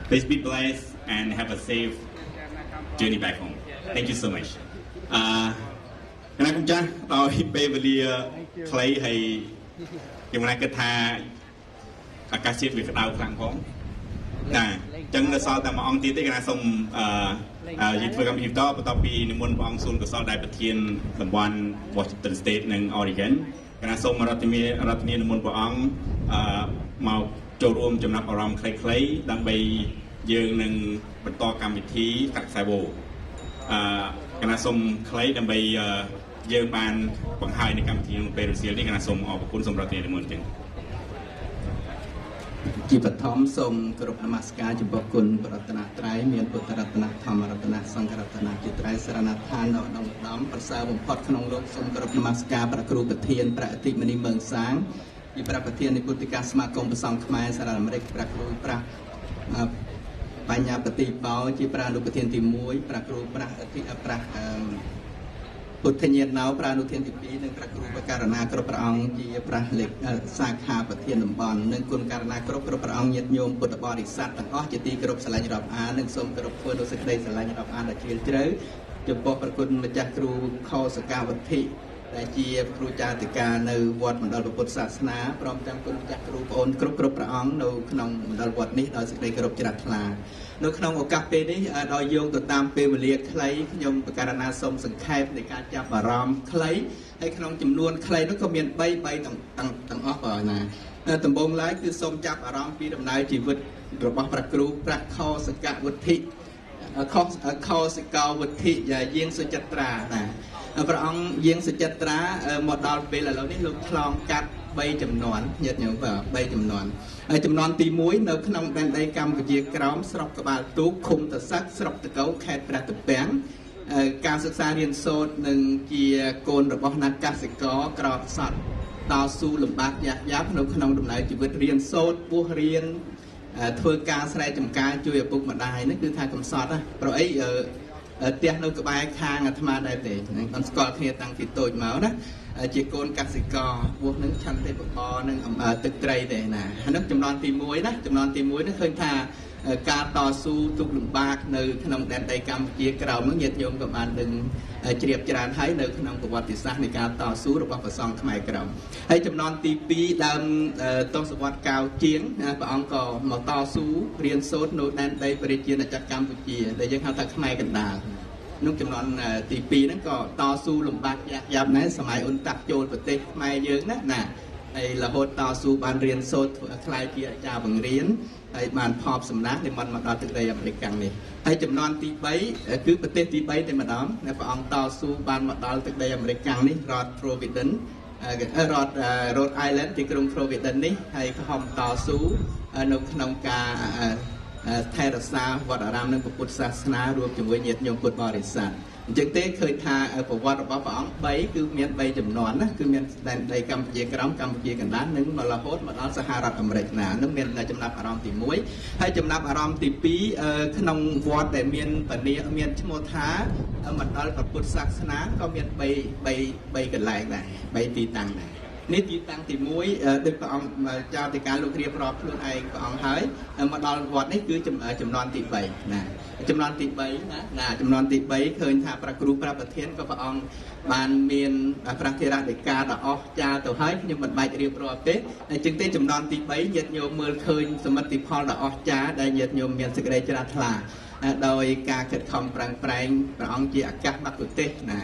Please be blessed and have a safe journey back home. Thank you so much. គណៈកម្ចាស់ដោយពេលវេលាខ្លីហើយខ្ញុំណាគិតថាអាកាសធាតុវាក្តៅខ្លាំងផងណាអញ្ចឹងនៅសល់តែមួយអង្គទៀតទេគណៈសូមនិយាយធ្វើកម្មវិធីបន្តបន្ទាប់ពីនិមន្តព្រះអង្គសួនកសលដែលប្រធានតំបន់ Washington State និង Oregon គណៈសូមរដ្ឋានិមន្តព្រះអង្គមកចូលរួមចំណាប់អារម្មណ៍ខ្លីៗដើម្បីយើងនឹងបន្តកម្មវិធីកាក់ខ្សែវោគណៈសូមខ្លីដើម្បីយើងបានបង្ហាញនៅកម្មវិធីក្នុងពេលរសៀលនេះគណៈសូមអរគុណសូមរដ្ឋានិមន្តចឹងជាបឋមសូមគោរពនមស្ការចំពោះគុណបរតនត្រ័យមានពុទ្ធរតនៈធម្មរតនៈសង្ឃរតនៈជាត្រៃសរណដ្ឋាននៅក្នុងឧត្តមប្រសើរបំផុតក្នុងលោកសូមគោរពនមស្ការព្រះគ្រូប្រធានព្រះអធិមនីមឿងសាងជាព្រះប្រធាននៃពុទ្ធិកាសមាគមព្រះសង្ឃខ្មែរសហរដ្ឋអាមេរិកព្រះគ្រូប្រាស់បញ្ញាបតិបោជាព្រះអនុប្រធានទី1ព្រះគ្រូប្រាស់អធិប្រាស់ពុទ្ធញាតណៅព្រះអនុធានទី2និងព្រះគ្រូបករណាគ្រប់ព្រះអង្គជាព្រះលេខសាខាប្រធានតំបន់និងគុណករណាគ្រប់ព្រះអង្គញាតិញោមពុទ្ធបរិស័ទទាំងអស់ជាទីគោរពស្រឡាញ់រាប់អាននិងសូមគោរពធ្វើដោយសេចក្តីស្រឡាញ់រាប់អានដ៏ជ្រាលជ្រៅចំពោះព្រះគុណម្ចាស់គ្រូខោសកាវុទ្ធិដែលជាគ្រូចាតិកានៅវត្តមណ្ឌលពុទ្ធសាសនាព្រមទាំងគុណម្ចាស់គ្រូប្អូនគ្រប់ព្រះអង្គនៅក្នុងមណ្ឌលវត្តនេះដោយសេចក្តីគោរពជ្រះថ្លានៅក្នុងឱកាសពេលនេះដោយយោងទៅតាមពេលវេលាខ្លីខ្ញុំបករណាសូមសង្ខេបនៃការចាប់អារម្មណ៍ខ្លីហើយក្នុងចំនួនខ្លីនោះក៏មាន3ទាំងអស់បើណាដំបូងឡើយគឺសូមចាប់អារម្មណ៍ពីដំណើរជីវិតរបស់ព្រះគ្រូប្រាក់ខោសកវុទ្ធិខោសកវុទ្ធិយាងសុចិត្រាណាព្រះអង្គយាងសុចិត្រាមកដល់ពេលឥឡូវនេះលោកឆ្លងកាត់3ចំនួនញាតិញោម3ចំនួនហើយចំនួនទី1នៅក្នុងដែនដីកម្ពុជាក្រោមស្រុកក្បាលទូកឃុំតសឹកស្រុកតកូវខេត្តព្រះត្រពាំងការសិក្សារៀនសូត្រនឹងជាកូនរបស់អ្នកកសិករក្រសត់តស៊ូលំបាកយ៉ាប់នៅក្នុងដំណើរជីវិតរៀនសូត្រពោះរៀនធ្វើការស្រែចម្ការជួយឪពុកម្ដាយនេះគឺថាកំសត់ណាព្រោះអីផ្ទះនៅក្បែរខាងអាត្មាដែរទេគាត់ស្គាល់គ្នាតាំងពីតូចមកណាជាកូនកសិករពោះនឹងឆន្ទៈបបរនឹងទឹកត្រីទេណាហ្នឹងចំនួនទី1ណាចំនួនទី1នេះឃើញថាការតស៊ូទុកលំបាកនៅក្នុងដែនដីកម្ពុជាក្រោមនោះញាតិញោមក៏បានដឹងជ្រាបច្រើនហើយនៅក្នុងប្រវត្តិសាស្ត្រនៃការតស៊ូរបស់ព្រះសង្ឃខ្មែរក្រោមហើយចំនួនទី2ដើមទសវត្សរ៍កៅជាងព្រះអង្គក៏មកតស៊ូរៀនសូត្រនៅដែនដីប្រជាជាតិកម្ពុជាដែលយើងហៅថាខ្មែរកណ្ដាលនោះចំនួនទី2ហ្នឹងក៏តស៊ូលំបាកយ៉ាប់ណាស់សម័យអ៊ុនតាក់ចូលប្រទេសខ្មែរយើងណាហើយរហូតតស៊ូបានរៀនសូត្រខ្លាយជាអាចារ្យបង្រៀនហើយបានផប់សំណាក់និមន្តមកដល់ទឹកដីអាមេរិកនេះហើយចំនួនទី3គឺប្រទេសទី3តែម្ដងព្រះអង្គតស៊ូបានមកដល់ទឹកដីអាមេរិកនេះរដ្ឋ Providence រដ្ឋ Rhode Island ទីក្រុង Providence នេះហើយខំតស៊ូនៅក្នុងការថែរក្សាវត្តអារាមនិងពុទ្ធសាសនារួមជាមួយញាតិញោមពុទ្ធបរិស័ទអញ្ចឹងទេឃើញថាប្រវត្តិរបស់ព្រះអង្គ3គឺមាន3ចំនួនណាគឺមានដែនដីកម្ពុជាក្រោមកម្ពុជាកណ្ដាលនិងរហូតមកដល់សហរដ្ឋអាមេរិកណានឹងមានចំណាប់អារម្មណ៍ទី1ហើយចំណាប់អារម្មណ៍ទី2ក្នុងវត្តដែលមានពលាមានឈ្មោះថាមណ្ឌលពុទ្ធសាសនាក៏មាន3កន្លែងដែរ3ទីតាំងដែរនេះទីតាំងទី1ដោយព្រះអង្គចៅតិកាលោករៀបរាប់ខ្លួនឯងព្រះអង្គហើយមកដល់វត្តនេះគឺចំនួនទី3ណាចំនួនទី3ណាចំនួនទី3ឃើញថាព្រះគ្រូព្រះប្រធានក៏ព្រះអង្គបានមានព្រះធរដីកាដ៏អស្ចារ្យទៅហើយខ្ញុំមិនបាច់រៀបរាប់ទេអញ្ចឹងទេចំនួនទី3ញាតិញោមមើលឃើញសមិទ្ធផលដ៏អស្ចារ្យដែលញាតិញោមមានសេចក្តីជ្រះថ្លាដោយការខិតខំប្រឹងប្រែងព្រះអង្គជាអាកាសមគ្គុទ្ទេសក៍ណា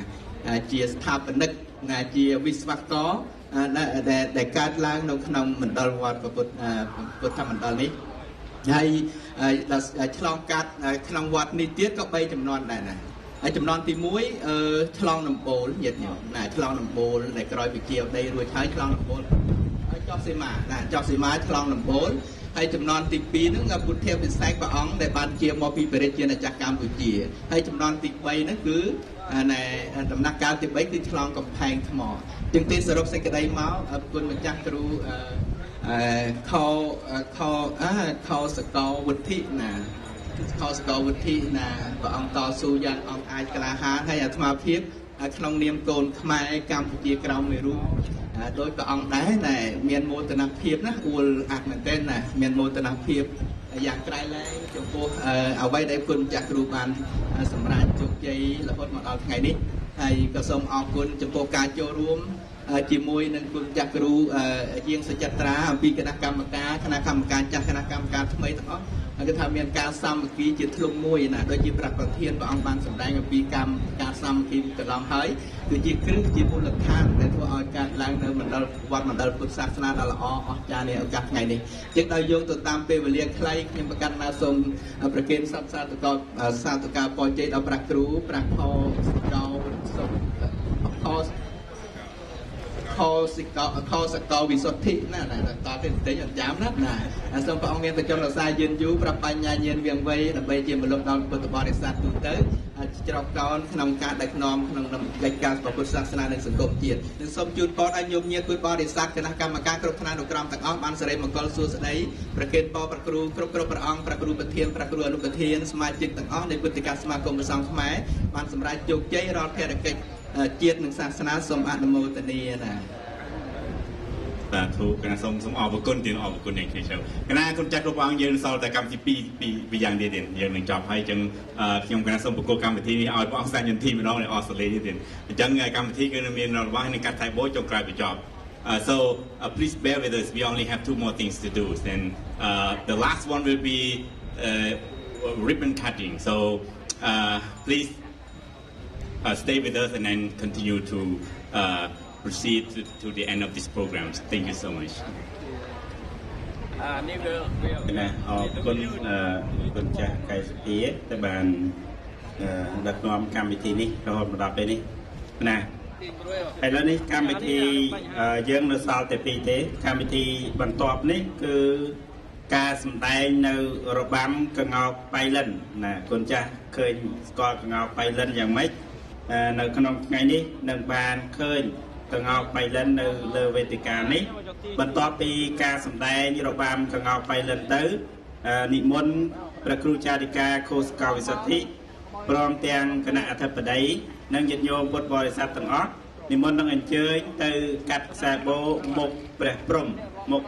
ជាស្ថាបនិកណាជាវិស្វករដែលកើតឡើងនៅក្នុងមណ្ឌលវត្តពុទ្ធមណ្ឌលនេះហើយឆ្លងកាត់ក្នុងវត្តនេះទៀតក៏3ចំនួនដែរណាហើយចំនួនទី1ឆ្លងដំបូលញាតិញោមណាឆ្លងដំបូលដែលក្រោយពីជាវដីរួចហើយឆ្លងដំបូលហើយចោះសីមាណាចោះសីមាឆ្លងដំបូល ហើយចំណន់ទី2ហ្នឹងពុទ្ធិពិសេសព្រះអង្គដែលបានជាមកពីព្រះរាជាណាចក្រកម្ពុជាហើយចំណន់ទី3ហ្នឹងគឺដំណាក់កាលទី3គឺឆ្លងកំផែងថ្មជាងទីសរុបសេចក្តីមកអរគុណម្ចាស់គ្រូខសកលវិធីណាខសកលវិធីណាព្រះអង្គតស៊ូយ៉ាងអង់អាចក្លាហានហើយអាត្មាភាពក្នុងនាមកូនខ្មែរកម្ពុជាក្រោមមេរូបដោយព្រះអង្គដែរមានមោទនភាពណាអួលអាក់មែនទែនណាមានមោទនភាពយ៉ាងក្រៃលែងចំពោះអ្វីដែលគុណម្ចាស់គ្រូបានសម្រាប់ជោគជ័យរហូតមកដល់ថ្ងៃនេះហើយក៏សូមអរគុណចំពោះការចូលរួមជាមួយនឹងគុណម្ចាស់គ្រូជាងសុចិត្រាអំពីគណៈកម្មការចាស់គណៈកម្មការថ្មីទាំងអស់គឺថាមានការសាមគ្គីជាធ្លុងមួយណាដូចជាប្រធានព្រះអង្គបានសម្ដែងអំពីកម្មការសាមគ្គីកន្លងហើយគឺជាគ្រឹះជាមូលដ្ឋានដែលធ្វើឲ្យកើតឡើងនៅមណ្ឌលវត្តមណ្ឌលពុទ្ធសាសនាដ៏ល្អអស្ចារ្យនៃឱកាសថ្ងៃនេះជាងដោយយកទៅតាមពេលវេលាខ្លីខ្ញុំប្រកាសថាសូមប្រគេនសពសាធុការពរជ័យដល់ព្រះគ្រូព្រះខសិកោសូមខសកលវិសុទ្ធិណាតទៅតិចអត់ចាំណាសូមព្រះអង្គមានបច្ចុប្បន្នរសាយឺនយូរប្របញ្ញាញាណវៀងវៃដើម្បីជាមលុបដល់ពុទ្ធបរិស័ទទូទៅច្រកកោនក្នុងការដឹកនាំក្នុងកិច្ចការពុទ្ធសាសនានិងសង្គមជាតិនិងសូមជូនពរឲ្យញោមញាតពុទ្ធបរិស័ទគណៈកម្មការគ្រប់ឋានានុក្រមទាំងអស់បានសិរីមង្គលសួស្តីប្រគេនពរព្រះគ្រូគ្រប់ព្រះអង្គព្រះគ្រូប្រធានព្រះគ្រូអនុប្រធានសមាជិកទាំងអស់នៃពុទ្ធិកាសមាគមព្រះសង្ឃខ្មែរបានសម្រេចជោគជ័យរាល់ភារកិច្ចជាតិនិងសាសនាសូមអនុមោទនាណាបាទធូគណៈសូមអរគុណទៀតអរគុណយ៉ាងខ្ញុំគណៈគុណចាស់គ្រប់អង្គយើងសល់តែកម្មវិធីពីរយ៉ាងទៀតយើងនឹងចប់ហើយអញ្ចឹងខ្ញុំគណៈសូមប្រកួតកម្មវិធីនេះឲ្យព្រះអង្គសាញ់យន្តទីម្ដងនៅអូស្ត្រាលីទៀតអញ្ចឹងកម្មវិធីគឺនៅមានរបស់នឹងកាត់ថៃបូចុងក្រោយបញ្ចប់so please bear with us we only have 2 more things to do then the last one will be ribbon cutting so please stay with us and then continue to proceed to the end of this program. Thank you so much. អរគុណគុណចាស់កែសុភាដែលបានដឹកនាំកម្មវិធីនេះរហូតមកដល់ពេលនេះណាឥឡូវនេះកម្មវិធីយើងនៅសល់តែ2ទេកម្មវិធីបន្ទាប់នេះគឺការសម្ដែងនៅរបាំក្ងោកបៃលិនណាគុណចាស់ឃើញស្គាល់ក្ងោកបៃលិនយ៉ាងម៉េចនៅក្នុងថ្ងៃនេះនឹងបានឃើញក្ងោកបៃលិននៅលើវេទិកានេះបន្ទាប់ពីការសម្ដែងរបាំក្ងោកបៃលិនទៅនិមន្តព្រះគ្រូចារិកាខូសកោវិសុទ្ធិព្រមទាំងគណៈអធិបតីនិងញាតិញោមពុទ្ធបរិស័ទទាំងអស់និមន្តនឹងអញ្ជើញទៅកាត់ខ្សែបូមុខព្រះព្រំមុខ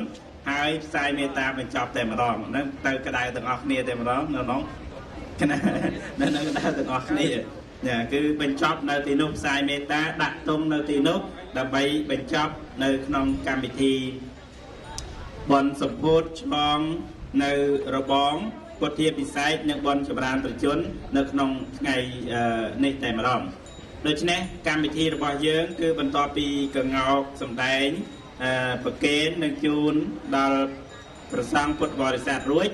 4ហើយផ្សាយមេត្តាបញ្ចប់តែម្ដងហ្នឹងទៅក្តៅទាំងអស់គ្នាតែម្ដងនៅក្នុងគណៈនៅក្តៅទាំងអស់គ្នាគឺបញ្ចប់នៅទីនោះផ្សាយមេត្តាដាក់ទុំនៅទីនោះដើម្បីបញ្ចប់នៅក្នុងកម្មវិធីបន់សម្ពោធឆ្លងនៅរបងពុទ្ធាពិសេសនិងបន់ចម្រើនប្រជជននៅក្នុងថ្ងៃនេះតែម្ដងដូច្នេះកម្មវិធីរបស់យើងគឺបន្ទាប់ពីក្ងោកសម្ដែងប្រគេននិងជូនដល់ព្រះសង្ឃពុទ្ធបរិស័ទរួច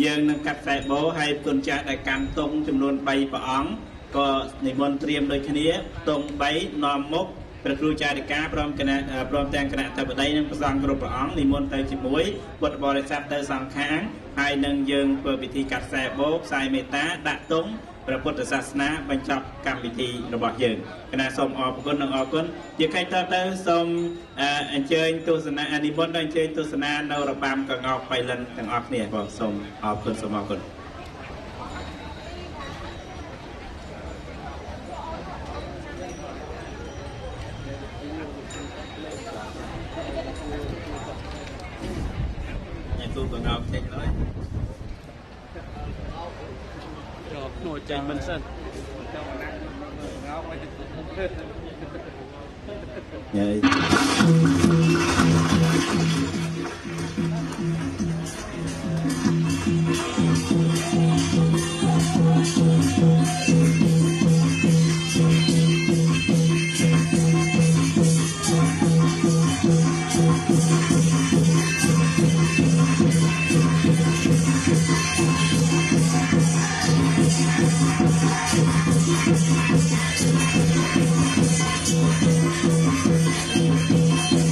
យើងនឹងកាត់ខ្សែបូហើយគុណចាស់ដែលកាន់ទង់ចំនួន3ព្រះអង្គក៏និមន្តត្រៀមដូចគ្នាទង់3នាំមុខព្រះគ្រូចារិកាព្រមទាំងគណៈអធិបតីនិងព្រះសង្ឃគ្រប់ព្រះអង្គនិមន្តទៅជាមួយពុទ្ធបរិស័ទទៅសងខាងហើយនឹងយើងធ្វើពិធីកាត់ខ្សែបូផ្សាយមេត្តាដាក់ទង់ព្រះពុទ្ធសាសនាបញ្ចប់កម្មវិធីរបស់យើងគណៈសូមអរគុណនិងអរគុណជាកិច្ចទៅសូមអញ្ជើញទស្សនានិមន្តដល់អញ្ជើញទស្សនានៅរបាំក្ងោកបៃលិនទាំងអស់គ្នាបងសូមអរគុណសូមអរគុណទូក្ងោកចេញហើយមួយចេញមិនសិនThank you.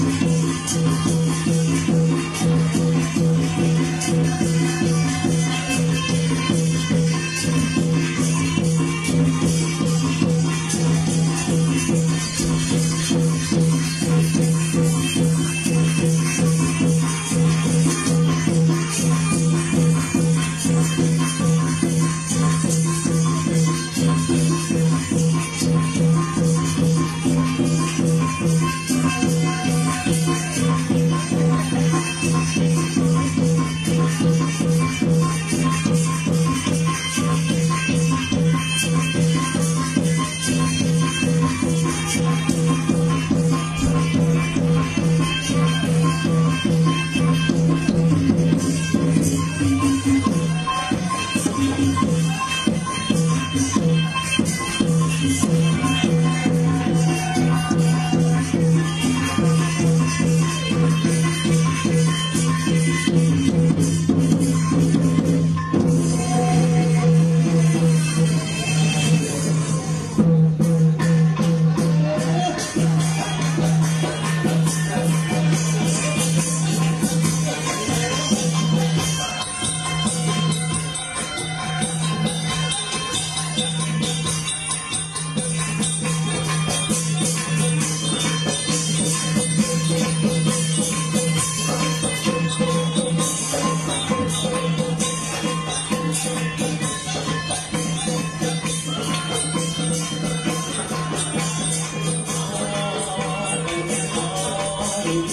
Thank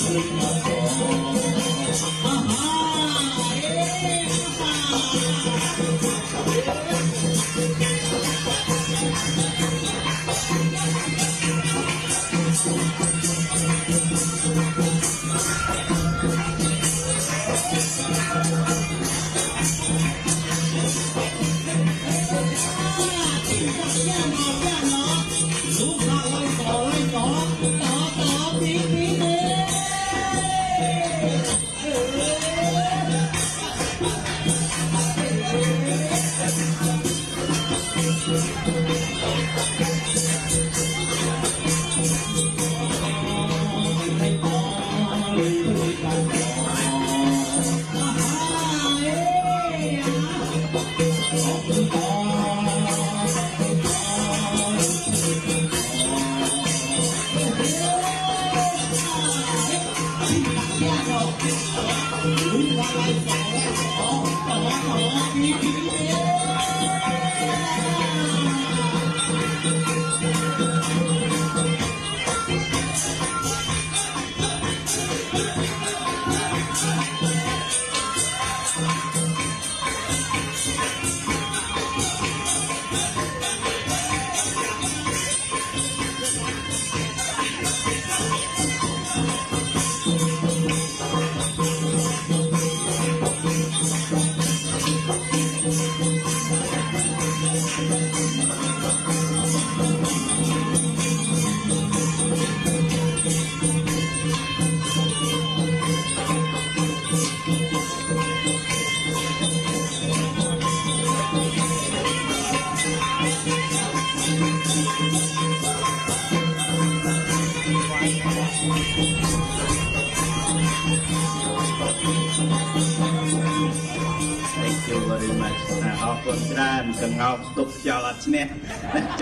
you very much អរគុណច្រើនកងោកទុកចោលអត់ឈ្នះ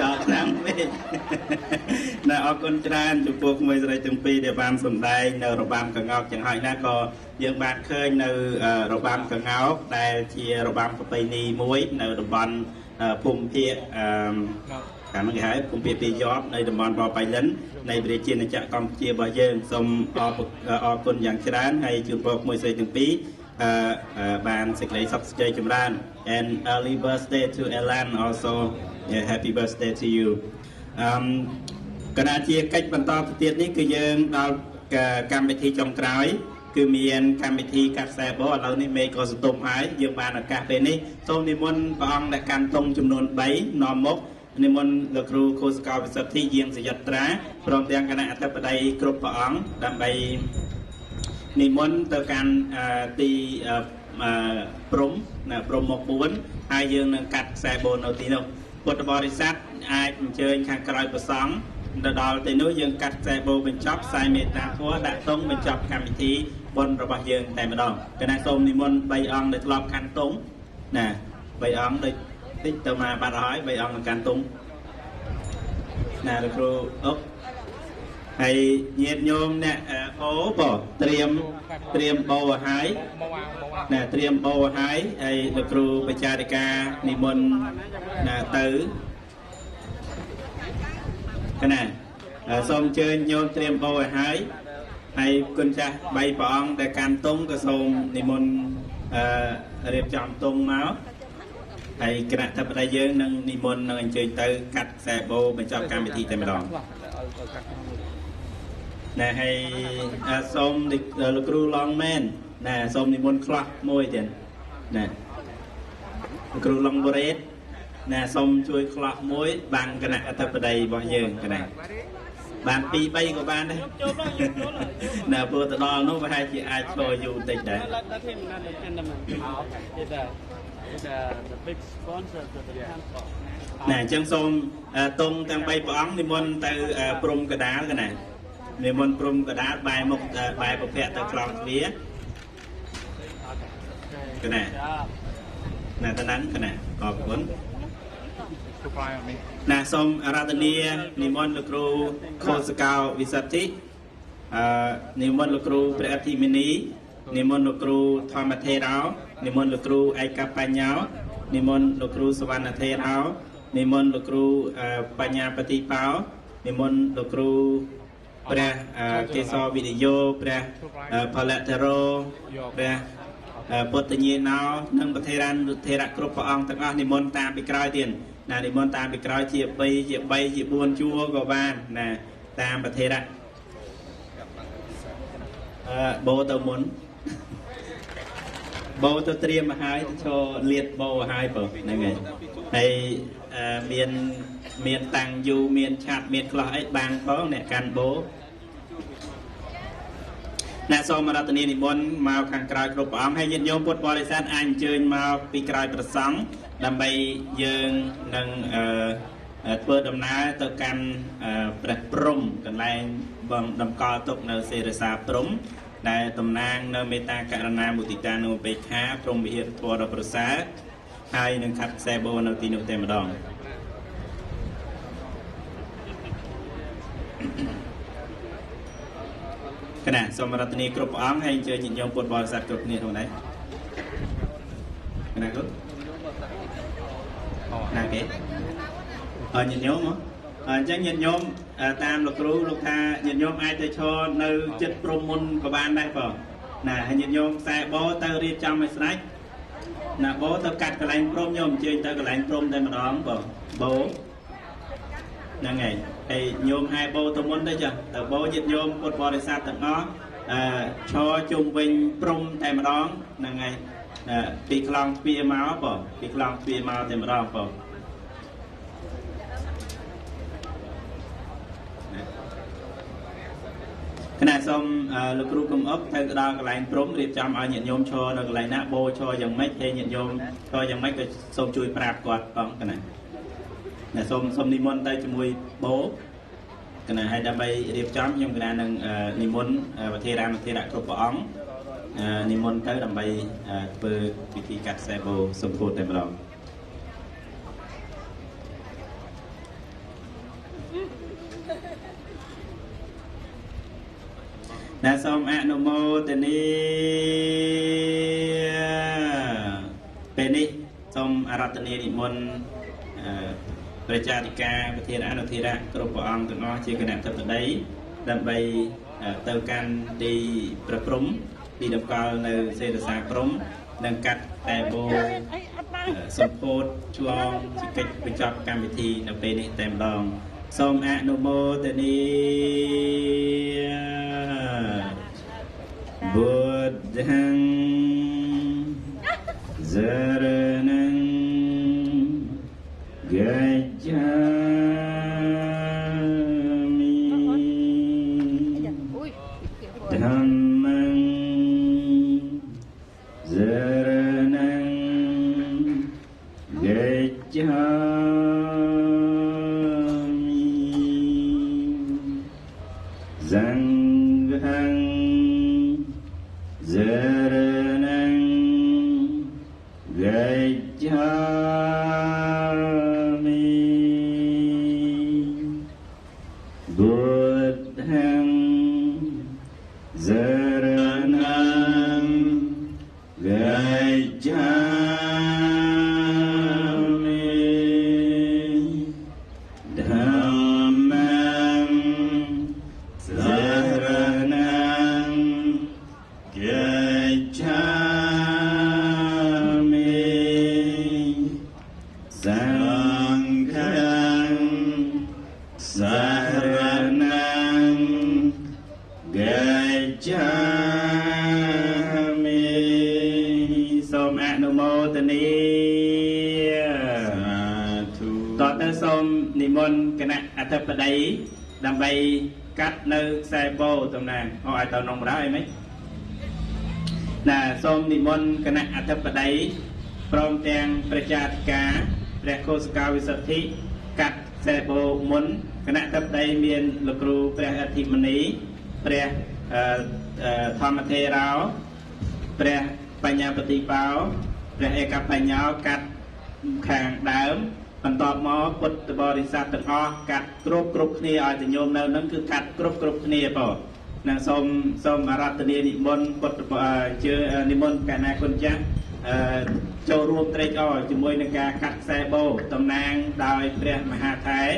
ចោលខ្លាំងពេកណាអរគុណច្រើនចំពោះក្មួយស្រីទាំងពីរដែលបានសម្ដែងនៅរបាំកងោកចឹងហើយណាក៏យើងបានឃើញនៅរបាំកងោកដែលជារបាំប្រពៃណីមួយនៅតំបន់ភូមិភាគខាងនោះគេហៅភូមិភាគពីយប់នៅតំបន់បបៃលិននៃប្រជាណាចក្រកម្ពុជារបស់យើងសូមអរគុណយ៉ាងច្រើនហើយជូនពរក្មួយស្រីទាំងពីរបានសេចក្តីសុខសេចក្តីចម្រើន and early birthday to Ellen also happy birthday to you គណៈជាកិច្ចបន្តទៅទៀតនេះគឺយើងដល់កម្មវិធីចុងក្រោយគឺមានកម្មវិធីកាត់ខ្សែបឥឡូវនេះមេក៏សន្ទុំហើយយើងបានឱកាសពេលនេះសូមនិមន្តព្រះអង្គដែលកាន់ទង់ចំនួន3នាំមុខនិមន្តលោកគ្រូខូសកោវិសុទ្ធិយាងសយត្រាព្រមទាំងគណៈអធិបតីគ្រប់ព្រះអង្គដើម្បីនិមន្តទៅកាន់ទីព្រំណាព្រំមក4ហើយយើងនឹងកាត់ខ្សែបូននៅទីនោះពុទ្ធបរិស័ទអាចអញ្ជើញខាងក្រោយព្រះសង្ឃទៅដល់ទីនោះយើងកាត់ខ្សែបូបញ្ចប់ខ្សែមេត្តាធម៌ដាក់ទង់បញ្ចប់កម្មវិធីបុណ្យរបស់យើងតែម្ដងគណៈសូមនិមន្ត3អង្គដែលធ្លាប់កាន់ទង់ណា3អង្គដូចតិចទៅមកបាត់ហើយ3អង្គនឹងកាន់ទង់ណាលោកគ្រូអុកហើយញាតិញោមអ្នកអូបងត្រៀមបោឲ្យហើយណាត្រៀមបោឲ្យហើយលោកគ្រូបច្ចារិកានិមន្តណាទៅកណាសូមអញ្ជើញញោមត្រៀមបោឲ្យហើយគុណចាស់3ព្រះអង្គដែលកាន់ទង់ក៏សូមនិមន្តរៀបចំទង់មកហើយគណៈអធិបតីយើងនឹងនិមន្តនឹងអញ្ជើញទៅកាត់ខ្សែបោបញ្ចប់កម្មវិធីតែម្ដងណែហើយសូមលោកគ្រូឡងមែនណាសូមនិមន្តខ្លះមួយទៀតណាលោកគ្រូឡងបូរ៉េតណាសូមជួយខ្លះមួយបានគណៈអធិបតីរបស់យើងកណាបាន2 3ក៏បានដែរណាព្រោះទៅដល់នោះប្រហែលជាអាចឆ្លយូរតិចដែរណែអញ្ចឹងសូមតុងទាំង3ព្រះអង្គនិមន្តទៅព្រំកដាលកណានិមន្តព្រំកដាលបែរមុខបែរប្រភពទៅក្រោមទ្វារកណាណាតនឹងកណាអរគុណណាសូមអារាធនានិមន្តលោកគ្រូខូសកោវិសុទ្ធិនិមន្តលោកគ្រូព្រះអធិមេនីនិមន្តលោកគ្រូធម្មថេរោនិមន្តលោកគ្រូឯកបញ្ញោនិមន្តលោកគ្រូសវណ្ណថេរោនិមន្តលោកគ្រូបញ្ញាបតិបោនិមន្តលោកគ្រូ ព្រះកេសរវិនិយោព្រះផលិតរោព្រះពុទ្ធញាណោនិងប្រធានរុទ្ធេរៈគ្រប់ព្រះអង្គទាំងអស់និមន្តតាមពីក្រោយទៀតណានិមន្តតាមពីក្រោយជា2ជា3ជា4ជួរក៏បានណាតាមប្រធានៈបោទៅមុនបោទៅត្រៀមមកហើយទៅឈរលាតបោហើយបងហ្នឹងហើយហើយមានតាំងយូមានឆាត់មានខ្លះអីបាំងផងអ្នកកាន់បោអ្នកសូមរតនានិមន្តមកខាងក្រៅគ្រប់ព្រះអង្គហើយញាតិញោមពុទ្ធបរិស័ទអាចអញ្ជើញមកពីក្រៅព្រះសង្ឃដើម្បីយើងនឹងធ្វើដំណើរទៅកាន់ព្រះព្រំកន្លែងបងតម្កល់ទុកនៅសេរសាព្រំដែលតំណាងនៅមេត្តាករុណាមុទិតានុបេក្ខាព្រំវិហារធម៌ដ៏ប្រសើរហើយនឹងខាត់ខ្សែបូនៅទីនោះតែម្ដងគណៈសូមរតនាគ្រប់ព្រះអង្គហើយអញ្ជើញញាតិញោមពុទ្ធបរិស័ទគ្រប់គ្នាក្នុងនេះគណៈគ្រប់ណាគេញាតិញោមអញ្ចឹងញាតិញោមតាមលោកគ្រូលោកថាញាតិញោមអាចទៅឈរនៅចិត្តព្រំមុនក៏បានដែរបងណាហើយញាតិញោមខ្សែបោទៅរៀបចំឲ្យស្រេចណាបោទៅកាត់កន្លែងព្រំញោមអញ្ជើញទៅកន្លែងព្រំតែម្ដងបងបោហ្នឹងហើយហើយញោមហែបោទៅមុនទៅចាទៅបោញាតិញោមពុទ្ធបរិស័ទទាំងអស់ឈរជុំវិញព្រំតែម្ដងហ្នឹងហើយពីខ្លងទ្វារមកបងពីខ្លងទ្វារមកតែម្ដងបងគណៈសូមលោកគ្រូកុំអុកទៅដល់កន្លែងព្រំរៀបចំឲ្យញាតិញោមឈរនៅកន្លែងណាបោឈរយ៉ាងម៉េចហើយញាតិញោមឈរយ៉ាងម៉េចក៏សូមជួយប្រាប់គាត់ផងគណៈអ្នកសូមនិមន្តទៅជាមួយបោគណៈឲ្យដើម្បីរៀបចំខ្ញុំគណៈនឹងនិមន្តប្រធារាមធិរៈគ្រប់ព្រះអង្គនិមន្តទៅដើម្បីធ្វើពិធីកាត់ខ្សែបោសម្ពោធតែម្ដងអ្នកសូមអនុមោទនាពេលនេះសូមអារាធនានិមន្តប្រជាអធិការប្រធានអនុធិរៈគ្រប់ព្រះអង្គទាំងអស់ជាគណៈធិបតីដើម្បីទៅកាន់ទីប្រព្រំទីតម្កល់នៅសេរសាព្រំនិងកាត់តែបូសម្ពោធឆ្លងជាកិច្ចបញ្ចប់កម្មវិធីនៅពេលនេះតែម្ដងសូមអនុមោទនាបុទ្ធังសរណង្កច្ឆាមិធម្មង្សរណង្កច្ឆាសង្ឃังសរណង្កច្ឆាមិបុទ្ធังសរណង្កច្ឆាមិធម្មង្សរណង្កច្ឆាមិសង្ឃังសរណង្កច្ឆាមិសូមអនុមោទនាសាធុតទៅសូមនិមន្តគណៈអធិបតីដើម្បីកាត់នៅខ្សែបោតំណាងឲ្យទៅនំរ៉ាអីមិនណាសូមនិមន្តគណៈអធិបតីព្រមទាំងប្រជាអធិការព្រះកោសកាវិសុទ្ធិកាត់ខ្សែបោមុនគណៈអធិបតីមានលោកគ្រូព្រះអធិមនីព្រះធម្មថេរោព្រះបញ្ញាបតិបោព្រះឯកបញ្ញោកាត់ខាងដើមបន្ទាប់មកពុទ្ធបរិស័ទទាំងអស់កាត់គ្រប់គ្នាឲ្យទៅញោមនៅនឹងគឺកាត់គ្រប់គ្នាបងនឹងសូមអារាធនានិមន្តពុទ្ធជើនិមន្តកណាគុណចាស់ចូលរួមត្រេកអរជាមួយនឹងការកាត់ខ្សែបោតំណាងដោយព្រះមហាថេរ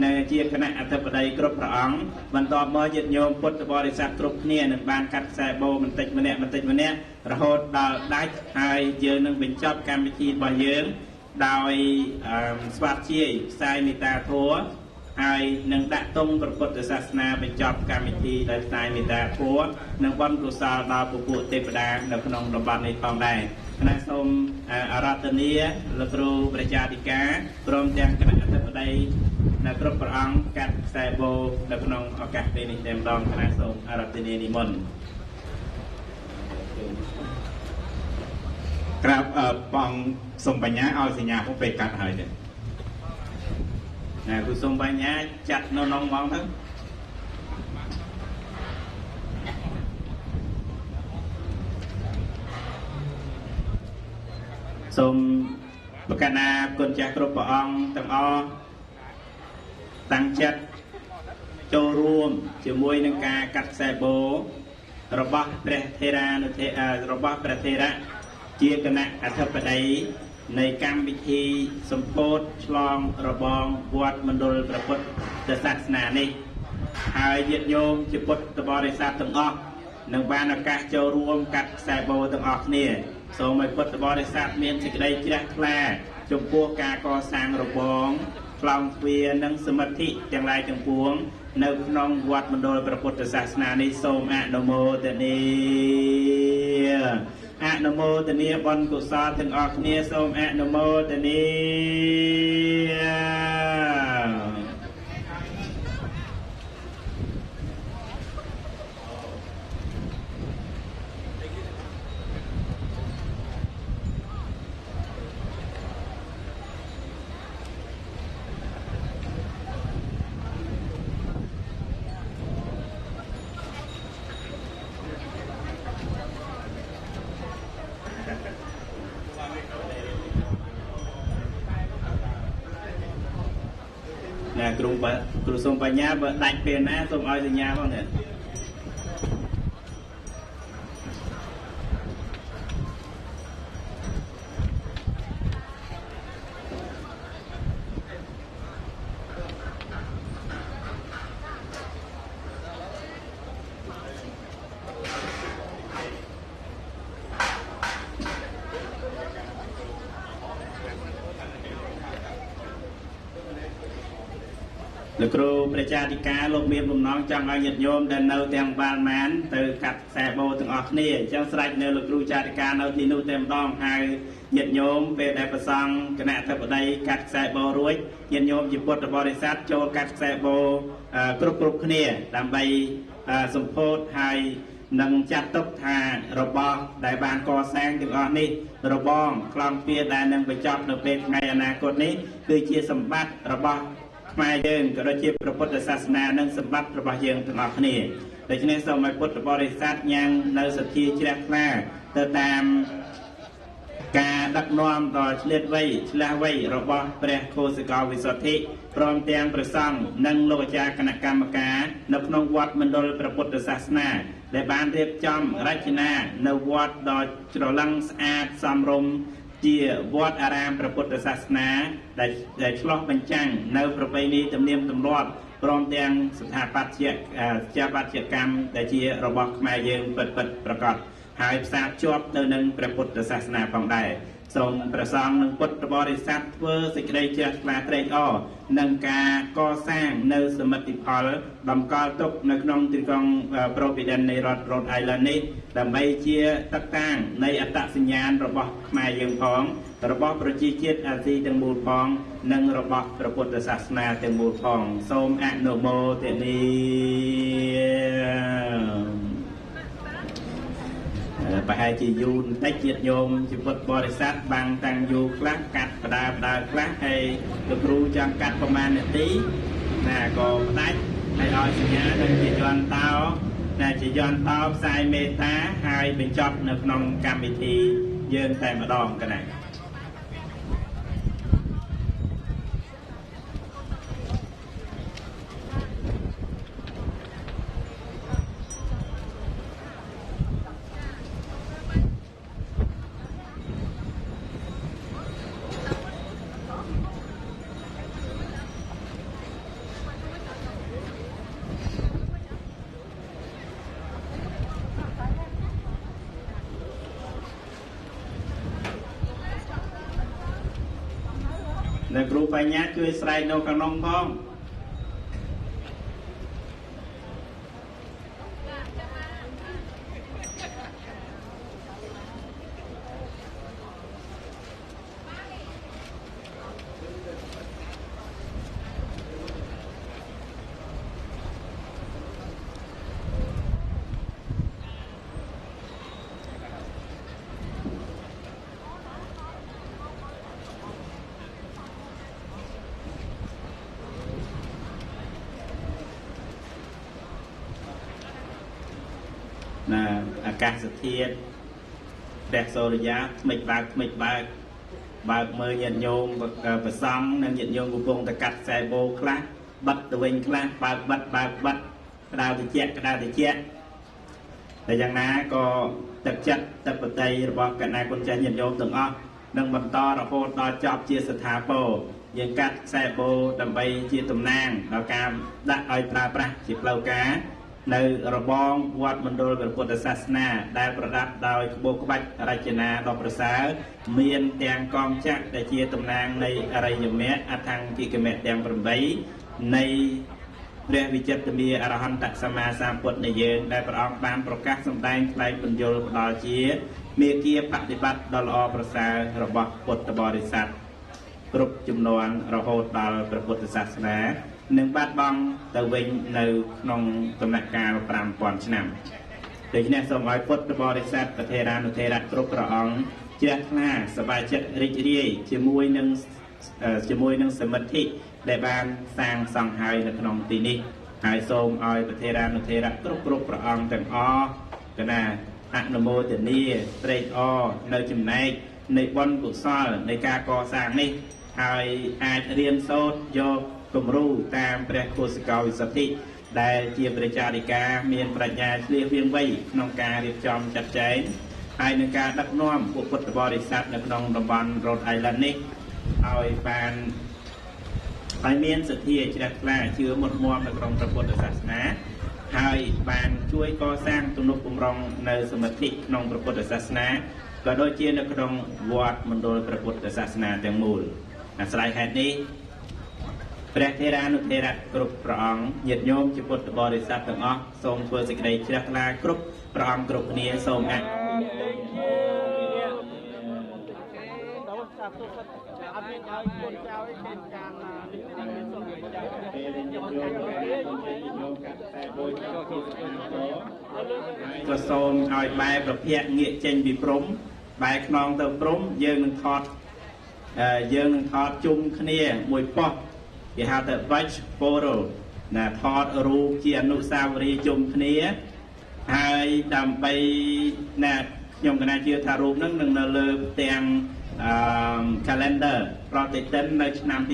នៅជាគណៈអធិបតីគ្រប់ព្រះអង្គបន្ទាប់មកញាតិញោមពុទ្ធបរិស័ទគ្រប់គ្នានឹងបានកាត់ខ្សែបូបន្តិចម្នាក់រហូតដល់ដាច់ហើយយើងនឹងបញ្ចប់កម្មវិធីរបស់យើងដោយស្វាធ្យាយផ្សាយមេត្តាធម៌ហើយនឹងដាក់ទង់ព្រះពុទ្ធសាសនាបញ្ចប់កម្មវិធីដោយផ្សាយមេត្តាធម៌និងបុណ្យកុសលដល់ពពួកទេវតានៅក្នុងតំបន់នេះផងដែរគណៈសូមអារាធនាលោកគ្រូប្រជាអធិការព្រមទាំងគណៈអធិបតីនៅគ្រប់ព្រះអង្គកាត់ខ្សែបូនៅក្នុងឱកាសពេលនេះតែម្ដងគណៈសូមអារាធនានិមន្តក្រាបបងសុំបញ្ញាឲ្យសញ្ញាពួកពេលកាត់ហើយទេណាគូសុំបញ្ញាចាត់នៅក្នុងហ្មងទៅសូមប្រកាសណាគុណចាស់គ្រប់ព្រះអង្គទាំងអស់តាំងចិត្តចូលរួមជាមួយនឹងការកាត់ខ្សែបូរបស់ព្រះថេរានុរបស់ព្រះថេរៈជាគណៈអធិបតីនៃកម្មវិធីសម្ពោធឆ្លងរបងវត្តមណ្ឌលព្រះពុទ្ធសាសនានេះហើយញាតិញោមជាពុទ្ធបរិស័ទទាំងអស់នឹងបានឱកាសចូលរួមកាត់ខ្សែបូទាំងអស់គ្នាសូមឲ្យពុទ្ធបរិស័ទមានសេចក្តីជ្រះថ្លាចំពោះការកសាងរបងខ្លងទ្វារនិងសមិទ្ធិទាំងឡាយទាំងពួងនៅក្នុងវត្តមណ្ឌលព្រះពុទ្ធសាសនានេះសូមអនុមោទនាអនុមោទនាបុណ្យកុសលទាំងអស់គ្នាសូមអនុមោទនាគ្រូសូមបញ្ញាបើដាច់ពេលណាសូមឲ្យសញ្ញាផងនេះលោកគ្រូប្រជាអធិការលោកមានបំណងចង់ឲ្យញាតិញោមដែលនៅទាំងបាលម៉ានទៅកាត់ខ្សែបូទាំងអស់គ្នាអញ្ចឹងស្រេចនៅលោកគ្រូចារិកានៅទីនោះតែម្ដងហើយញាតិញោមពេលដែលប្រសង់គណៈអធិបតីកាត់ខ្សែបូរួចញាតិញោមជាពុទ្ធបរិស័ទចូលកាត់ខ្សែបូគ្រប់គ្នាដើម្បីសម្ពោធហើយនឹងចាត់ទុកថារបស់ដែលបានកសាងទាំងអស់នេះរបងខ្លងទ្វារដែលនឹងបញ្ចប់នៅពេលថ្ងៃអនាគតនេះគឺជាសម្បត្តិរបស់ខ្មែរយើងក៏ដូចជាព្រះពុទ្ធសាសនានិងសម្បត្តិរបស់យើងទាំងអស់គ្នាដូច្នេះសូមឲ្យពុទ្ធបរិស័ទញ៉ាំងនៅសទ្ធាជ្រះថ្លាទៅតាមការដឹកនាំដ៏ឆ្លៀតវៃឆ្លាស់វៃរបស់ព្រះឃោសិកោវិសុទ្ធិព្រមទាំងព្រះសង្ឃនិងលោកអាចារ្យគណៈកម្មការនៅក្នុងវត្តមណ្ឌលព្រះពុទ្ធសាសនាដែលបានរៀបចំរចនានៅវត្តដ៏ច្រឡឹងស្អាតសមរម្យជាវត្តអារាមព្រះពុទ្ធសាសនាដែលឆ្លុះបញ្ចាំងនៅប្រពៃណីទំនៀមទម្លាប់ព្រមទាំងស្ថាបត្យកម្មដែលជារបស់ខ្មែរយើងពិតប្រកបហើយផ្សារភ្ជាប់ទៅនឹងព្រះពុទ្ធសាសនាផងដែរសូមព្រះសង្ឃនិងពុទ្ធបរិស័ទធ្វើសេចក្តីជ្រះថ្លាត្រេកអរនឹងការកសាងនៅសមិទ្ធផលតម្កល់ទុកនៅក្នុងទីក្រុង Providence នៃរដ្ឋ Rhode Island នេះដើម្បីជាទឹកតាំងនៃអត្តសញ្ញាណរបស់ខ្មែរយើងផងរបស់ប្រជាជាតិអាស៊ីទាំងមូលផងនិងរបស់ព្រះពុទ្ធសាសនាទាំងមូលផងសូមអនុមោទនាប្រហែលជាយូរបន្តិចញាតិញោមជាពុទ្ធបរិស័ទបាំងតាំងយូរខ្លះកាត់បដាខ្លះហើយលោកគ្រូចង់កាត់ប្រមាណនាទីណាក៏ផ្ដាច់ហើយឲ្យសញ្ញានឹងជាយន្តតោជាយន្តតោផ្សាយមេត្តាហើយបញ្ចប់នៅក្នុងកម្មវិធីយើងតែម្ដងកណា នៅគ្រូបញ្ញាជួយស្រែកនៅក្នុងផង អាកាសធាតុព្រះសូរិយាថ្មិចបើកបើកមើលញាតិញោមប្រសង់និងញាតិញោមកំពុងតែកាត់ខ្សែបូខ្លះបិទទៅវិញខ្លះបើកបិទក្តៅតិចតែយ៉ាងណាក៏ទឹកចិត្តទឹកបតីរបស់កណ្ដាលគុណចាស់ញាតិញោមទាំងអស់នឹងបន្តរហូតដល់ចប់ជាស្ថាពរយើងកាត់ខ្សែបូដើម្បីជាតំណាងដល់ការដាក់ឲ្យប្រើប្រាស់ជាផ្លូវការ នៅរបងវត្តមណ្ឌលព្រះពុទ្ធសាសនាដែលប្រដាប់ដោយក្បូរក្បាច់រចនាដ៏ប្រសើរមានទាំងកងចក្រដែលជាតំណាងនៃអរិយមគ្គអថង្គិកមគ្គទាំង 8 នៃព្រះវិចិត្រមាអរហន្តសម្មាសម្ពុទ្ធនៃយើងដែលព្រះអង្គបានប្រកាសសម្ដែងថ្លែងបញ្យលផ្ដល់ជាមេគាបដិបត្តិដ៏ល្អប្រសើររបស់ពុទ្ធបរិស័ទគ្រប់ចំនួនរហូតដល់ព្រះពុទ្ធសាសនា នឹងបាត់បង់ទៅវិញនៅក្នុងដំណាក់កាល 5000 ឆ្នាំដូច្នេះសូមឲ្យពុទ្ធបរិស័ទប្រធេរានុធេរៈគ្រប់ព្រះអង្គជ្រះថ្លាសប្បាយចិត្តរីករាយជាមួយនឹងសមិទ្ធិដែលបានសាងសង់ហើយនៅក្នុងទីនេះហើយសូមឲ្យប្រធេរានុធេរៈគ្រប់ព្រះអង្គទាំងអស់កណាអនុមោទនាត្រេកអរនៅចំណែកនៃបុណ្យកុសលនៃការកសាងនេះហើយអាចរៀនសូត្រយក គំរូតាមព្រះគោសិកោវិសុទ្ធិដែលជាព្រះចារិកាមានប្រាជ្ញាឆ្លៀសវៀងវៃក្នុងការរៀបចំចាត់ចែងហើយនឹងការដឹកនាំពុទ្ធបរិស័ទនៅក្នុងតំបន់ Rhode Island នេះឲ្យបានហើយមានសទ្ធាជ្រះថ្លាជឿមុតមាំនៅក្នុងព្រះពុទ្ធសាសនាហើយបានជួយកសាងទំនុកបំរុងនៅសមិទ្ធិក្នុងព្រះពុទ្ធសាសនាក៏ដូចជានៅក្នុងវត្តមណ្ឌលព្រះពុទ្ធសាសនាទាំងមូលអាស្រ័យហេតុនេះ ព្រះធេរានុធេរៈគ្រប់ព្រះអង្គញាតិញោមជាពុទ្ធបរិស័ទទាំងអស់សូមធ្វើសេចក្តីជ្រះថ្លាគ្រប់ព្រះអង្គគ្រប់គ្នាសូមអរគុណ ก็សូមឲ្យបែរប្រភពងាកចេញពីព្រំបែរខ្នងទៅព្រំយើងនឹងថតជុំគ្នាមួយប៉ុស្តិ៍គេហៅថា batch photo ណាថតរូបជាអនុស្សាវរីយ៍ជុំគ្នាហើយដើម្បីណាខ្ញុំកណាជឿថារូបហ្នឹងនឹងនៅលើផ្ទាំងcalendar ប្រតិទិននៅឆ្នាំ 2023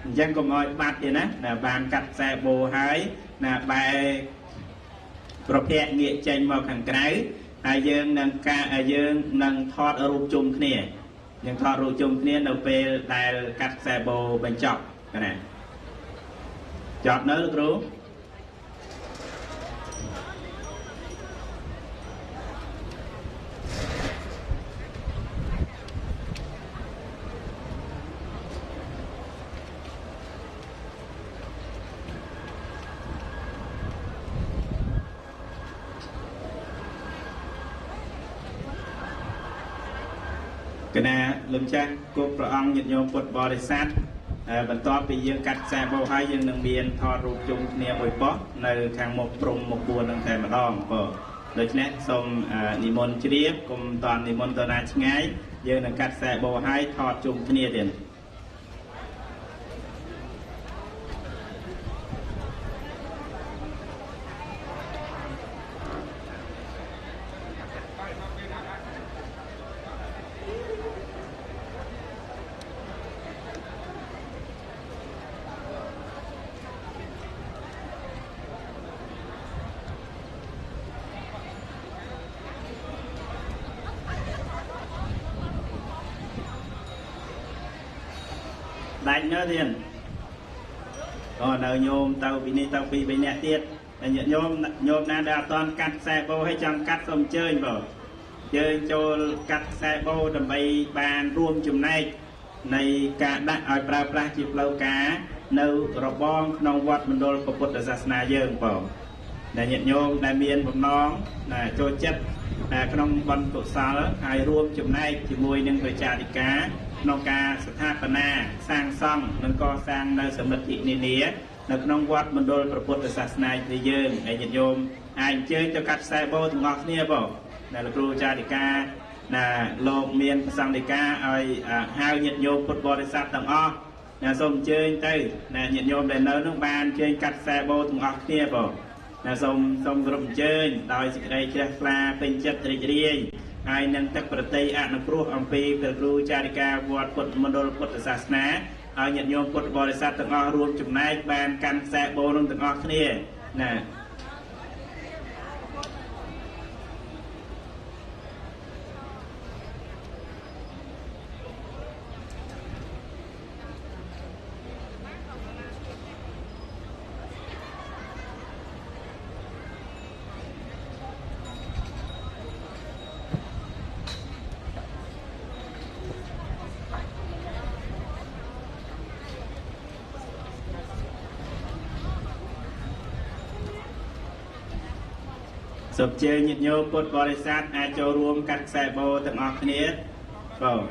អញ្ចឹងកុំឲ្យបាត់ទេណាបានកាត់ខ្សែបូហើយណាបែរប្រភពងាកចេញមកខាងក្រៅហើយយើងនឹងថតរូបជុំគ្នាយើងថតរូបជុំគ្នានៅពេលដែលកាត់ខ្សែបូបញ្ចប់ណាចប់នៅលោកគ្រូ គណៈលោកចាស់គ្រប់ព្រះអង្គញាតិញោមពុទ្ធបរិស័ទបន្ទាប់ពីយើងកាត់ខ្សែបោហើយយើងនឹងមានថតរូបជុំគ្នាមួយប៉ុស្តិ៍នៅខាងមុខព្រំមុខ4នឹងតែម្ដងបងដូច្នេះសូមនិមន្តជ្រាបកុំតាន់និមន្តទៅណាឆ្ងាយយើងនឹងកាត់ខ្សែបោហើយថតជុំគ្នាទៀត ដាច់នៅទៀតក៏នៅញោមទៅពីនេះទៅពី3នាក់ទៀតហើយញោមណាដែលអត់ទាន់កាត់ខ្សែបោហើយចង់កាត់សូមអញ្ជើញបងយើងចូលកាត់ខ្សែបោដើម្បីបានរួមចំណែក នៃការដាក់ឲ្យប្រើប្រាស់ជាផ្លូវការនៅរបងក្នុងវត្តមណ្ឌលពុទ្ធសាសនាយើងបងដែលញាតិញោមដែលមានបំណងចូលចិត្តក្នុងបណ្ឌកុសលហើយរួមចំណែកជាមួយនឹងប្រជាអធិការក្នុងការស្ថាបនាសាងសង់និងកសាងនៅសមិទ្ធិនានានៅក្នុងវត្តមណ្ឌលពុទ្ធសាសនាយើងហើយញាតិញោមអាចអញ្ជើញទៅកាត់ខ្សែបូទាំងអស់គ្នាបងដែលលោកគ្រូចារិកាលោកមានប្រសង្ឃដីកាឲ្យហៅញាតិញោមពុទ្ធបរិស័ទទាំងអស់សូមអញ្ជើញទៅញាតិញោមដែលនៅនោះបានអញ្ជើញកាត់ខ្សែបូទាំងអស់គ្នាបងសូមគ្រប់អញ្ជើញដោយសេចក្តីជ្រះថ្លាពេញចិត្តរីករាយហើយនឹងទឹកប្រតិអនុគ្រោះអំពីព្រះគ្រូចារិកាវត្តពុទ្ធមណ្ឌលពុទ្ធសាសនាឲ្យញាតិញោមពុទ្ធបរិស័ទទាំងអស់រួមចំណែកបានកាន់ខ្សែបូនឹងទាំងអស់គ្នាណា សូមជើញញាតិញោមពុទ្ធបរិស័ទអាចចូលរួមកាត់ខ្សែបូទាំងអស់គ្នាបង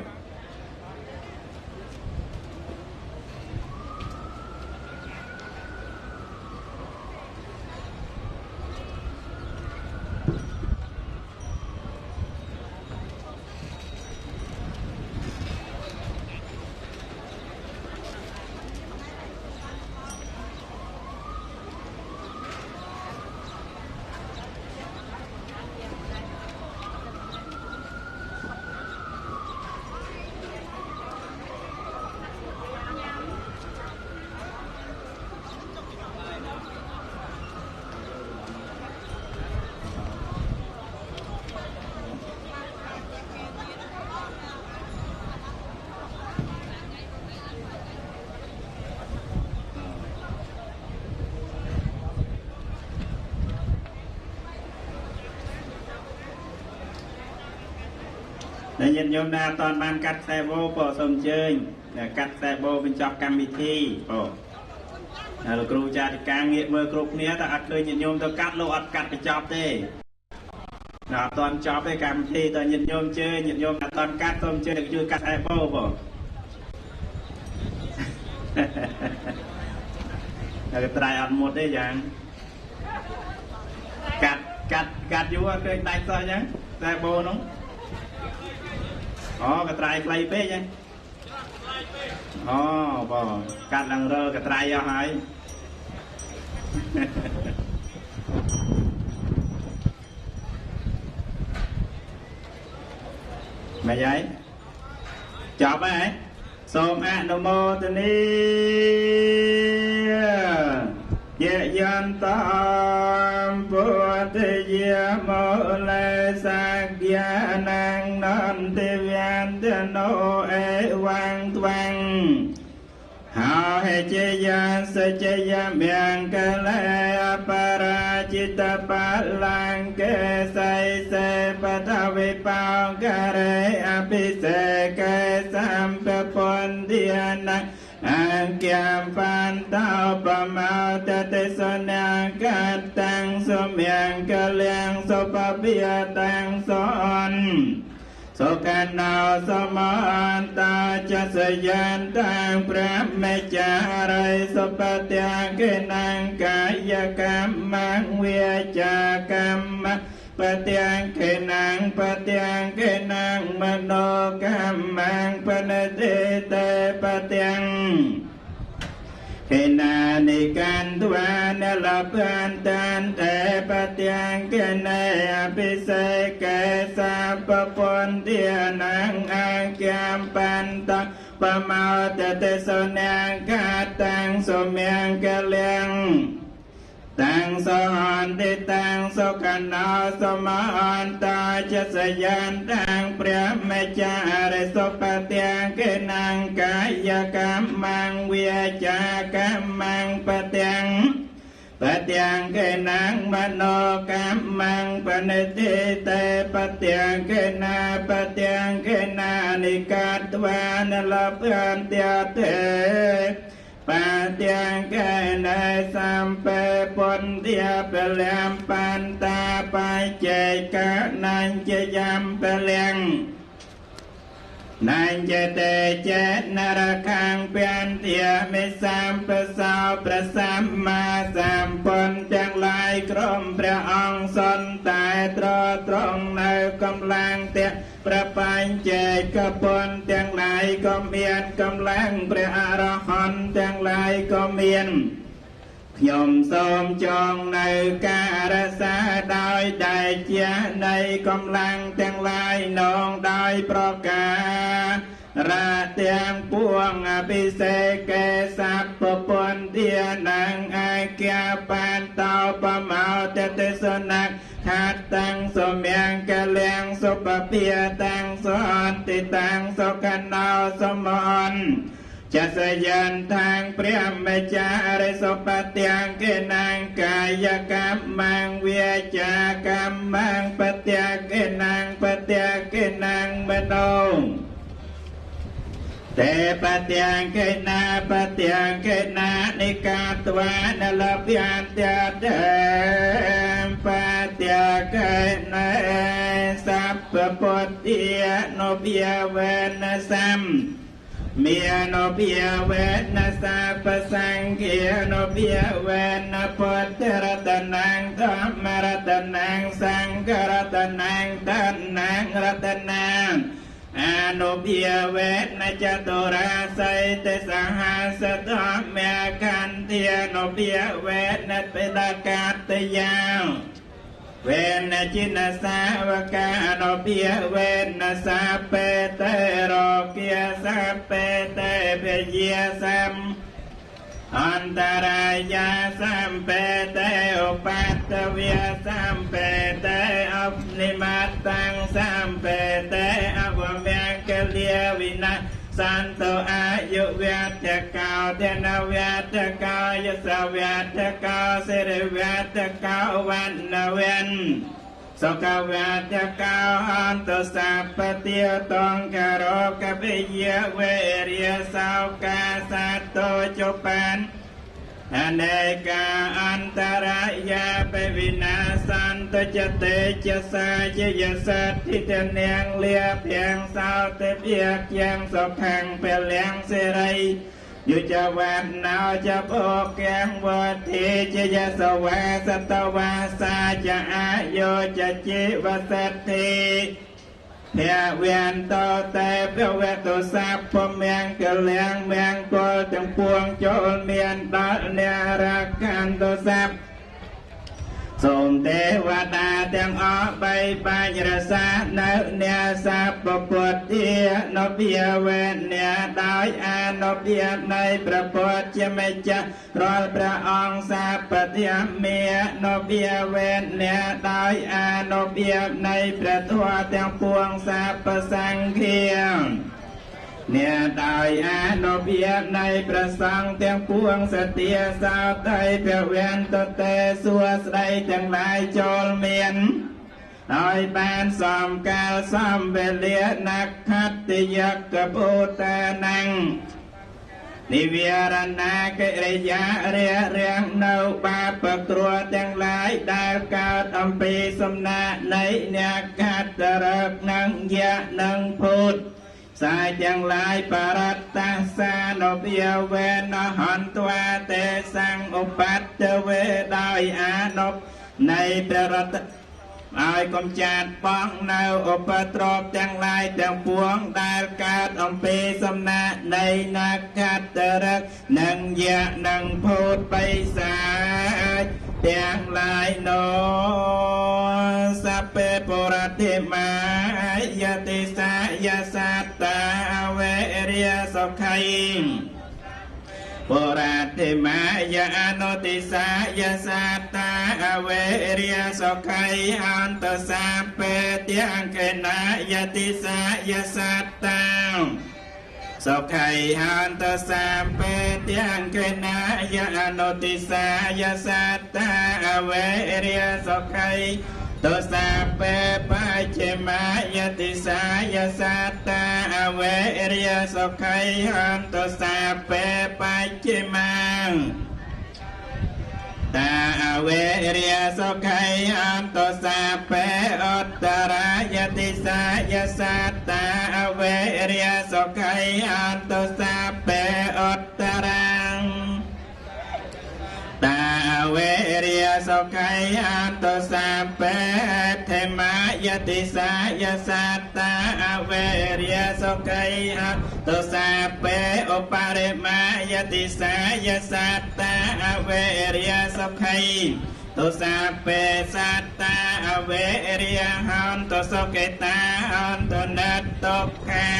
ដែលញាតិញោមណាតបានកាត់ខ្សែបូក៏សូមអញ្ជើញកាត់ខ្សែបូបញ្ចប់កម្មវិធីបងលោកគ្រូចារិកាងាកមើលគ្រប់គ្នាតែអត់ឃើញញាតិញោមទៅកាត់លោកអត់កាត់បញ្ចប់ទេណាអត់ទាន់ចប់ទេកម្មវិធីតើញាតិញោមអញ្ជើញញាតិញោមអត់ទាន់កាត់សូមអញ្ជើញជួយកាត់ខ្សែបូបងតែត្រៃអត់មុតទេយ៉ាងកាត់យូរអត់ឃើញដាច់សោះអញ្ចឹងខ្សែបូនោះ អូកត្រៃខ្លីពេកហ៎អូបងកាត់ឡើងរើកត្រៃអស់ហើយមកយាយចប់ហើយសូមអនុមោទនីយៈយន្តមពុទ្ធយាមោលេសាក្យានាងនន្តិវន្តណោអេវាំងត្វាំងហោហេជយាសច្ចយមង្គលេអបរាជិតបលាងកេសៃសេបតវិបោករេអភិសេកេសម្ពពន្ទានអង្គមបន្តោបមោតតិសនាកតាំងសមង្គលៀងសុបភិយតាំងសនសុខណោសមន្តចសយន្តាំងព្រះមេចារិសុបទាំងកិនាងកាយកម្មវិចាកម្មបទាំងកិនាងមនោកម្មបនតិតេបទាំងកិនានិកន្ទវានលបន្តានតេបទាំងកិនេអភិសេកេសាពពន្ទានាងអង្គមបន្តបមោតតិសនាកតាំងសមង្គលៀងតាំងសហន្តិតាំងសុខណោសមន្តចសយន្តាំងព្រះមេចារិសុបទាំងកិនាងកាយកម្មវិចាកម្មបទាំង ปะเตียงเกนังมโนกรรมังปณิติเตปะเตียงเกนาปะเตียงเกนานิกาตวานลเพื่อนเตียเตปะเตียงเกนาสัมเปปนเตียเปลมปันตาไปเจกะนันเจยมเปลงนันเจเตเจนรคังเปียนเตียมิสัมปสาวประสัมมาสัมปนจังลายกรมพระองค์สนตายตรอตรงในกำลังเตียประปัญเจกปนจังลายก็เมียนกำลังพระอรหันต์จังลายก็เมียนยมสมจงในการสาได้ได้เจียในกำลังแต่งลายนองได้ประการาเตียงปวงอภิเษกเกสัพปปนเตียนังอาเกียปานเตาปะเมาเตเตสนักขาดตังสมยังกะเลียงสุปเปียตังสอนติตังสกันนาวสมอนจะสยันทางเปรียมจาริสปเตียงเกนังกายกรรมังเวียจากรรมังปเตียเกนังปเตียเกนังมโนเตปเตียงเกนาปเตียงเกนานิกาตวานลเพียนเตียเดปเตียเกนาสัพปปเตียโนเบียเวนสัมเมียโนเบียเวนสาปสังเกียโนเบียเวนพุทธรัตนังธรรมรัตนังสังฆรัตนังตัณนังรัตนังอนุเบียเวนจตุราสัยเตสหัสธรรมเมกันเทียโนเบียเวนเปตากาตยาวเวนจินสาวกาโนเบียเวนสาเปเตโรเกียสาเปเตเปเยสัมอันตรายาสัมเปเตอุปัตตเวียสัมเปเตอัปนิมัตตังสัมเปเตอวเมียงเกลียวินาสันโตอายุเวทเกาเทนเวทเกายสเวทเกาเสรเวทเกาวันนเวนสกเวทเกาหันตุสัพปติยตองกโรกเปเยเวริยสาวกาสัตโตจุปันอเนกาอันตรายาเปวินาสันตจเตจสาเจยสัตทิเตเนียงเลียเพียงสาวเตเปียกยังสกแข่งเปเลียงเสรัยอยู่จะวันนาวจะโบกแกงวัดทีจะยสวะสตวาสาจะอาโยจะจิวสัตถิเพียเวียนโตเตเพียเวตุสัพพเมียงกะเลียงเมียงโกจังปวงโจลเมียนตอเนียรักกันตุสัพส่งเทวดาเตียงออกใบปัญญาสาเนเนียสัพปปุตเตียนเบียเวนเนียดอยอานเบียในประพุทธเมจะรอพระองค์สัพปเทียมเมียนเบียเวนเนียดอยอานเบียในประทัวเตียงปวงสัพปสังเคียงเนียดอยอานเบียในประสังเตียงปวงสติยสาวไตเพียเวียนตเตสัวสไดจังหลายโจลเมียนโดยแบนสอมกาลซ้ำเวเลียนักขัตติยักกะปูตานังนิเวียรณากริยาเรียเรียงเนาบาปกรัวจังหลายได้กาดอัมพีสมนาในเนียกัตตรักนังยะนังพุทธสายจังหลายปรัตตาสานเบียเวนหันตัวเตสังอุปัตตเวดอยอานบในปรัตอายกำจัดป้องแนวอุปตรบจังหลายจังปวงได้กาดอัมพีสมนาในนักขัตตรักนังยะนังพุทธไปสายเตียงลายโนสัพเพปุรติมายติสายสัตตาเวริยสขัยปุรติมายอนุติสายสัตตาเวริยสขัยอันตสัพเพเตียงเกนายติสายสัตตา សុខៃហន្តសាពេទាំងកេណាយអនុតិសាយសត្តាអវេរិយសុខៃទោសាពេបច្ចេមាយតិសាយសត្តាអវេរិយសុខៃហន្តសាពេបច្ចេមាតាអវេរិយសុខៃហន្តសាពេអត្តរាយតិសាយសត្តាអវេរិយសុខៃហន្តសាពេអត្តរាងតាវេរិយសុខៃហន្តសាពេធម្មយតិសាយសត្តាអវេរិយសុខៃហន្តសាពេឧបរិមាយតិសាយសត្តាអវេរិយសុខៃទោសាពេសត្តាអវេរិយហន្តសុខេតាហន្តនតតុក្ខា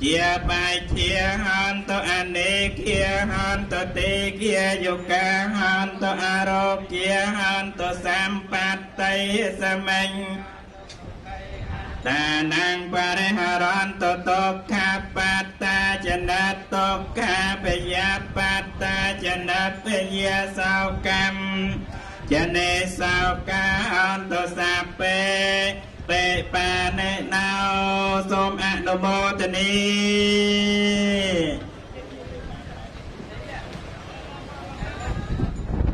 ជាបាយជាហន្តអនេគាហន្តទេគាយុកាហន្តអរោគាហន្តសម្បត្តិសមិញតានាងបរិហរន្តតុក្ខបត្តាចនតតុក្ខាបយបត្តាចនតយាសោកម្មចនេសោកាអន្តសាពេពេបានេណោសូមអនុមោទនី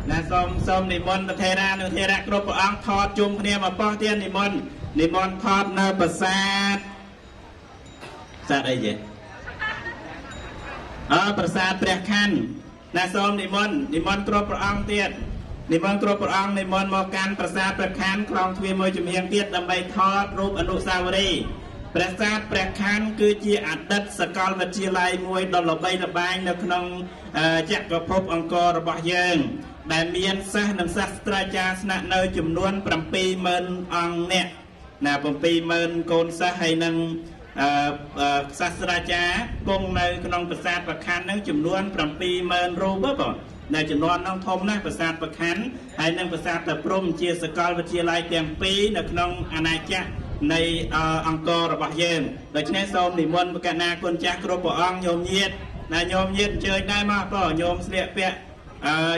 ណាសូមនិមន្តប្រធេរានុធេរៈគ្រប់ព្រះអង្គថតជុំគ្នាមកប៉ុស្តិ៍ទៀតនិមន្តថតនៅប្រាសាទអីទេប្រាសាទព្រះខ័នណាសូមនិមន្តគ្រប់ព្រះអង្គទៀតនិមន្តគ្រប់ព្រះអង្គនិមន្តមកកាន់ប្រាសាទព្រះខ័នខ្លងទ្វារមួយចំហៀងទៀតដើម្បីថតរូបអនុស្សាវរីយ៍ប្រាសាទព្រះខ័នគឺជាអតីតសាកលវិទ្យាល័យមួយដ៏ល្បីល្បាញនៅក្នុងចក្រភពអង្គររបស់យើងដែលមានសិស្សនិងសាស្ត្រាចារ្យស្នាក់នៅចំនួន 70000 អង្គនាក់ណា 70000 កូនសិស្សហើយនឹងសាស្ត្រាចារ្យគង់នៅក្នុងប្រាសាទព្រះខ័ននឹងចំនួន 70000 រូបបងនៅចំនួននោះធំណាស់ប្រាសាទព្រះខ័នហើយនិងប្រាសាទតាព្រំជាសាកលវិទ្យាល័យទាំងពីរនៅក្នុងអាណាចក្រនៃអង្គររបស់យើងដូច្នេះសូមនិមន្តកណាគុណចាស់គ្រប់ព្រះអង្គញោមញាតិណាញោមញាតិអញ្ជើញដែរមកបងញោមស្លៀកពាក់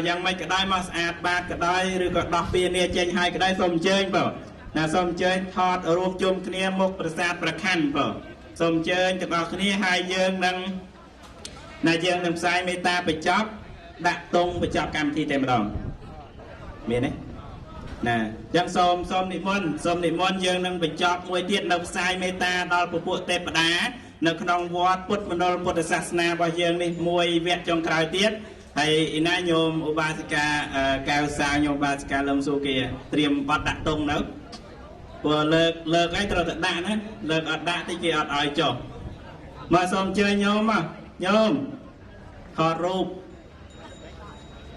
យ៉ាងម៉េចក៏ដោយមកស្អាតបាតក៏ដោយឬក៏ដោះពានាចេញហើយក៏ដោយសូមអញ្ជើញបងណាសូមអញ្ជើញថតរួមជុំគ្នាមុខប្រាសាទព្រះខ័នបងសូមអញ្ជើញទាំងអស់គ្នាហើយយើងនឹងផ្សាយមេត្តាបញ្ចប់ដាក់តុងបញ្ចប់កម្មវិធីតែម្ដងមានទេណាចឹងសូមនិមន្តយើងនឹងបញ្ចប់មួយទៀតនៅផ្សាយមេត្តាដល់ពពួកទេពតានៅក្នុងវត្តពុទ្ធមណ្ឌលពុទ្ធសាសនារបស់យើងនេះមួយវគ្គចុងក្រោយទៀតហើយឯណាញោមឧបាសិកាកៅសាញោមឧបាសិកាលឹមស៊ូគាត្រៀមបត់ដាក់តុងនៅព្រោះលើកអីត្រូវតែដាក់ណាលើកអត់ដាក់តិចគេអត់ឲ្យចុះមកសូមអញ្ជើញញោមថតរូប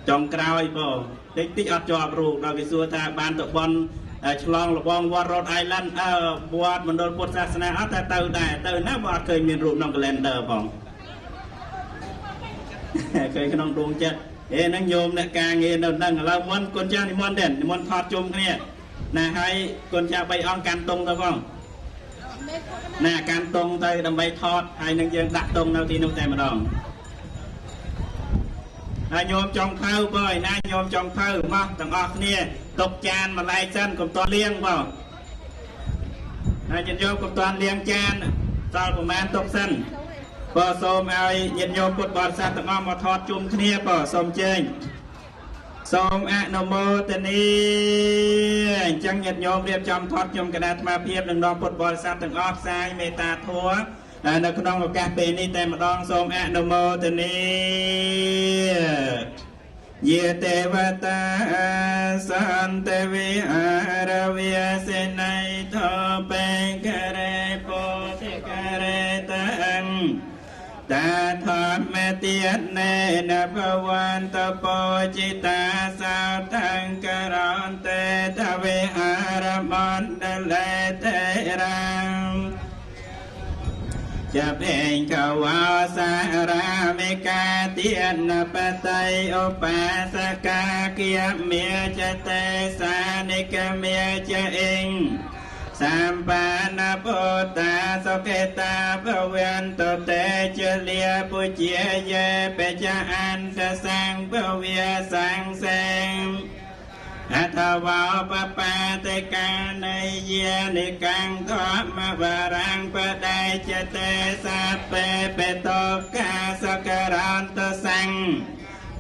ចុងក្រោយបងតិចអត់ជាប់រូបដល់គេសួរថាបានទៅបន់ឆ្លងលបងវត្ត Rhode Island វត្តមណ្ឌលពុទ្ធសាសនាអត់តែទៅដែរទៅណាបើអត់ឃើញមានរូបក្នុង calendar ផងឃើញក្នុងដួងចិត្តហ្នឹងញោមអ្នកការងារនៅហ្នឹងឥឡូវមុនគុណចាស់និមន្តទេនិមន្តថតជុំគ្នាណាហើយគុណចាស់3អង្គកាន់តុងទៅផងណាកាន់តុងទៅដើម្បីថតហើយនឹងយើងដាក់តុងនៅទីនោះតែម្ដងហើយញោមចុងភៅបើឯណាញោមចុងភៅមកទាំងអស់គ្នាទុកចានម្លែកសិនកុំតលាងបងហើយញាតិញោមកុំតលាងចានសល់ប្រមាណទុកសិនបើសូមឲ្យញាតិញោមពុទ្ធបរិស័ទទាំងអស់មកថតជុំគ្នាបើសូមជើញសូមអនុមោទនីអញ្ចឹងញាតិញោមរៀបចំថតខ្ញុំគណៈអាត្មាភាពនឹងនាំពុទ្ធបរិស័ទទាំងអស់ផ្សាយមេត្តាធម៌នៅក្នុងឱកាសពេលនេះតែម្ដងសូមអនុមោទនីយេទេវតាសន្តវិហារវិសេណៃធបេករេពោធិករេតាំតាធម្មតិណេនភវន្តពោចិតាសោតង្ករន្តេទវិហារមណ្ឌលេតេរាจะเพลงขวาสารามิกาเตียนปไตอุปาสกาเกียเมียจะเตสานิกเมียจะเองส Sam pa na bồ tát so kê ta bờ viên tổ tê chơ lia bùi chia ye bê cha an ta sang bờ vía sang sang tha vào pa pa tê ca nay ye ni cang thoa ma va rang pa đai cha tê sa pê bê tô ca so ca ran tô sang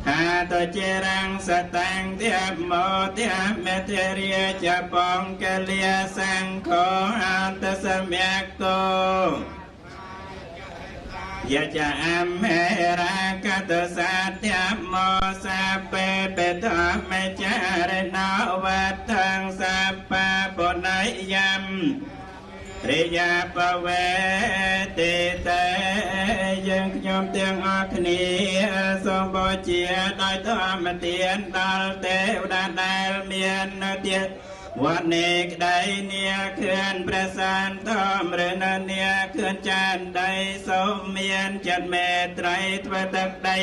Hà tô chê răng sa tăng thiếp mô thiếp mê thê ria cha bông ca lia sang khổ an ta sa miạc cô Dạ cha am hê ra ca tô sa thiếp mô sa bê bê thọ mê cha rê nô vát thân sa pa bồ nấy yam Riya pa ve te te dân nhóm tiếng ác ni song bo chia đôi thọ mà tiền đal têu đan đal miên tiềnวันนี้ได้เนี่ยคืนประสานทอมเรนเนี่ยคืนจันได้สมเมียนจัดเมตไตรทวตักได้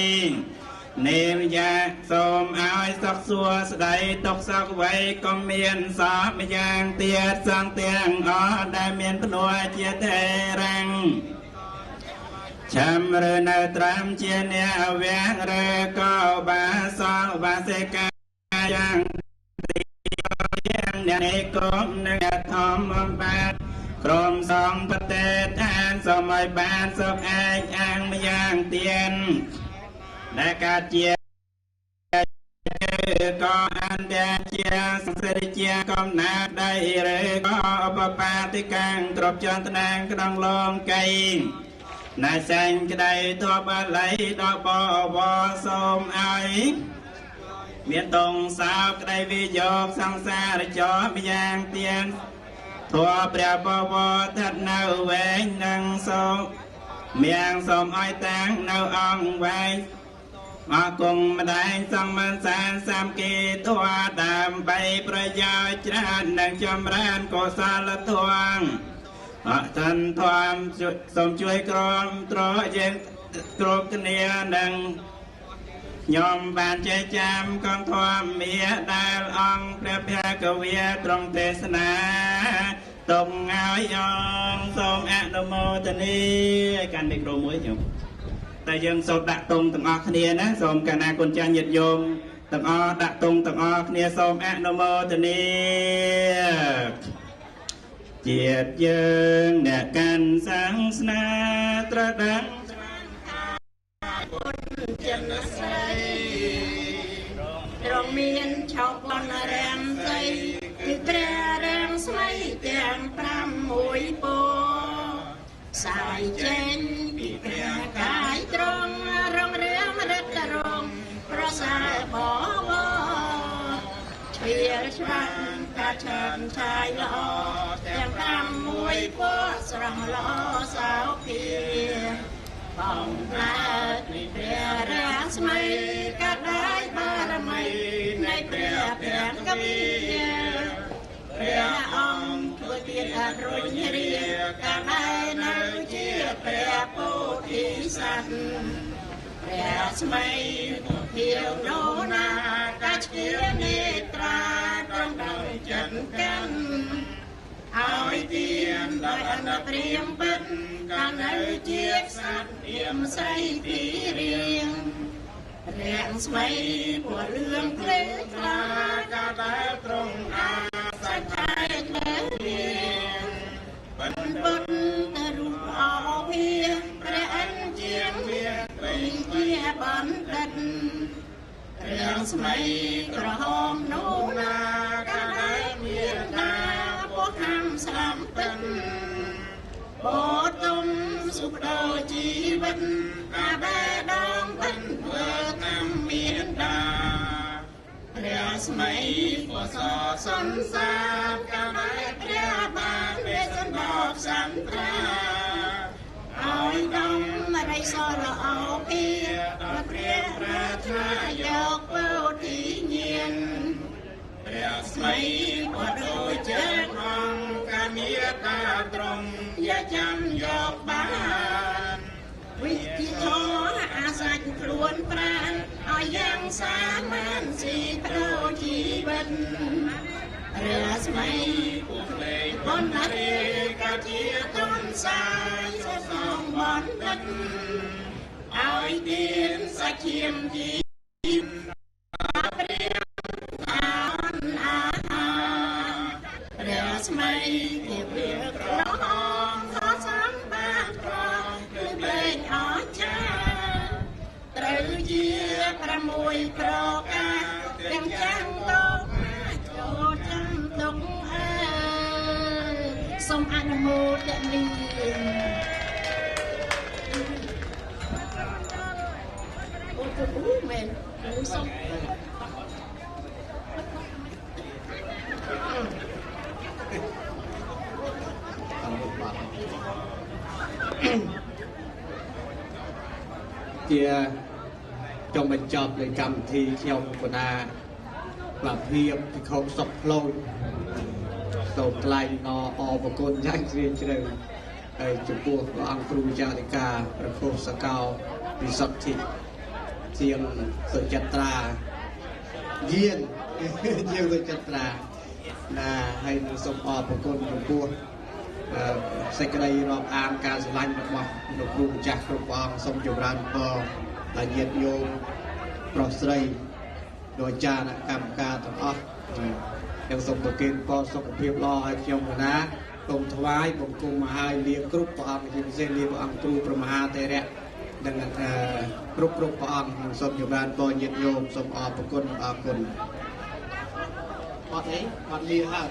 เนมยาสมเอาสักสัวสไดตกสักไว้ก็เมียนสามยางเตียดสังเตียงอ๋อได้เมียนพนัวเจียเทรังชำเรนตรามเจียเนียเวียงเรก็บาสองบาเสกายังในกรมหนึ่งทอมบาทกรมสองประเทศทานสมัยบาทสกอายอ่างมาย่างเตียนในการเจียก็อันเดียเจียสังเสริเจียกอมนาได้เลยก็ปปาติกังกรบจนตนางกระดองลงไก่นายแสงกระไดตัวปลาไหลดอกบ่อบ่อส้มไอเมียนตรงสาวกระไดวิโยกสังสารจอมยางเตียนทัวเปรียบบ่ทัดเนาเวงนังโซเมียงสมอ้อยตังเนาอ่องไว้มาคงมาได้สังมันสารสามกีตัวดำไปประยาจรานังจำรานโกสาลทวงท่านทวามสมช่วยกรมตรเย็นกรบเนียนังยอมบานใจจำกองทวามเมียดาลองเปรียบเทียกเวียตรงเทศนาตรงเงายองสมอนุโมทนีการมีโปรโมทอยู่แต่ยังสดดักตรงต่างออกเนี่ยนะสมกันนาคนจันยิดโยมต่างอดักตรงต่างออกเนี่ยสมอนุโมทนีเจียดยิงเนกันสังสนาตระดังจันทร์ใสตรงเมียนชาวบ้านแรงใจคือแปรแรงใสแจงพรำมวยโปสายเจนปีแปรกายตรงรองเรียงเร็ดกระรองเพราะสายบ่อบเชียร์ชันกระเชิญชายหล่อแจงพรำมวยโปสระหล่อสาวเพียปองพลาดในเปรียแรงสมัยก็ได้บารมีในเปรียแผนก็มีเปรียองตัวเตียนอรุณเรียก็ได้ในเจียเปรียผู้ที่สันเปรียสมัยเที่ยวโนนาก็เชียเนตราตรงดังจันกันเอาเตียนโดยอันเตรียมเป็นการในเจียสัตว์เตรียมใส่ปีเรียงแรงสมัยหัวเรื่องเพลงคลาก็ได้ตรงอาสักไทยแท้เรียงเป็นบนตะรุเอาเพียงแรงเจียงเวียเป็นเจียบันดันแรงสมัยกระหอมโนนาก็ได้เมียนาพวกคำสามเป็นโบตุมสุขโดชีวิตอาเบดองเป็นเพื่อนำเมียนดาเรียสมัยปวดสอสันสาบก็ได้เปรียบานเวสันบอกสันตราเอาดองมาได้สอละเอาเพียเปรียราชายกเป้าที่เงียนเรียสมัยปวดโดยเจ็บห้องการมีตาตรงอย่าจำยกบ้านวิธีโทอาศัยครวนปราณเอายังสามานสีโปรชีวิตเรือสมัยผู้เพลง con nát cả chia con sai cho sông bón đất ôi tiên sa chiêm chim There's my dear long khó sáng ba con cứ bên ở cha từ chia pra mùi pro ca đem trăng tốt cho trăng đông sông ăn một đệm đi ôi mệt ôi sôngជាចុងបញ្ចប់នៃកម្មវិធីខ្ញុំកណាប្រភាពពិខុសុខផ្លូវសូមថ្លែងអរគុណយ៉ាងជ្រាលជ្រៅហើយចំពោះព្រះអង្គគ្រូចារិកាព្រះគ្រូសកលវិសុទ្ធិជាងសុចិត្រាយានជាងសុចិត្រាណាហើយសូមអរគុណចំពោះសេចក្តីរាប់អានការស្រឡាញ់របស់លោកគ្រូម្ចាស់គ្រប់ព្រះអង្គសូមចម្រើនពរដល់ញាតិញោមប្រុសស្រីដោយអាចារ្យកម្មការទាំងអស់ខ្ញុំសូមប្រគេនពរសុខភាពល្អឲ្យខ្ញុំកណាសូមថ្វាយបង្គំមហាលាគ្រប់ព្រះអង្គជាពិសេសលាព្រះអង្គគ្រូព្រះមហាទេរៈនិងគ្រប់ព្រះអង្គខ្ញុំសូមចម្រើនពរញាតិញោមសូមអរគុណអរគុណអត់នេះអត់លាហើយ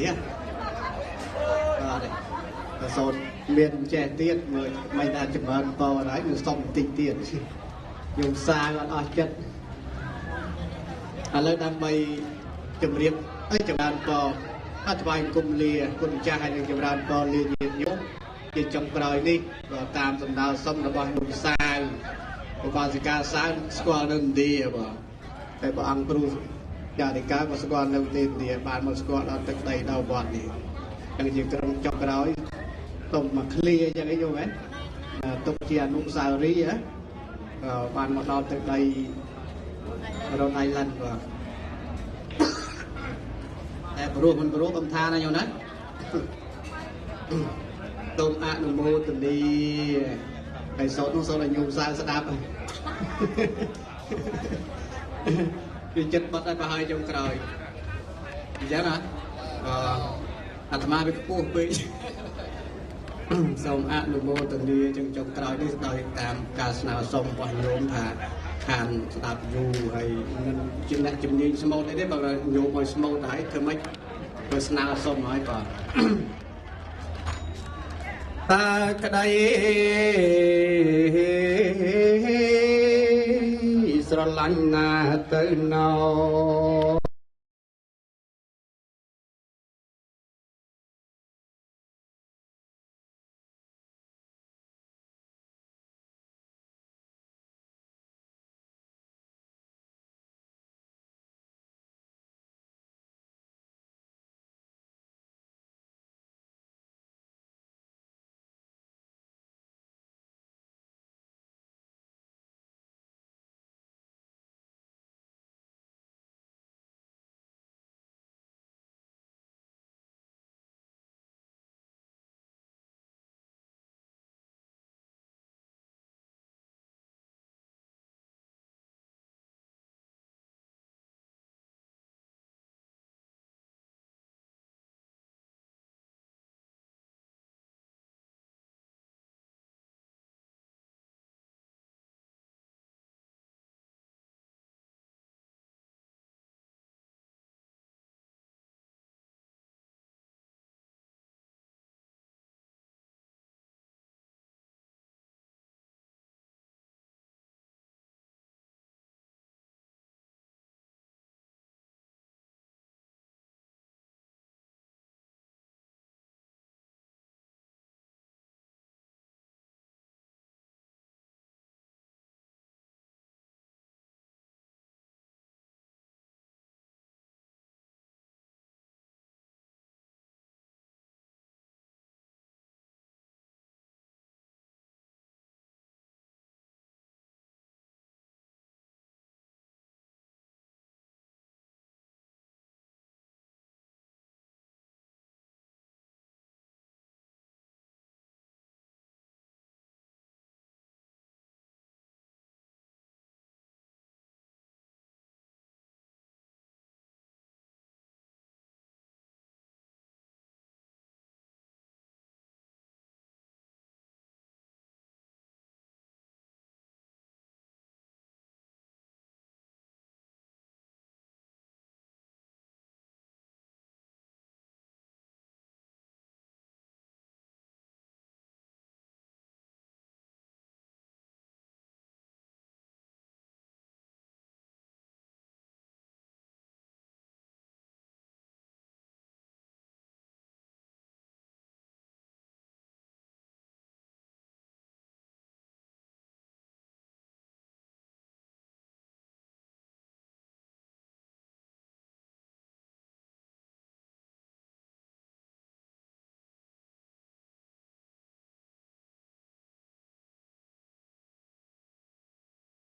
នេះបាទសូនមានចេះទៀតមើលមិនអាចចម្រើនតហើយគឺសុំបន្តិចទៀតខ្ញុំសាអត់អស់ចិត្តឥឡូវដើម្បីជម្រាបចម្រើនតអត់ថ្វាយគុំលាគុណម្ចាស់ហើយនឹងចម្រើនតលាញាតិញោមជាចុងក្រោយនេះក៏តាមសម្ដៅសុំរបស់លោកសាវឧបាសិកាសាវស្គាល់នៅឥណ្ឌាបាទតែព្រះអង្គគ្រូចារិកាក៏ស្គាល់នៅទីឥណ្ឌាបានមកស្គាល់ដល់ទឹកដីដល់វត្តនេះចឹងជាក្រុមចុងក្រោយទុំមកឃ្លាចឹងអីយល់មែនទុកជាអនុស្សាវរីយ៍បានមកដល់ទឹកដីរ៉ូដអៃឡង់បាទតែព្រោះមិនព្រោះកំថាណាញោមណាទុំអនុមោទនីហើយសូត្រនោះសូត្រឲ្យញោមសាវស្ដាប់ពីចិត្តបាត់ហើយប្រហែលចុងក្រោយអញ្ចឹងណាអាត្មាវាខ្ពស់ពេកសូមអនុមោទនាចឹងចុងក្រោយនេះដោយតាមការស្នើសុំរបស់ញោមថាខានស្ដាប់យូរហើយមិនជាអ្នកជំនាញស្មូតអីទេបើញោមឲ្យស្មូតហើយធ្វើម៉េចទៅស្នើសុំហើយបាទតើក្តីស្រឡាញ់ណាទៅណោ